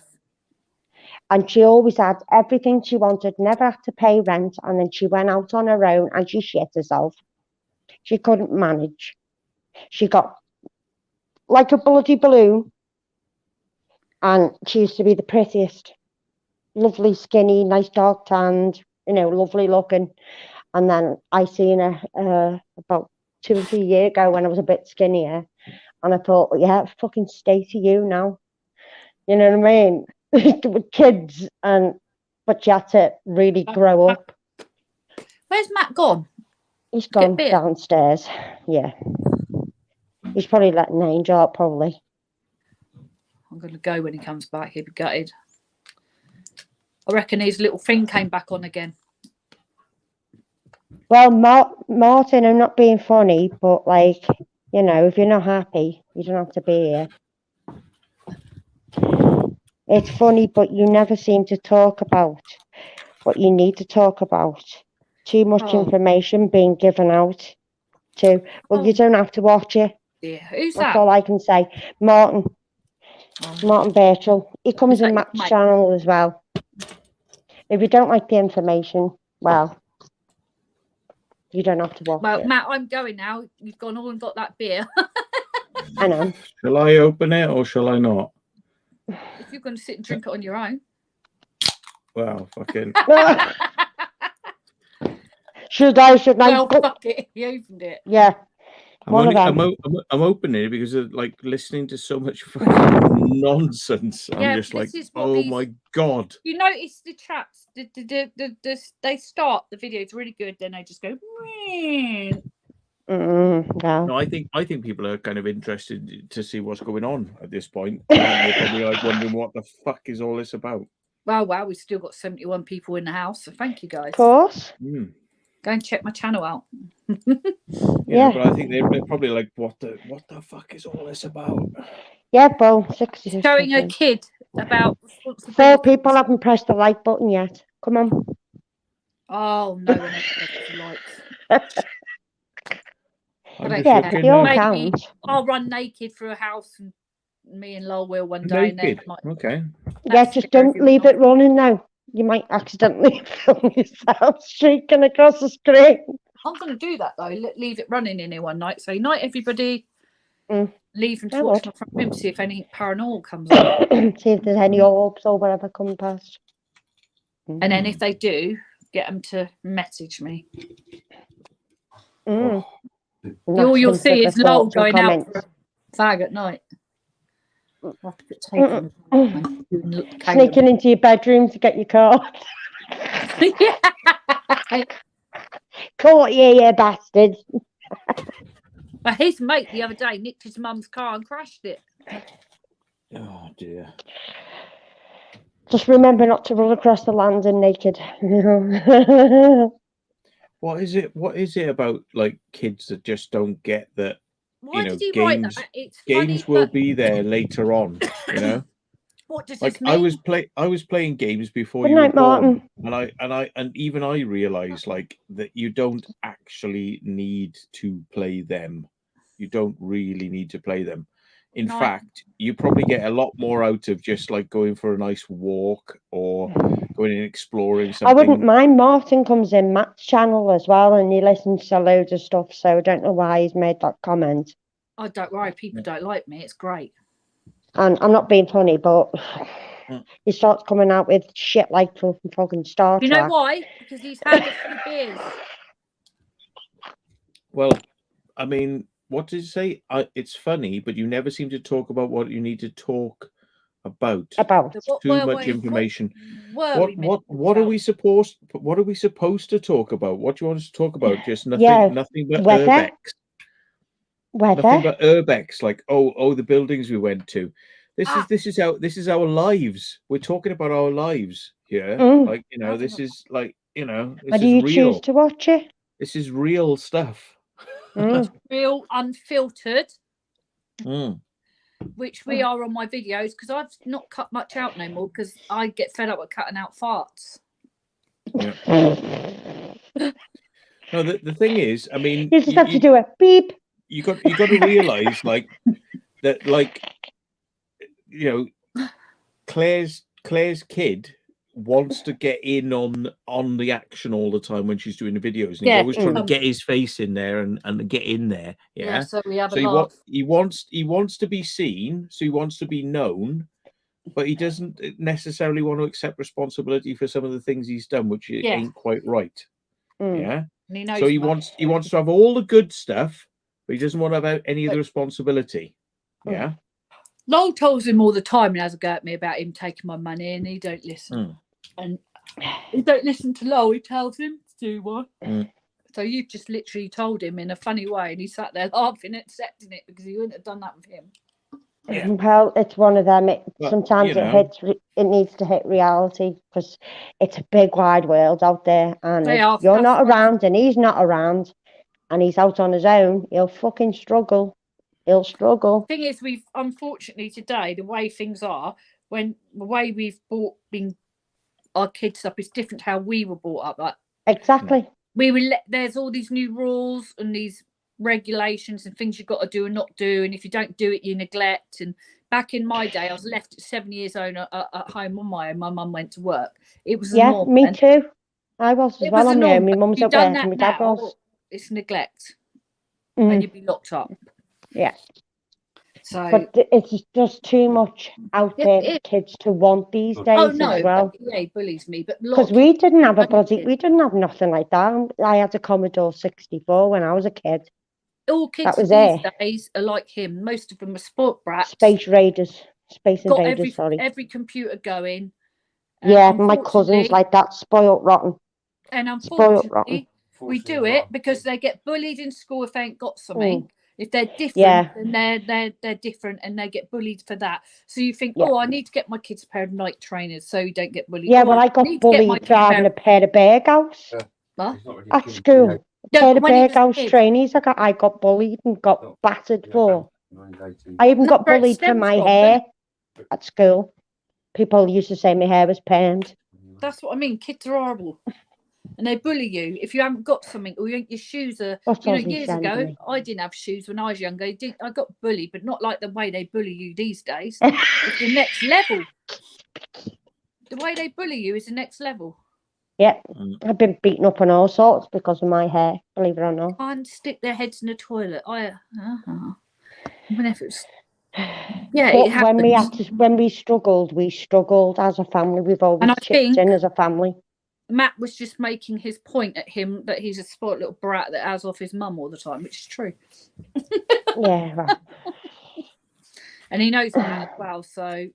And she always had everything she wanted, never had to pay rent, and then she went out on her own and she shit herself. She couldn't manage. She got like a bloody balloon, and she used to be the prettiest. Lovely, skinny, nice dark tanned, lovely looking. And then I seen her about 2 or 3 years ago when I was a bit skinnier, and I thought, well, yeah, fucking stay to you now. You know what I mean? With kids, but you had to really grow up.
Where's Matt gone?
He's gone downstairs. Yeah, he's probably letting Angel out. Probably.
I'm going to go when he comes back. He'll be gutted. I reckon his little thing came back on again.
Well, Martin, I'm not being funny, but if you're not happy, you don't have to be here. It's funny, but you never seem to talk about what you need to talk about. Too much information being given out to. Well, you don't have to watch it.
Yeah, who's
That's
that?
all I can say. Martin Birchall. He comes in Matt's channel as well. If you don't like the information, well, you don't have to watch it.
Well, Matt, I'm going now. You've gone all and got that beer.
I know.
Shall I open it or shall I not?
If you're going to sit and drink it on your own.
Well, fucking.
Should I?
Well, fuck it. He opened it.
Yeah.
I'm opening it because of listening to so much fucking nonsense. I'm just like, oh my God.
You notice the chats, they start the videos really good, then they just go.
No,
I think people are kind of interested to see what's going on at this point. They're probably wondering what the fuck is all this about.
Wow, we've still got 71 people in the house, so thank you guys.
Of course.
Go and check my channel out.
Yeah, but I think they're probably like, what the fuck is all this about?
Yeah, well, 60.
Showing a kid about
4 people haven't pressed the like button yet. Come on.
Oh, no one ever pressed the likes.
They all count.
I'll run naked through a house and me and Lowell will one day, and then
Naked.
like,
Okay.
Yeah,
that's
just
scary
don't
if you
leave
want.
it running now. You might accidentally film yourself streaking across the screen.
I'm going to do that though. Leave it running in here one night. So night, everybody. Leave them to
I
watch
would.
my front room. See if any paranormal comes up.
See if there's any orbs or whatever come past.
And then if they do, get them to message me.
Mm.
All you'll
Asking for
see
the
is Lowell
thoughts and
going out
comments.
for a fag at night. I'll have to put tape on him.
Sneaking into your bedroom to get your card.
Yeah.
Caught you bastard.
But his mate the other day nicked his mum's car and crashed it.
Oh dear.
Just remember not to run across the landing naked.
What is it? What is it about like kids that just don't get that?
Why
You know,
did he write
games.
that? It's
Games
funny,
will
but
be there later on. You know.
what does
Like
this mean?
I was playing games before
Good
you
night,
were born,
Martin.
and even I realized like that you don't actually need to play them. You don't really need to play them. In
No.
fact, you probably get a lot more out of just like going for a nice walk or going and exploring something.
I wouldn't mind. Martin comes in Matt's channel as well, and he listens to loads of stuff. So I don't know why he's made that comment.
I don't worry. People don't like me. It's great.
And I'm not being funny, but he starts coming out with shit like fucking Star
You
Trek.
know why? Because he's had a few beers.
Well, I mean, what did you say? It's funny, but you never seem to talk about what you need to talk about. Too much information. What are we supposed? What are we supposed to talk about? What do you want us to talk about? Just nothing.
Yeah,
Nothing but
weather.
urbex.
Weather.
Nothing but urbex. Like the buildings we went to. This is our lives. We're talking about our lives here. Like this is like
Why do you choose to watch it?
This is real stuff.
Real unfiltered. Which we are on my videos, because I've not cut much out no more because I get fed up with cutting out farts.
Yeah. No, the thing is, I mean,
you just have to do a beep.
You got to realize like that, like Claire's kid wants to get in on the action all the time when she's doing the videos, and he's always trying to get his face in there and get in there. Yeah.
So we have
he wants to be seen, so he wants to be known, but he doesn't necessarily want to accept responsibility for some of the things he's done, which ain't quite right. Yeah.
And
So he wants to have all the good stuff, but he doesn't want to have any of the responsibility. Yeah.
Noel tells him all the time and has a go at me about him taking my money, and he don't listen. And he don't listen to Lowell. He tells him to do one. So you've just literally told him in a funny way, and he sat there laughing, accepting it, because he wouldn't have done that with him.
Yeah.
Well, it's one of them. Sometimes it needs to hit reality, because it's a big wide world out there, and if you're not around and he's not around and he's out on his own, he'll fucking struggle. He'll struggle.
The thing is, we've unfortunately today, the way things are, the way we've been our kids up is different to how we were brought up. Like,
exactly.
There's all these new rules and these regulations and things you've got to do and not do, and if you don't do it, you neglect. And back in my day, I was left at 7 years old at home on my own. My mum went to work. It was normal.
Me too. I was as well on my own. My mum's at work and my dad was.
It's neglect, and you'd be locked up.
Yeah.
So,
but it's just too much out there for kids to want these days as well.
Yeah, he bullies me, but
because we didn't have we didn't have nothing like that. I had a Commodore 64 when I was a kid.
All kids these days are like him. Most of them are sport brats.
Space invaders. Sorry.
Every computer going.
Yeah, my cousins like that, spoiled rotten.
And unfortunately, we do it because they get bullied in school if they ain't got something. If they're different, then they're different, and they get bullied for that. So you think, I need to get my kids a pair of Nike trainers so you don't get bullied.
Yeah, well, I got bullied for having a pair of Bear Gals at school. A pair of Bear Gals trainees. I got bullied and got battered for. I even got bullied for my hair at school. People used to say my hair was permed.
That's what I mean. Kids are horrible. and they bully you if you haven't got something, or your shoes are.
What
You know,
does he
years
send
ago,
me?
I didn't have shoes when I was younger. I got bullied, but not like the way they bully you these days. It's the next level. The way they bully you is the next level.
Yeah, I've been beaten up on all sorts because of my hair, believe it or not.
Can't stick their heads in the toilet. Whenever it's, yeah, it
But
happens.
when we struggled as a family. We've always
And I
chipped
think
in as a family.
Matt was just making his point at him that he's a spoiled little brat that has off his mum all the time, which is true.
Yeah, right.
And he knows me as well, so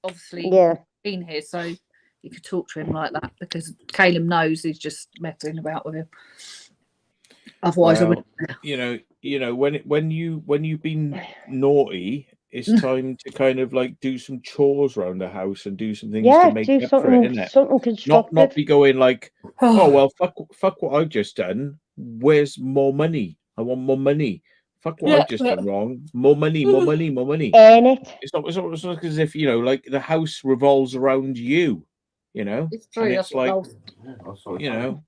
obviously
Yeah.
he's been here, so you could talk to him like that because Caleb knows he's just messing about with him. Otherwise, I would.
You know, when you've been naughty, it's time to kind of like do some chores around the house and do some things
Yeah,
to make
do
up for it, innit?
something constructive.
Not be going like, oh well, fuck what I've just done. Where's more money? I want more money. Fuck what I've just done wrong. More money, more money, more money.
Earn it.
It's not as if, you know, like the house revolves around you, you know?
It's true.
And
That's
it's like,
what
you know.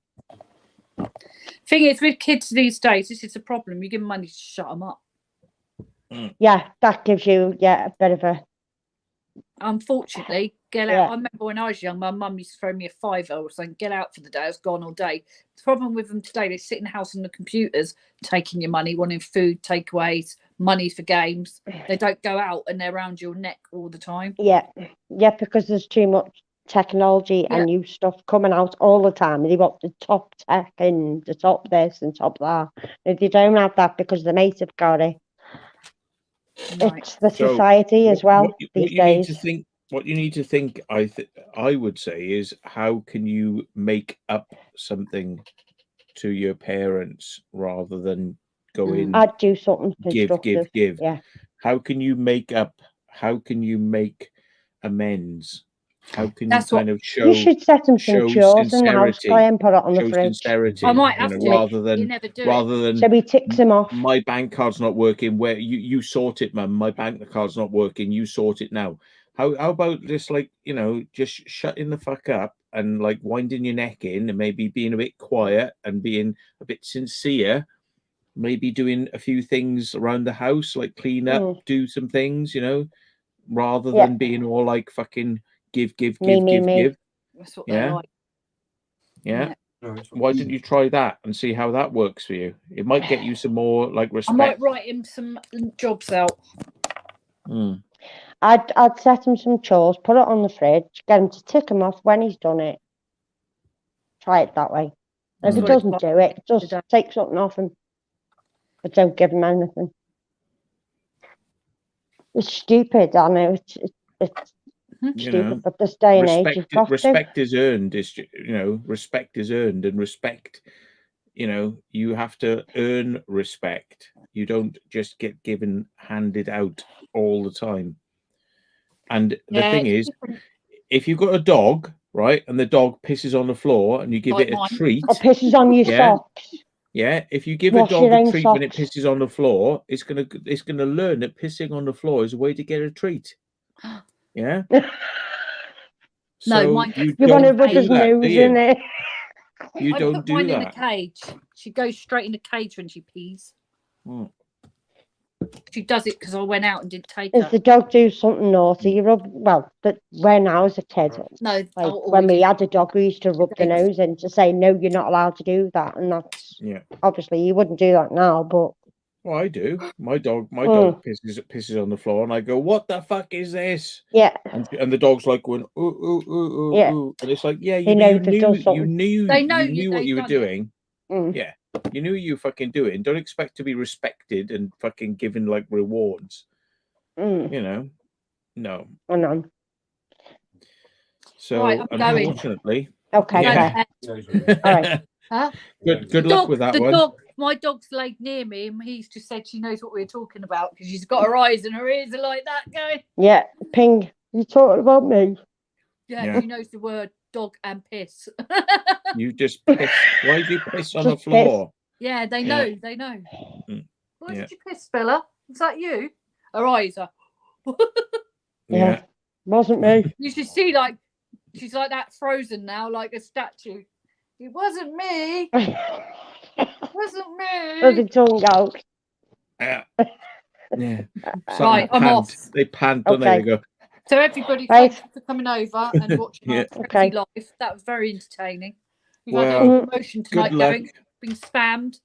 Thing is, with kids these days, this is a problem. You give them money to shut them up.
Yeah, that gives you a bit of a.
Unfortunately, get out.
Yeah.
I remember when I was young, my mum used to throw me a £5 or saying, "Get out for the day." I was gone all day. The problem with them today, they sit in the house on the computers, taking your money, wanting food, takeaways, money for games. They don't go out and they're around your neck all the time.
Yeah, because there's too much technology and new stuff coming out all the time. They want the top tech and the top this and top that. If they don't have that because the mates have got it, it's the society as well these days.
What you need to think, I would say, is how can you make up something to your parents rather than go in.
I'd do something
give.
Yeah.
How can you make up? How can you make amends? How can you kind of show?
You should set them some chores in the house, and put it on the
show
fridge.
sincerity.
I might have to.
Rather than
so he ticks them off.
My bank card's not working. Where you sort it, mum. My bank card's not working. You sort it now. How about just like, you know, just shutting the fuck up and like winding your neck in and maybe being a bit quiet and being a bit sincere. Maybe doing a few things around the house, like clean up, do some things, you know, rather than being all like fucking give.
That's what they like.
Yeah. Why didn't you try that and see how that works for you? It might get you some more like respect.
I might write him some jobs out.
I'd set him some chores, put it on the fridge, get him to tick him off when he's done it. Try it that way. If he doesn't do it, just take something off him. But don't give him anything. It's stupid, I know. It's stupid, but this day and age, you've got
respect is earned. Respect is earned, and respect, you have to earn respect. You don't just get handed out all the time. And the thing is, if you've got a dog, right, and the dog pisses on the floor, and you give it a treat,
or pisses on your socks.
Yeah, if you give a dog a treat when it pisses on the floor, it's gonna learn that pissing on the floor is a way to get a treat. Yeah.
No, mine.
You want to rub his nose in it.
You
I
don't
put
do
mine
that.
in a cage. She goes straight in the cage when she pees. She does it because I went out and didn't take her.
If the dog do something naughty, you rub. Well, but when I was a kid, when we had a dog, we used to rub the nose in to say, no, you're not allowed to do that. And that's obviously you wouldn't do that now, but.
Well, I do. My dog pisses on the floor, and I go, "What the fuck is this?"
Yeah.
And the dog's like going, "Ooh, ooh, ooh, ooh, ooh," and it's like, "Yeah, you knew what you were doing. Yeah, you knew what you were fucking doing. Don't expect to be respected and fucking given like rewards. You know, no.
I know.
So unfortunately,
okay. All right.
Huh?
Good luck with that one.
My dog's laid near me, and he's just said she knows what we're talking about because she's got her eyes and her ears are like that going.
Yeah, Ping, you talking about me?
Yeah, she knows the word dog and piss.
You just piss. Why did you piss on the floor?
Yeah, they know. They know. Why did you piss, Bella? Is that you? Her eyes are.
Yeah,
wasn't me.
You should see, she's like that frozen now, like a statue. It wasn't me. It wasn't
With the
me.
tongue out.
Yeah. Yeah.
Right, I'm off.
They pant, don't they?
Okay.
They go,
So everybody,
Right.
thank you for coming over and watching
Yeah.
our
Okay.
crazy live. That was very entertaining. We've
Well,
had a promotion
good
tonight
luck.
going. Being spammed.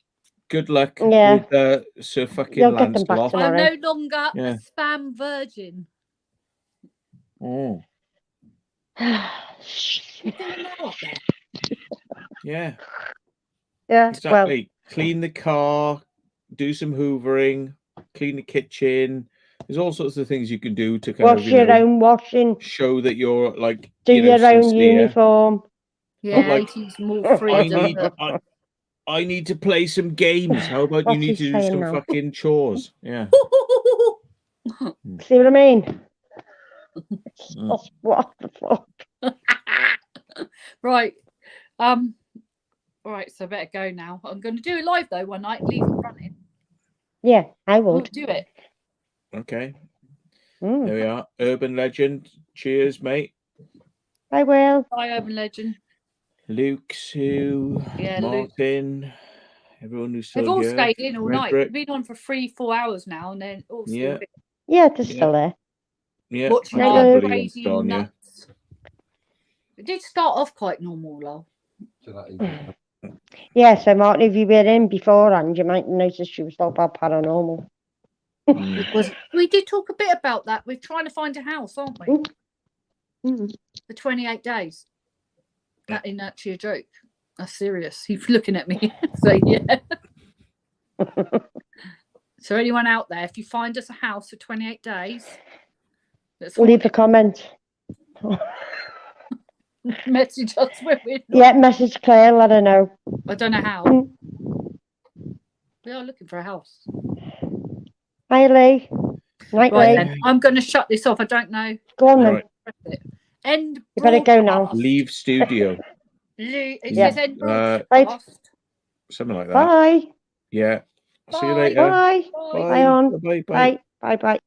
Good luck
Yeah.
with Sir fucking
You'll get them back
Lancelot.
tomorrow.
I'm no longer
Yeah.
a spam virgin.
Oh,
What are you doing now up there?
yeah.
Yeah.
Exactly. Clean the car, do some hoovering, clean the kitchen. There's all sorts of things you can do to kind
Well, wash
of,
your own washing.
show that you're like,
Do your own
sincere.
uniform.
Yeah,
like,
80s more freedom.
I need to play some games. How about you
What's
need
he
to do
saying
some
now?
fucking chores? Yeah.
See what I mean?
Mm.
What the fuck?
Right. Right, so I better go now. I'm going to do it live though one night, leave it running.
Yeah, I
We'll
would.
do it.
Okay.
Mm.
There we are. Urban legend. Cheers, mate.
I will.
Bye, Urban Legend.
Luke, Sue,
Yeah, Luke.
Martin, everyone who's still
They've all
here.
stayed in all night.
Frederick.
They've been on for 3-4 hours now, and then all still
Yeah.
here.
Yeah, they're still there.
Yeah.
Watching
I
our
can't believe
crazy
it's gone, yeah.
nuts. It did start off quite normal, lol.
Yeah, so Martin, if you've been in beforehand, you might notice she was talking about paranormal.
We did talk a bit about that. We're trying to find a house, aren't we? For 28 days. That ain't actually a joke. That's serious. He's looking at me. So yeah. So anyone out there, if you find us a house for 28 days, let's
Leave a comment.
message us when we're not.
Yeah, message Claire, let her know.
I don't know how. We are looking for a house.
Hi, Lee. Night,
Right
Lee.
then, I'm going to shut this off. I don't know.
Go on then.
Right.
End.
You better go now.
Leave studio.
It
Yeah.
says end
Right.
broadcast.
Something like that.
Bye.
Yeah. See you
Bye.
later.
Bye.
Bye.
Bye on.
Bye.
Bye. Bye. Bye.